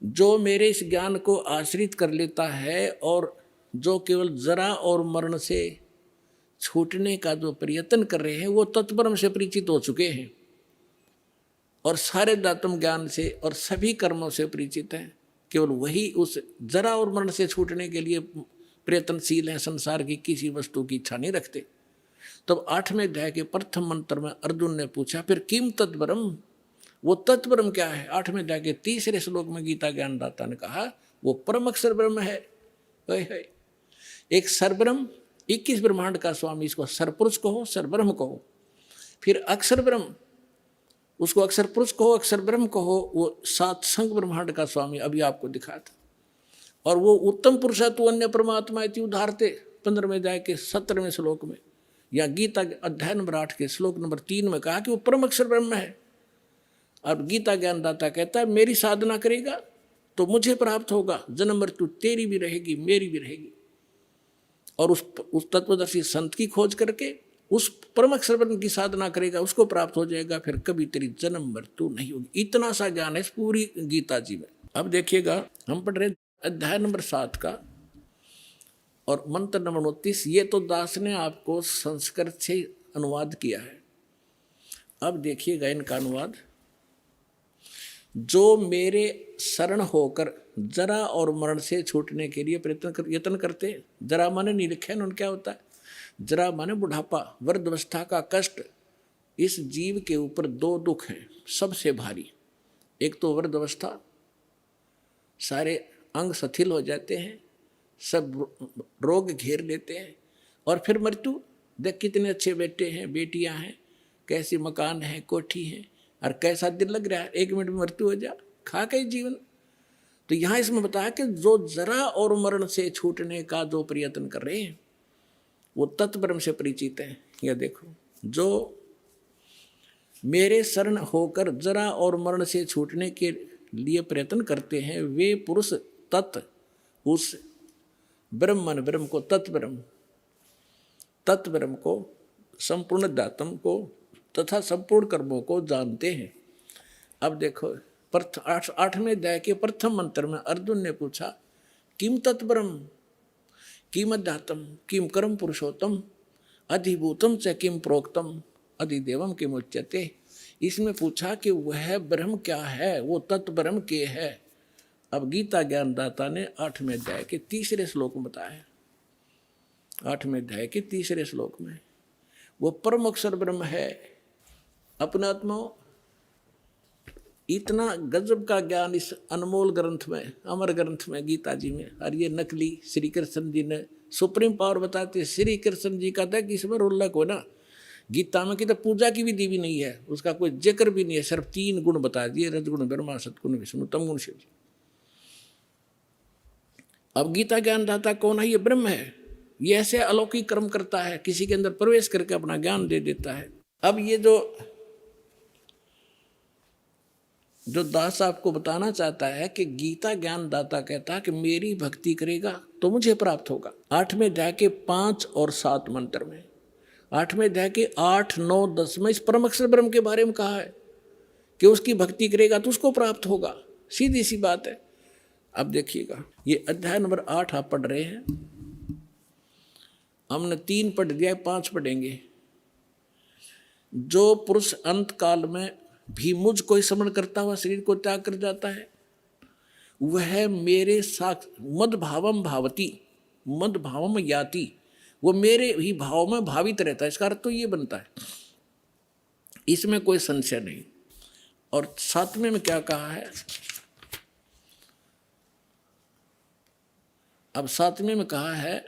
जो मेरे इस ज्ञान को आश्रित कर लेता है और जो केवल जरा और मरण से छूटने का जो प्रयत्न कर रहे हैं वो तत्परम से परिचित हो चुके हैं और सारे दातम ज्ञान से और सभी कर्मों से परिचित हैं। केवल वही उस जरा और मरण से छूटने के लिए प्रयत्नशील है, संसार की किसी वस्तु की इच्छा नहीं रखते। तब 8वें अध्याय के प्रथम मंत्र में अर्जुन ने पूछा फिर किम तत्परम, वो तत्परम क्या है? 8वें अध्याय के 3रे श्लोक में गीता ज्ञानदाता ने कहा वो परम अक्षर ब्रह्म है। एक सरब्रह्म, 21 ब्रह्मांड का स्वामी, इसको सरपुरुष कहो, सरब्रह्म कहो। फिर अक्षर ब्रह्म, उसको अक्षर पुरुष कहो, अक्षर ब्रह्म कहो, वो 7 संग ब्रह्मांड का स्वामी अभी आपको दिखा था। और वो उत्तम पुरुष तू अन्य परमात्मा इति उदाहरते 15वें अध्याय के 17वें श्लोक में, या गीता अध्याय नंबर 8 के श्लोक नंबर 3 में कहा कि वो परम अक्षर ब्रह्म है। अब गीता ज्ञानदाता कहता है मेरी साधना करेगा तो मुझे प्राप्त होगा, जन्म मृत्यु तेरी भी रहेगी मेरी भी रहेगी। और उस तत्वदर्शी संत की खोज करके उस परम अक्षर ब्रह्म की साधना करेगा, उसको प्राप्त हो जाएगा, फिर कभी तेरी जन्म मृत्यु नहीं होगी। इतना सा ज्ञान है इस पूरी गीता जी में। अब देखिएगा, हम पढ़ रहे अध्याय नंबर 7 का और मंत्र नंबर 29। ये तो दास ने आपको संस्कृत से अनुवाद किया है। अब देखिएगा इनका अनुवाद। जो मेरे शरण होकर जरा और मरण से छूटने के लिए यत्न करते। जरा माने नहीं लिखे उन्होंने, क्या होता है? जरा माने बुढ़ापा, वृद्धावस्था का कष्ट। इस जीव के ऊपर 2 दुख हैं सबसे भारी। एक तो वृद्धावस्था, सारे अंग शिथिल हो जाते हैं, सब रोग घेर लेते हैं। और फिर मृत्यु, देख कितने अच्छे बेटे हैं, बेटियां हैं, कैसी मकान है, कोठी है, और कैसा दिल लग रहा है, 1 मिनट में मृत्यु हो जा, खा के जीवन। तो यहाँ इसमें बताया कि जो जरा और मरण से छूटने का जो प्रयत्न कर रहे हैं वो तत्ब्रह्म से परिचित हैं। यह देखो, जो मेरे शरण होकर जरा और मरण से छूटने के लिए प्रयत्न करते हैं वे पुरुष तत्, उस ब्रह्म को, तत्ब्रह्म को, संपूर्ण दातम को तथा संपूर्ण कर्मों को जानते हैं। अब देखो 8वें अध्याय के प्रथम मंत्र में अर्जुन ने पूछा किम तत्ब्रह्म, किम अध्यात्म, किम कर्म पुरुषोत्तम, अधिभूतम च किम प्रोक्तम, अधिदेवम किम उच्यते। इसमें पूछा कि वह ब्रह्म क्या है, वो तत्ब्रह्म के है। अब गीता ज्ञानदाता ने 8वें अध्याय के 3रे श्लोक में बताया। 8वें अध्याय के 3रे श्लोक में वो परम अक्षर ब्रह्म है। अपने आत्मा इतना गजब का ज्ञान इस अनमोल ग्रंथ में, अमर ग्रंथ में, गीता जी में। और ये नकली श्री कृष्ण जी ने सुप्रीम पावर बताते। श्री कृष्ण जी का था कि इसमें रोलक हो ना, गीता में की तो पूजा की विधि भी नहीं है, उसका कोई जिक्र भी नहीं है, सिर्फ 3 गुण बता दिए, रजगुण ब्रह्मा, सतगुण विष्णु, तमगुण शिव जी। अब गीता ज्ञानदाता कौन है? ये ब्रह्म है। ये ऐसे अलौकिक कर्म करता है, किसी के अंदर प्रवेश करके अपना ज्ञान दे देता है। अब ये जो दास आपको बताना चाहता है कि गीता ज्ञानदाता कहता है कि मेरी भक्ति करेगा तो मुझे प्राप्त होगा। 8वें अध्याय के 5 और 7 मंत्र में, 8वें अध्याय के 8, 9, 10 में इस परम अक्षर ब्रह्म के बारे में कहा है कि उसकी भक्ति करेगा तो उसको प्राप्त होगा। सीधी सी बात है। अब देखिएगा, ये अध्याय नंबर 8 आप पढ़ रहे हैं, हमने 3 पढ़ दिया, 5 पढ़ेंगे। जो पुरुष अंत काल में भी मुझ को स्मरण करता हुआ शरीर को त्याग कर जाता है वह मेरे साथ मद भावम भावती, मद भावम याति, वो मेरे ही भाव में भावित रहता है। इसका अर्थ तो ये बनता है, इसमें कोई संशय नहीं। और 7वें में क्या कहा है? अब 7वें में कहा है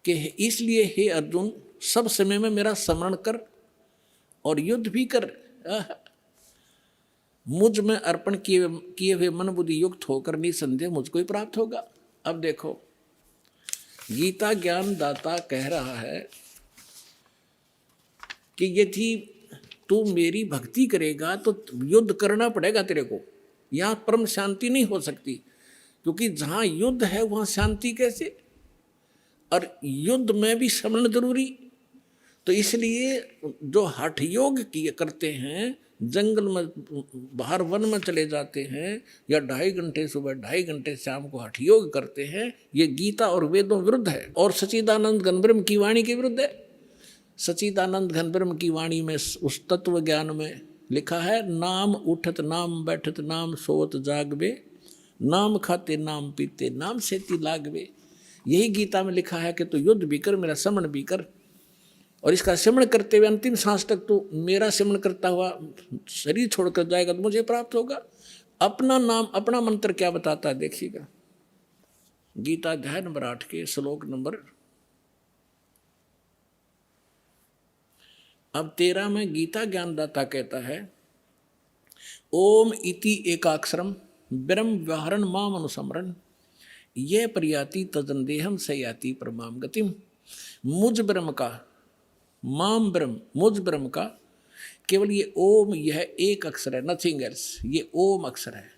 कि इसलिए हे अर्जुन सब समय में मेरा स्मरण कर और युद्ध भी कर, मुझ में अर्पण किए हुए मन बुद्धि युक्त होकर निसंदेह मुझको ही प्राप्त होगा। अब देखो, गीता ज्ञान दाता कह रहा है कि यदि तू मेरी भक्ति करेगा तो युद्ध करना पड़ेगा तेरे को, यहाँ परम शांति नहीं हो सकती, क्योंकि जहाँ युद्ध है वहाँ शांति कैसे? और युद्ध में भी स्मरण जरूरी। तो इसलिए जो हठ योग किए करते हैं, जंगल में बाहर वन में चले जाते हैं, या 2.5 घंटे सुबह 2.5 घंटे शाम को हठ योग करते हैं, ये गीता और वेदों विरुद्ध है और सच्चिदानंद घन ब्रह्म की वाणी के विरुद्ध है। सच्चिदानंद घन ब्रह्म की वाणी में उस तत्व ज्ञान में लिखा है, नाम उठत नाम बैठत नाम सोवत जागवे, नाम खाते नाम पीते नाम सेती लागवे। यही गीता में लिखा है कि तू युद्ध भी कर, मेरा समण भी कर, और इसका सिमरण करते हुए अंतिम सांस तक तो मेरा सिमरण करता हुआ शरीर छोड़कर जाएगा तो मुझे प्राप्त होगा। अपना नाम अपना मंत्र क्या बताता है देखिएगा, गीता अध्याय नंबर 8 के श्लोक नंबर अब 13 में गीता ज्ञानदाता कहता है, ओम इति एकाक्षरम ब्रह्म व्यवहरण माम अनुसमरण, ये प्रयाति तदंदेहम सयाति परमाम गतिम। मुझ ब्रह्म का, माम ब्रह्म, मुझ ब्रह्म का केवल ये ओम, यह एक अक्षर है, नथिंग एल्स। ये ओम अक्षर है,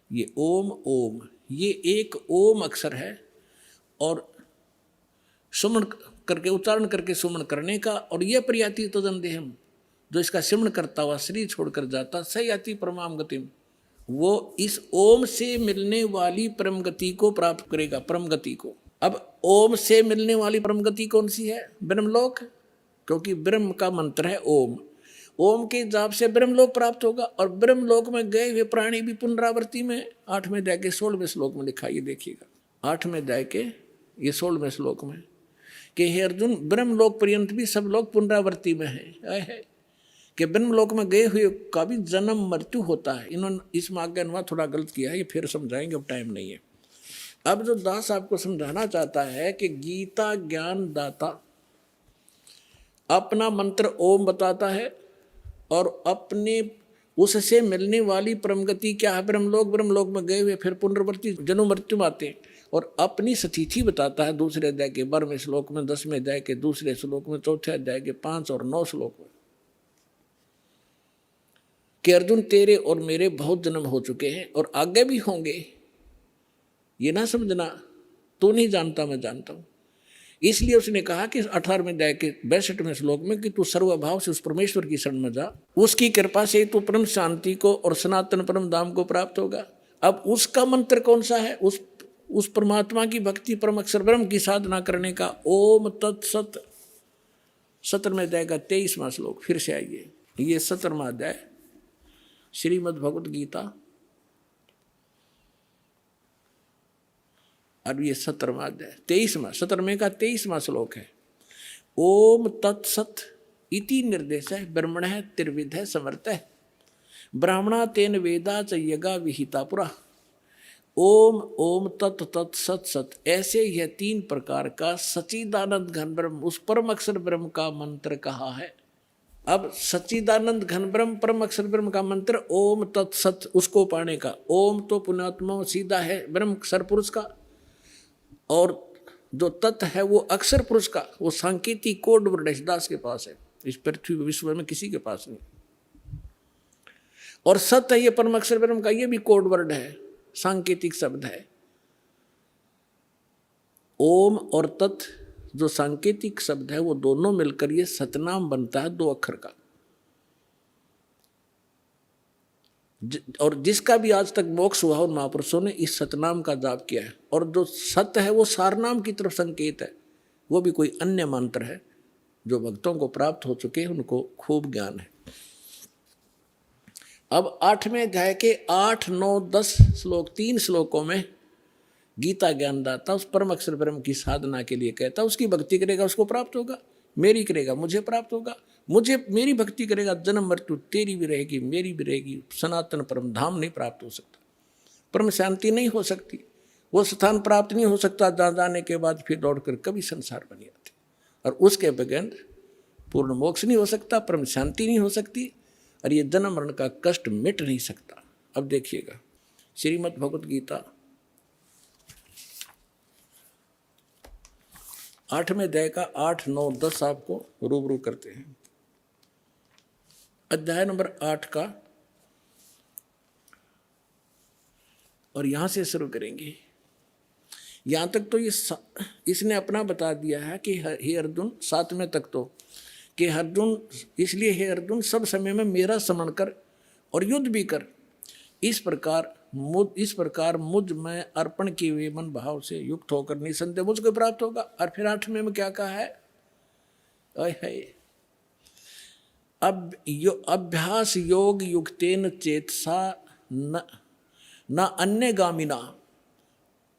ये ओम, ओम ये एक ओम अक्षर है, और सुमन करके उच्चारण करके सुमन करने का, और यह प्रयाति तदंदेहम, जो इसका सिमरण करता हुआ शरीर छोड़कर जाता, सयाति परमाम गतिम, वो इस ओम से मिलने वाली परम गति को प्राप्त करेगा, परम गति को। अब ओम से मिलने वाली परम गति कौन सी है? ब्रह्मलोक, क्योंकि ब्रह्म का मंत्र है ओम। ओम के जाप से ब्रह्मलोक प्राप्त होगा, और ब्रह्मलोक में गए हुए प्राणी भी पुनरावृत्ति में 8वें अध्याय के 16वें श्लोक में लिखा, ये देखिएगा 8वें अध्याय के ये 16वें श्लोक में कि हे अर्जुन, ब्रह्मलोक पर्यंत भी सब लोग पुनरावृत्ति में है कि ब्रह्मलोक में गए हुए का भी जन्म मृत्यु होता है। इन्होंने इस मार्ग का अनुवाद थोड़ा गलत किया है, ये फिर समझाएंगे, अब टाइम नहीं है। अब जो दास आपको समझाना चाहता है कि गीता ज्ञान दाता अपना मंत्र ओम बताता है, और अपने उससे मिलने वाली परमगति क्या है? ब्रह्मलोक। ब्रह्मलोक में गए हुए फिर पुनर्वृत्ति जन्म मृत्यु में आते हैं, और अपनी स्थिति बताता है 2 अध्याय के 12वें श्लोक में, 10वें अध्याय के 2 श्लोक में, 4 अध्याय के 5 और 9 श्लोक में कि अर्जुन तेरे और मेरे बहुत जन्म हो चुके हैं और आगे भी होंगे। ये ना समझना तू नहीं जानता मैं जानता हूं। इसलिए उसने कहा कि 18वें अध्याय के 62वें श्लोक में कि तू सर्वभाव से उस परमेश्वर की शरण में जा, उसकी कृपा से तू परम शांति को और सनातन परम धाम को प्राप्त होगा। अब उसका मंत्र कौन सा है? उस परमात्मा की भक्ति, परम अक्षर ब्रह्म की साधना करने का। ओम तत्सत, 17वें अध्याय का 23वां श्लोक। फिर से आइए, ये 17वां अध्याय श्रीमद् भगवत गीता, और ये 17वां अध्याय 17वें का 23वां श्लोक है। ओम तत्सत इति निर्देश है ब्रह्मण है त्रिविध है समर्थ है ब्राह्मणा तेन वेदा च यज्ञा विहिता पुरा। ओम ओम तत् तत् सत सत, ऐसे यह 3 प्रकार का सच्चिदानंद घन ब्रह्म, उस परम अक्षर ब्रह्म का मंत्र कहा है। अब सच्चिदानंद घन ब्रह्म परम अक्षर ब्रह्म का मंत्र ओम तत्सत, उसको पाने का। ओम तो पुण्यात्मा सीधा है ब्रह्म सरपुरुष का, और जो तत्व है वो अक्षर पुरुष का, वो सांकेतिक कोड वर्ड दास के पास है, इस पृथ्वी विश्व में किसी के पास नहीं। और सत है ये परम अक्षर ब्रह्म का, ये भी कोड वर्ड है, सांकेतिक शब्द है। ओम और तत् जो सांकेतिक शब्द है, वो दोनों मिलकर ये सतनाम बनता है 2 अक्षर का। और जिसका भी आज तक मोक्ष हुआ उन महापुरुषों ने इस सतनाम का जाप किया है। और जो सत्य है वो सारनाम की तरफ संकेत है, वो भी कोई अन्य मंत्र है जो भक्तों को प्राप्त हो चुके हैं, उनको खूब ज्ञान है। अब 8वें अध्याय के 8, 9, 10 श्लोक, 3 श्लोकों में गीता ज्ञानदाता उस परम अक्षर ब्रह्म की साधना के लिए कहता, उसकी भक्ति करेगा उसको प्राप्त होगा, मेरी करेगा मुझे प्राप्त होगा, मुझे मेरी भक्ति करेगा जन्म मृत्यु तेरी भी रहेगी मेरी भी रहेगी, सनातन परम धाम नहीं प्राप्त हो सकता, परम शांति नहीं हो सकती, वो स्थान प्राप्त नहीं हो सकता जहाँ जाने के बाद फिर लौटकर कभी संसार बन जाते, और उसके बगैर पूर्ण मोक्ष नहीं हो सकता, परम शांति नहीं हो सकती, और ये जन्म मरण का कष्ट मिट नहीं सकता। अब देखिएगा श्रीमद् भगवत गीता 8वें अध्याय का 8, 9, 10 आपको रूबरू करते हैं। अध्याय नंबर 8 का, और यहां से शुरू करेंगे। यहाँ तक तो इसने अपना बता दिया है कि हे अर्जुन, 7वें तक तो कि अर्जुन, इसलिए हे अर्जुन सब समय में मेरा स्मरण कर और युद्ध भी कर। इस प्रकार मुझ में अर्पण किए हुए मन भाव से युक्त होकर निसंदेह मुझको प्राप्त होगा। और फिर 8वें में क्या कहा है? अब अभ्यास योग युक्तेन चेतसा न अन्य गामिना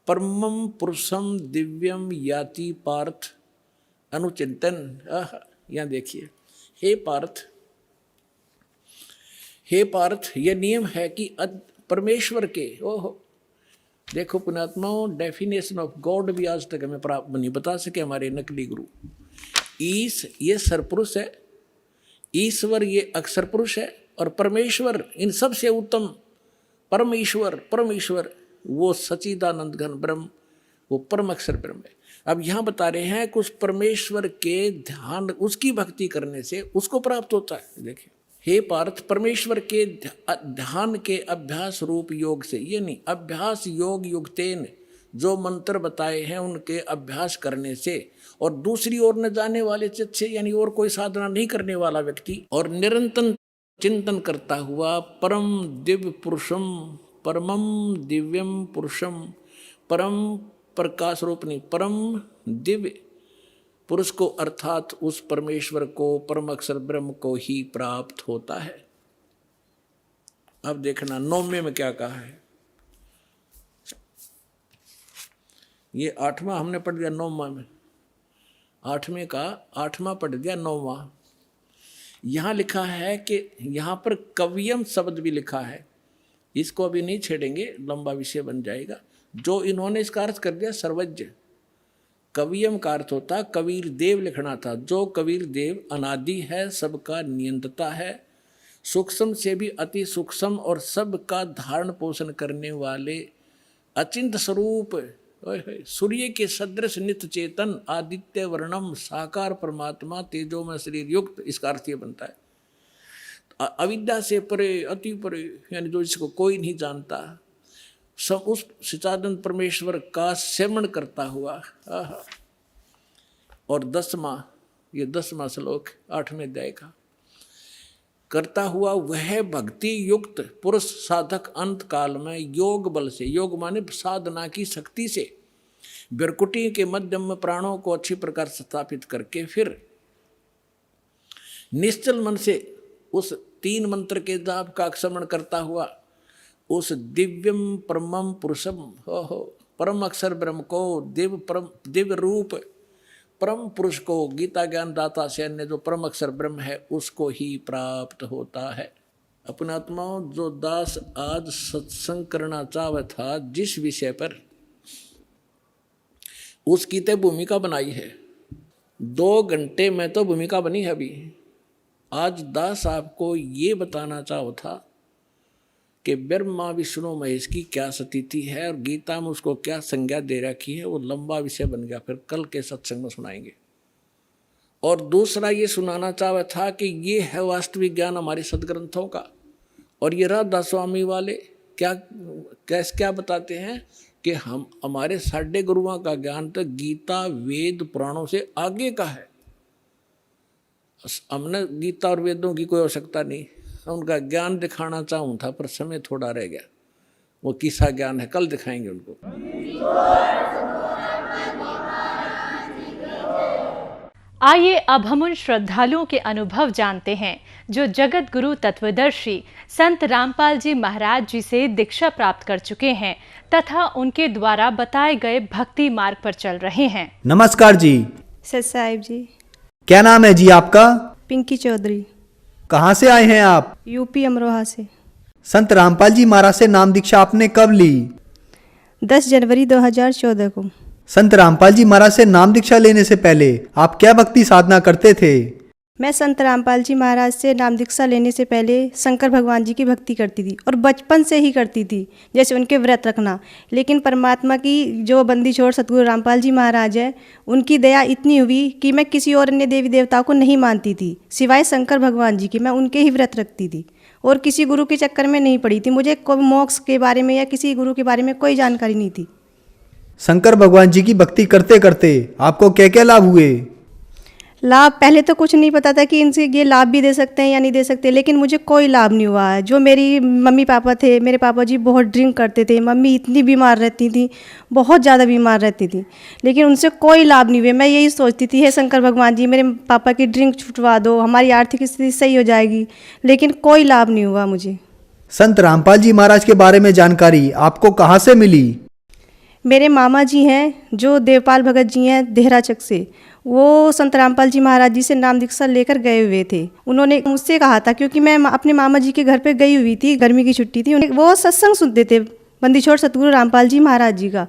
परमं पुरुषम दिव्यम याति पार्थ अनुचिंतन। यहाँ देखिए, हे पार्थ, यह नियम है कि परमेश्वर के, ओहो देखो पुण्यात्माओं, डेफिनेशन ऑफ गॉड भी आज तक हमें प्राप्त नहीं बता सके हमारे नकली गुरु। ये सरपुरुष है, ईश्वर ये अक्षर पुरुष है, और परमेश्वर इन सबसे उत्तम परमेश्वर वो सच्चिदानंद घन ब्रह्म, वो परम अक्षर ब्रह्म है। अब यहाँ बता रहे हैं कि उस परमेश्वर के ध्यान, उसकी भक्ति करने से उसको प्राप्त होता है। देखिए, हे पार्थ, परमेश्वर के ध्यान के अभ्यास रूप योग से, ये नहीं, अभ्यास योग युक्तेन, जो मंत्र बताए हैं उनके अभ्यास करने से, और दूसरी ओर न जाने वाले चित्त से, यानी और कोई साधना नहीं करने वाला व्यक्ति, और निरंतर चिंतन करता हुआ परम दिव्य पुरुषम, परमम दिव्यम पुरुषम, परम प्रकाश रूप नहीं, परम दिव्य पुरुष को, अर्थात उस परमेश्वर को, परम अक्षर ब्रह्म को ही प्राप्त होता है। अब देखना 9वें में क्या कहा है। ये 8वां हमने पढ़ दिया, 9वां में 8वें का 8वां पढ़ दिया, 9वां। यहाँ लिखा है कि यहाँ पर कवियम शब्द भी लिखा है, इसको अभी नहीं छेड़ेंगे, लंबा विषय बन जाएगा। जो इन्होंने इसका अर्थ कर दिया सर्वज्ञ। कवियम का अर्थ होता कबीर देव लिखना था। जो कबीर देव अनादि है, सबका नियंत्रता है, सूक्ष्म से भी अति सूक्ष्म और सबका धारण पोषण करने वाले अचिंत स्वरूप, सूर्य के सदृश नित्य चेतन आदित्य वर्णम साकार परमात्मा तेजोमय शरीर युक्त, इसका अर्थ ये बनता है अविद्या से परे, अति परे, यानी जो इसको कोई नहीं जानता, सब उस सच्चिदानंद परमेश्वर का सेवन करता हुआ। और 10वां श्लोक 8वें अध्याय का, करता हुआ वह भक्ति युक्त पुरुष साधक अंत काल में योग बल से, योग माने साधना की शक्ति से, बिरकुटी के मध्यम में प्राणों को अच्छी प्रकार स्थापित करके फिर निश्चल मन से उस 3 मंत्र के जाप का स्मरण करता हुआ उस दिव्यम परमम पुरुषम, परम अक्षर ब्रह्म को, दिव्य रूप परम पुरुष को, गीता ज्ञान दाता से अन्य जो परम अक्षर ब्रह्म है उसको ही प्राप्त होता है। अपने आत्माओं, जो दास आज सत्संग करना चाहता था जिस विषय पर, उसकी तो भूमिका बनाई है। 2 घंटे में तो भूमिका बनी है अभी। आज दास आपको ये बताना चाहो था कि ब्रह्मा विष्णु महेश की क्या स्थिति है और गीता में उसको क्या संज्ञा दे रखी है, वो लंबा विषय बन गया, फिर कल के सत्संग में सुनाएंगे। और दूसरा ये सुनाना चाहा था कि ये है वास्तविक ज्ञान हमारे सदग्रंथों का। और ये राधा स्वामी वाले क्या बताते हैं कि हमारे साढ़े गुरुओं का ज्ञान तो गीता वेद पुराणों से आगे का है। हमने गीता और वेदों की कोई आवश्यकता नहीं, उनका ज्ञान दिखाना चाहूँ था पर समय थोड़ा रह गया। वो किसा ज्ञान है, कल दिखाएंगे उनको। आइए अब हम उन श्रद्धालुओं के अनुभव जानते हैं जो जगत गुरु तत्वदर्शी संत रामपाल जी महाराज जी से दीक्षा प्राप्त कर चुके हैं तथा उनके द्वारा बताए गए भक्ति मार्ग पर चल रहे हैं। नमस्कार जी। सत साहिब जी। क्या नाम है जी आपका? पिंकी चौधरी। कहाँ से आए हैं आप? यूपी अमरोहा से। संत रामपाल जी महाराज से नाम दीक्षा आपने कब ली? 10 जनवरी 2014 को। संत रामपाल जी महाराज से नाम दीक्षा लेने से पहले आप क्या भक्ति साधना करते थे? मैं संत रामपाल जी महाराज से नाम दीक्षा लेने से पहले शंकर भगवान जी की भक्ति करती थी और बचपन से ही करती थी, जैसे उनके व्रत रखना। लेकिन परमात्मा की जो बंदी छोड़ सतगुरु रामपाल जी महाराज है, उनकी दया इतनी हुई कि मैं किसी और अन्य देवी देवताओं को नहीं मानती थी सिवाय शंकर भगवान जी की। मैं उनके ही व्रत रखती थी और किसी गुरु के चक्कर में नहीं पड़ी थी। मुझे कोई मोक्ष के बारे में या किसी गुरु के बारे में कोई जानकारी नहीं थी। शंकर भगवान जी की भक्ति करते करते आपको क्या क्या लाभ हुए? लाभ पहले तो कुछ नहीं पता था कि इनसे ये लाभ भी दे सकते हैं या नहीं दे सकते, लेकिन मुझे कोई लाभ नहीं हुआ है। जो मेरी मम्मी पापा थे, मेरे पापा जी बहुत ड्रिंक करते थे, मम्मी इतनी बीमार रहती थी, बहुत ज़्यादा बीमार रहती थी, लेकिन उनसे कोई लाभ नहीं हुए। मैं यही सोचती थी, हे शंकर भगवान जी मेरे पापा की ड्रिंक छुटवा दो, हमारी आर्थिक स्थिति सही हो जाएगी, लेकिन कोई लाभ नहीं हुआ मुझे। संत रामपाल जी महाराज के बारे में जानकारी आपको कहाँ से मिली? मेरे मामा जी हैं जो देवपाल भगत जी हैं देहराचक से, वो संत रामपाल जी महाराज जी से नाम दीक्षा लेकर गए हुए थे। उन्होंने मुझसे कहा था, क्योंकि मैं अपने मामा जी के घर पे गई हुई थी, गर्मी की छुट्टी थी, वो सत्संग सुनते थे बंदी छोड़ सतगुरु रामपाल जी महाराज जी का।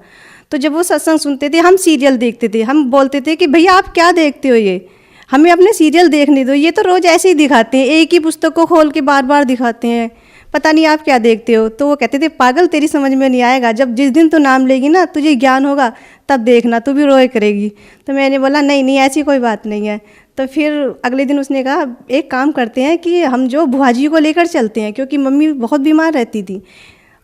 तो जब वो सत्संग सुनते थे, हम सीरियल देखते थे, हम बोलते थे कि भैया आप क्या देखते हो, ये हमें अपने सीरियल देखने दो, ये तो रोज़ ऐसे ही दिखाते हैं, एक ही पुस्तक को खोल के बार बार दिखाते हैं, पता नहीं आप क्या देखते हो। तो वो कहते थे पागल तेरी समझ में नहीं आएगा, जब जिस दिन तू नाम लेगी ना तुझे ज्ञान होगा तब देखना, तू भी रोए करेगी। तो मैंने बोला नहीं नहीं ऐसी कोई बात नहीं है। तो फिर अगले दिन उसने कहा एक काम करते हैं कि हम जो बुआ जी को लेकर चलते हैं, क्योंकि मम्मी बहुत बीमार रहती थी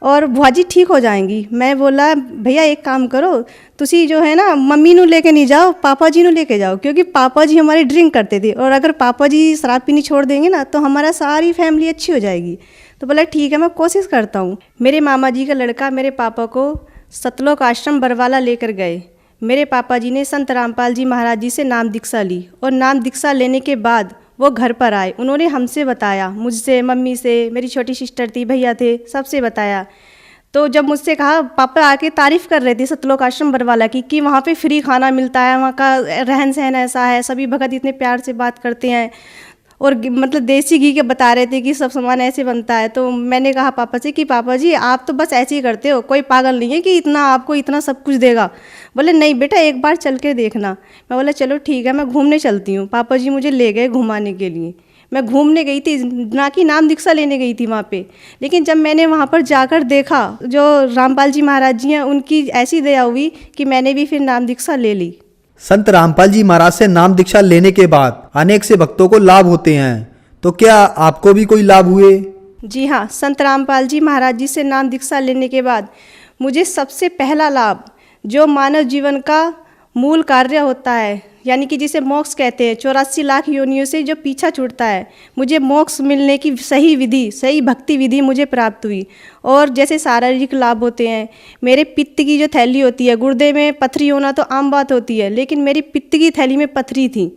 और बुआ जी ठीक हो जाएंगी। मैं बोला भैया एक काम करो, तुसी जो है ना मम्मी नू लेके नहीं जाओ, पापा जी नू लेके जाओ, क्योंकि पापा जी हमारे ड्रिंक करते थे और अगर पापा जी शराब पीनी छोड़ देंगे ना तो हमारा सारी फैमिली अच्छी हो जाएगी। तो बोला ठीक है मैं कोशिश करता हूँ। मेरे मामा जी का लड़का मेरे पापा को सतलोक आश्रम बरवाला लेकर गए। मेरे पापा जी ने संत रामपाल जी महाराज जी से नाम दीक्षा ली और नाम दीक्षा लेने के बाद वो घर पर आए। उन्होंने हमसे बताया, मुझसे, मम्मी से, मेरी छोटी सिस्टर थी, भैया थे, सबसे बताया। तो जब मुझसे कहा, पापा आके तारीफ़ कर रहे थे सतलोक आश्रम बरवाला की कि वहाँ पे फ्री खाना मिलता है, वहाँ का रहन सहन ऐसा है, सभी भगत इतने प्यार से बात करते हैं और मतलब देसी घी के बता रहे थे कि सब सामान ऐसे बनता है। तो मैंने कहा पापा से कि पापा जी आप तो बस ऐसे ही करते हो, कोई पागल नहीं है कि इतना आपको इतना सब कुछ देगा। बोले नहीं बेटा एक बार चल के देखना। मैं बोला चलो ठीक है मैं घूमने चलती हूँ। पापा जी मुझे ले गए घुमाने के लिए। मैं घूमने गई थी, ना कि नाम दीक्षा लेने गई थी वहाँ पे। लेकिन जब मैंने वहाँ पर जाकर देखा जो रामपाल जी महाराज जी हैं, उनकी ऐसी दया हुई कि मैंने भी फिर नाम दीक्षा ले ली। संत रामपाल जी महाराज से नाम दीक्षा लेने के बाद अनेक से भक्तों को लाभ होते हैं, तो क्या आपको भी कोई लाभ हुए? जी हाँ, संत रामपाल जी महाराज जी से नाम दीक्षा लेने के बाद मुझे सबसे पहला लाभ, जो मानव जीवन का मूल कार्य होता है, यानी कि जिसे मोक्ष कहते हैं, 84 लाख योनियों से जो पीछा छूटता है, मुझे मोक्ष मिलने की सही विधि, सही भक्ति विधि मुझे प्राप्त हुई। और जैसे शारीरिक लाभ होते हैं, मेरे पित्त की जो थैली होती है, गुर्दे में पथरी होना तो आम बात होती है, लेकिन मेरी पित्त की थैली में पथरी थी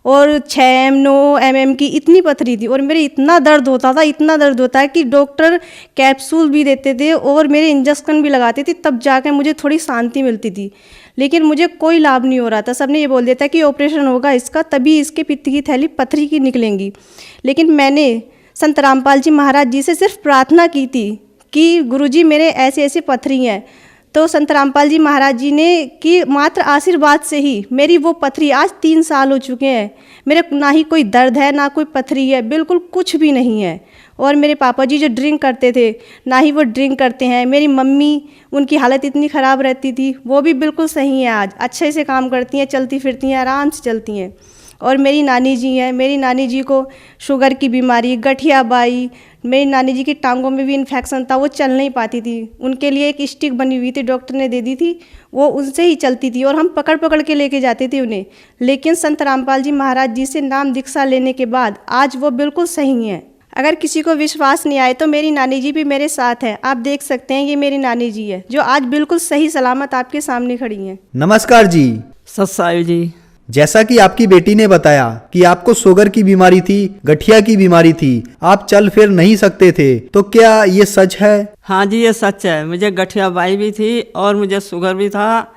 और 6 9 mm की इतनी पथरी थी और मेरे इतना दर्द होता था, इतना दर्द होता है कि डॉक्टर कैप्सूल भी देते थे और मेरे इंजेक्शन भी लगाते थे, तब जाकर मुझे थोड़ी शांति मिलती थी। लेकिन मुझे कोई लाभ नहीं हो रहा था। सबने ये बोल दिया था कि ऑपरेशन होगा इसका, तभी इसके पित्त की थैली पथरी की निकलेंगी। लेकिन मैंने संत रामपाल जी महाराज जी से सिर्फ प्रार्थना की थी कि गुरुजी मेरे ऐसे ऐसे पथरी हैं। तो संत रामपाल जी महाराज जी ने कि मात्र आशीर्वाद से ही मेरी वो पथरी, आज 3 साल हो चुके हैं, मेरे ना ही कोई दर्द है ना कोई पथरी है, बिल्कुल कुछ भी नहीं है। और मेरे पापा जी जो ड्रिंक करते थे, ना ही वो ड्रिंक करते हैं। मेरी मम्मी, उनकी हालत इतनी ख़राब रहती थी, वो भी बिल्कुल सही है, आज अच्छे से काम करती हैं, चलती फिरती हैं, आराम से चलती हैं। और मेरी नानी जी हैं, मेरी नानी जी को शुगर की बीमारी, गठिया बाई, मेरी नानी जी की टांगों में भी इन्फेक्शन था, वो चल नहीं पाती थी। उनके लिए एक स्टिक बनी हुई थी, डॉक्टर ने दे दी थी, वो उनसे ही चलती थी और हम पकड़ पकड़ के लेके जाते थे उन्हें। लेकिन संत रामपाल जी महाराज जी से नाम दीक्षा लेने के बाद आज वो बिल्कुल सही हैं। अगर किसी को विश्वास नहीं आए तो मेरी नानी जी भी मेरे साथ है, आप देख सकते हैं, ये मेरी नानी जी है जो आज बिल्कुल सही सलामत आपके सामने खड़ी हैं। नमस्कार जी। सत्साई जी। जैसा कि आपकी बेटी ने बताया कि आपको शुगर की बीमारी थी, गठिया की बीमारी थी, आप चल फिर नहीं सकते थे, तो क्या ये सच है? हाँ जी ये सच है। मुझे गठिया बाई भी थी और मुझे शुगर भी था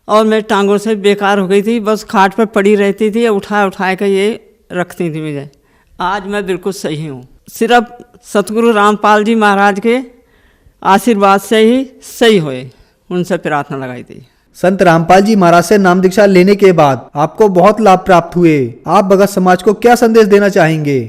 और मेरी टांगों से बेकार हो गई थी, बस खाट पर पड़ी रहती थी, उठा उठा के ये रखती थी मुझे। आज मैं बिल्कुल सही हूँ, सिर्फ सतगुरु रामपाल जी महाराज के आशीर्वाद से ही सही हुए, उनसे प्रार्थना लगाई थी। संत रामपाल जी महाराज से नाम दीक्षा लेने के बाद आपको बहुत लाभ प्राप्त हुए, आप भगत समाज को क्या संदेश देना चाहेंगे?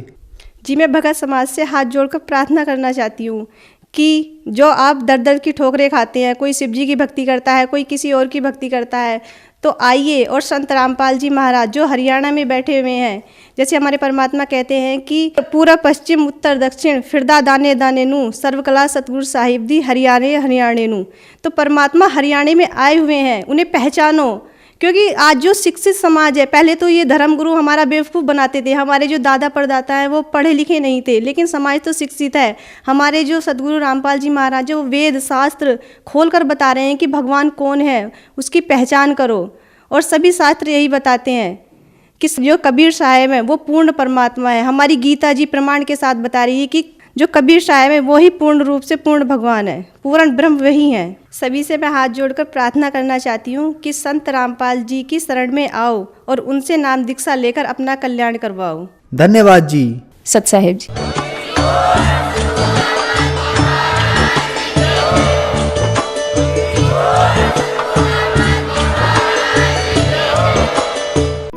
जी मैं भगत समाज से हाथ जोड़कर प्रार्थना करना चाहती हूँ कि जो आप दर दर की ठोकरें खाते हैं, कोई शिव जी की भक्ति करता है, कोई किसी और की भक्ति करता है, तो आइए और संत रामपाल जी महाराज जो हरियाणा में बैठे हुए हैं, जैसे हमारे परमात्मा कहते हैं कि पूर्व पश्चिम उत्तर दक्षिण फिरदा दाने दाने नू सर्वकला सतगुरु साहिब दी हरियाणे हरियाणे नू। तो परमात्मा हरियाणे में आए हुए हैं, उन्हें पहचानो। क्योंकि आज जो शिक्षित समाज है, पहले तो ये धर्मगुरु हमारा बेवकूफ़ बनाते थे, हमारे जो दादा परदाता हैं वो पढ़े लिखे नहीं थे, लेकिन समाज तो शिक्षित है। हमारे जो सतगुरु रामपाल जी महाराज जो वेद शास्त्र खोल कर बता रहे हैं कि भगवान कौन है, उसकी पहचान करो। और सभी शास्त्र यही बताते हैं कि जो कबीर साहब हैं वो पूर्ण परमात्मा है। हमारी गीता जी प्रमाण के साथ बता रही है कि जो कबीर साहब है वो ही पूर्ण रूप से पूर्ण भगवान है, पूर्ण ब्रह्म वही है। सभी से मैं हाथ जोड़कर प्रार्थना करना चाहती हूँ कि संत रामपाल जी की शरण में आओ और उनसे नाम दीक्षा लेकर अपना कल्याण करवाओ। धन्यवाद जी। सत साहेब जी।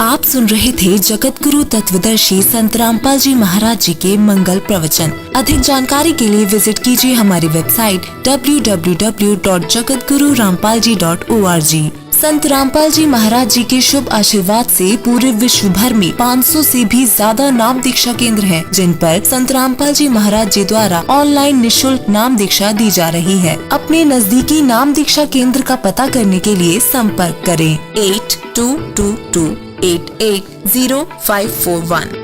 आप सुन रहे थे जगत गुरु तत्वदर्शी संत रामपाल जी महाराज जी के मंगल प्रवचन। अधिक जानकारी के लिए विजिट कीजिए हमारी वेबसाइट www.jagatgururampalji.org। संत रामपाल जी महाराज जी के शुभ आशीर्वाद से पूरे विश्व भर में 500 से भी ज्यादा नाम दीक्षा केंद्र हैं, जिन पर संत रामपाल जी महाराज जी द्वारा ऑनलाइन निशुल्क नाम दीक्षा दी जा रही है। अपने नजदीकी नाम दीक्षा केंद्र का पता करने के लिए संपर्क करें 8222880541।